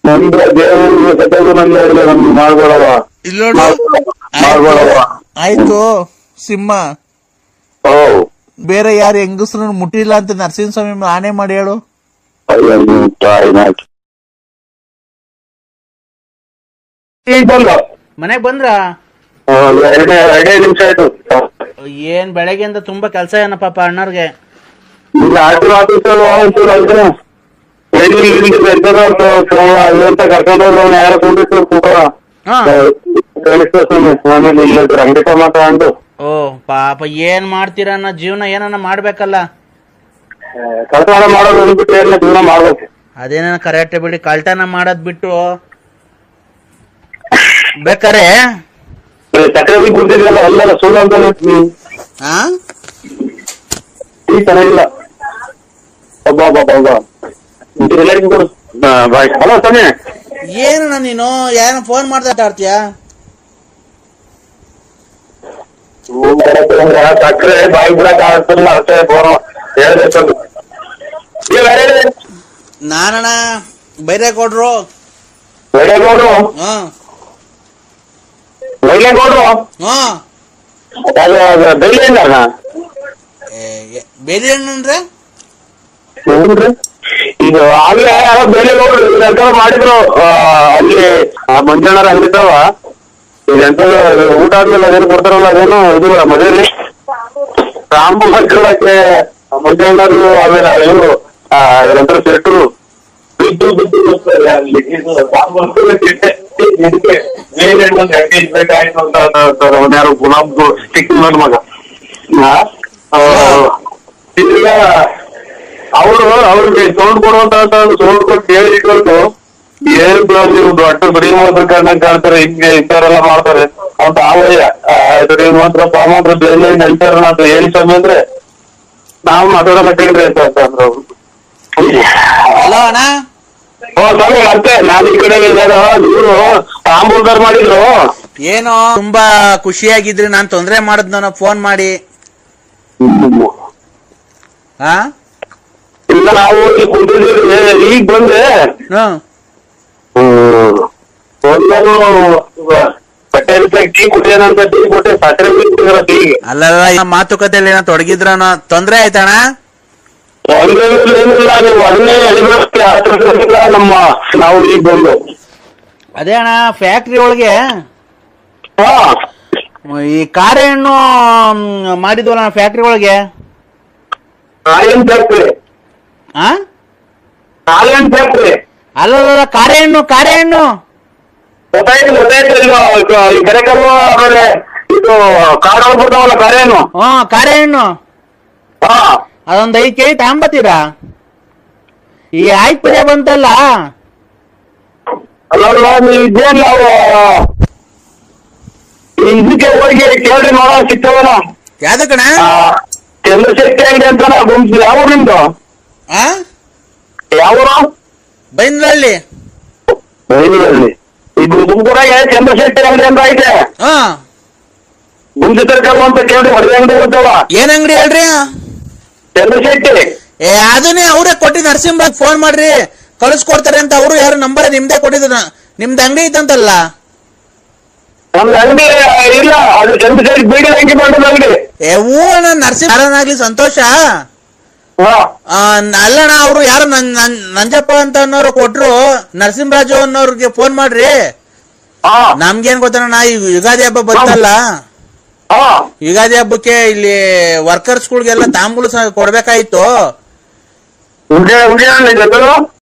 ನಂದು ದೇವ್ರಿಗೆ ಸತದು ನಂದು ಹೇಳಿದೆ, ನಮ್ಗೆ ಮಾಡ್ಕೊಳವ ಇಲ್ಲೋಡು. ಮಾಡ್ಕೊಳವ. ಆಯ್ತು ಸಿಂಹ, ಓ ಬೇರೆ ಯಾರು ಹೆಂಗಸ್ರು ಮುಟ್ಟಿಲ್ಲ ಅಂತ ನರಸಿಂಹಸ್ವಾಮಿ ಆಣೆ ಮಾಡಿ ಹೇಳು. ಬಂದ ಮನೆಗ್ ಬಂದ್ರ? ಎರಡೇ ನಿಮಿಷ ಆಯ್ತು. ಏನ್ ಬೆಳಗ್ಗೆಯಿಂದ ತುಂಬಾ ಕೆಲ್ಸ ಏನ ಪಾಪ ಅಣ್ಣವ್ರಿಗೆ? ಕರ್ಕೊಂಡೋದ್ರು ಯಾರ ಅಂಗಡಿ ಮಾತಾಡು. ಓ ಪಾಪ ಏನ್ ಮಾಡ್ತೀರ ಅನ್ನೋ ಜೀವನ ಏನನ್ನ ಮಾಡ್ಬೇಕಲ್ಲ. ಕಳ್ತನ ಮಾಡೋದು ಬಿಟ್ಟು ಏನ ಜೀವನ ಮಾಡ್ಬೇಕು. ಅದೇನ ಕರೆಕ್ಟ್ ಬಿಡಿ, ಕಳ್ತನ ಮಾಡೋದ್ ಬಿಟ್ಟು ಬೇಕಾರೆ ಸಕ್ಕರೆ ಕುಡ್ತಿದ್ರಲ್ಲ ಎಲ್ಲ ಸುಳ್ಳು ಅಂತ ಈ ಚೆನ್ನಾಗಿಲ್ಲ. ಹಲೋ ಸಮಯ ಏನು ನೀನು ಯಾರ ಫೋನ್ ಮಾಡ್ತಾ ಆಡ್ತೀಯ? ಸಕ್ಕರೆ ಬಾಯಿ ಬಿಡಕ್ ಆಗ್ತಿಲ್ಲ ಅಷ್ಟೇ ಹೇಳ್ಬೇಕು. ನಾನಣ್ಣ ಬೈರೇಗೌಡ್ರು. ಬೈರೇಗೌಡ್ರು ಬೈರೇಗೌಡ್ರು ಬೈಲಿ ಅಣ್ಣ. ಬೇಲಿ ಹಣ್ಣು ಅಂದ್ರೆ ಈಗ ಆಗ್ಲೇ ಬೇಲೆಗೌಡ್ರು ಸರ್ಕಾರ ಮಾಡಿದ್ರು ಅಲ್ಲಿ ಮಂಜಣ್ಣರ ಅಂಗಡಿತಾವ. ಎಂತ ಊಟ ಆದ್ಮೇಲೆ ಅದೇನು ಕೊಡ್ತಾರಲ್ಲ, ಅದೇನು ಇದು ಮದುವೆಲಿ ರಾಮ ಮಕ್ಕಳಕ್ಕೆ ಮಂಜಣ್ಣರು, ಆಮೇಲೆ ಇವರು ನಂತರ ಶೆಟ್ಟರು ಯಾರು ಗುಲಾಬ್ದು ಚಿಕ್ಕ ನನ್ನ ಮಗ ಅವ್ರಿಗೆ ಸೌಂಡ್ ಕೊಡುವಂತ ಸೌಂಡ್ ಕೊಟ್ಟು ಹೇಳಿ ಇಟ್ಕೊಂಡು ಏನ್ ನೀವು ದೊಡ್ಡ ಬರೀ ಮಾಡ್ಬೇಕಂತ ಕಾಣ್ತಾರೆ. ಹಿಂಗೆ ಇಂಥವ್ರೆಲ್ಲ ಮಾಡ್ತಾರೆ ಅಂತ ಆವಯ್ಯ ಮಾತ್ರ ಪಾಮಾತ್ರ ಬೆಲೆ ನೆಲ್ತಾರ ಅಂತ ಹೇಳಿ ಸ್ವಾಮಿ ಅಂದ್ರೆ ನಾವು ಮಾತಾಡೋಣ ಕೇಳ್ರಿ ಅಂತ ಅಂದ್ರು. ಸ್ವಾಮಿ ಮತ್ತೆ ನಾನು ಈ ಕಡೆ ಇವರು ತಾಂಬೂಲ್ದಾರ್ ಮಾಡಿದ್ರು. ಏನೋ ತುಂಬಾ ಖುಷಿಯಾಗಿದ್ರಿ, ನಾನ್ ತೊಂದ್ರೆ ಮಾಡಿದ್ನ ಫೋನ್ ಮಾಡಿ. ಇಲ್ಲ ನಾವು ಕುಂತಿದ್ದೀವಿ, ಈಗ ಬಂದೆ. ಟೀ ಕುಡಿಯೋಣಂತ ಟೀ ಕೊಟ್ಟೆ, ಸಕ್ಕರೆ ಟೀಗೆ. ಅಲ್ಲ ಮಾತುಕತೆಯಲ್ಲಿ ಏನೋ ತೊಡಗಿದ್ರನ ತೊಂದ್ರೆ ಆಯ್ತಣ್ಣ? ಏನಿಲ್ಲ, ನೀವು ಅದನ್ನೇ ಎಳಿಲ್ಲ ನಮ್ಮ ನಾವು ಈಗ ಬಂದು. ಅದೇ ಅಣ್ಣ ಫ್ಯಾಕ್ಟ್ರಿ ಒಳಗೆ ಈ ಕಾರೆ ಹಣ್ಣು ಮಾಡಿದ್ವಲ್ಲ ಫ್ಯಾಕ್ಟ್ರಿ ಒಳಗೆ. ಹಾಲಿನ ಫ್ಯಾಕ್ಟ್ರಿ ಹಾಲಿನ ಫ್ಯಾಕ್ಟ್ರಿ ಅಲ್ಲ ಕಾರೆ ಹಣ್ಣು ಗೊತ್ತಾಯ್ತು ಕರೆಕಲ್ಲು, ಆಮೇಲೆ ಇದು ಕಾರ್ ಹೋಗ್ಬಿಡ್ತಾವಲ್ಲ ಕಾರೇನು. ಕಾರೆ ಹಣ್ಣು ಅದೊಂದ್ 5 ಕೆಜಿ ತಗೊಂಬತ್ತೀರಾ? ಈ ಆಯ್ತು ಪೂಜೆ ಬಂತಲ್ಲ, ಅಲ್ಲ ನೀವು ಇದೇನ್ ನಾವು ಇದಕ್ಕೆ ಹೋಗಿ ಕೇಳ್ರಿ ನೋಡ ಸಿಗ್ತವನ. ಯಾವ್ದಕ್ಕಣ? ಚಂದ್ರಶೆಟ್ಟಿ ಅಂಗಡಿ ಅಂತ ಗುಂಪು. ಯಾವ ನಿಮ್ದು? ಯಾವೂರು? ಬೈಂದ್ರಳ್ಳಿ. ಇದು ತುಮಕೂರಾಗೆ ಚಂದ್ರಶೆಟ್ಟಿ ಅಂಗಡಿ ಅಂತ ಐತೆ. ಗುಂಜಿ ತರಕಾರಿ ಅಂತ ಕೇಳ್ರಿ, ಹೊರಗೆ ಅಂಗಡಿ ಬರ್ತಾವ. ಏನ್ ಅಂಗಡಿ ಹೇಳ್ರಿ? ಚಂದ್ರಶೆಟ್ಟಿ. ಅದನ್ನೇ ಅವ್ರೇ ಕೊಟ್ಟಿದ್, ನರಸಿಂಹರಾಜ್ ಫೋನ್ ಮಾಡ್ರಿ ಕಳಿಸ್ಕೊಡ್ತಾರೆ ಅಂತ. ಅವರು ಯಾರು ನಂಬರ್ ನಿಮ್ದೇ ಕೊಟ್ಟಿದ್ರು. ನಿಮ್ದು ಅಂಗಡಿ ಇತ್ತಂತಲ್ಲ? ನಮ್ದು ಅಂಗಡಿ ಇಲ್ಲ, ಅದು ಚಂದ್ರಶೆಟ್ಟಿ ಬೀಡಿ ಅಂಗಡಿ ಮಾಡೋದು ಅಂಗಡಿ. ನರಸಿಂಹನಾಗ್ಲಿ ಸಂತೋಷ. ಅಲ್ಲಣ್ಣ ಅವರು ಯಾರು ನಂಜಪ್ಪ ಅಂತ ಅನ್ನೋರು ಕೊಟ್ರು, ನರಸಿಂಹರಾಜು ಅನ್ನೋರ್ಗೆ ಫೋನ್ ಮಾಡ್ರಿ. ನಮ್ಗೇನ್ ಗೊತ್ತಣ್ಣ, ಈ ಯುಗಾದಿ ಹಬ್ಬ ಬಂತಲ್ಲ, ಯುಗಾದಿ ಹಬ್ಬಕ್ಕೆ ಇಲ್ಲಿ ವರ್ಕರ್ಸ್ಗಳಿಗೆಲ್ಲ ತಾಂಬೂಲ ಕೊಡ್ಬೇಕಾಯ್ತು.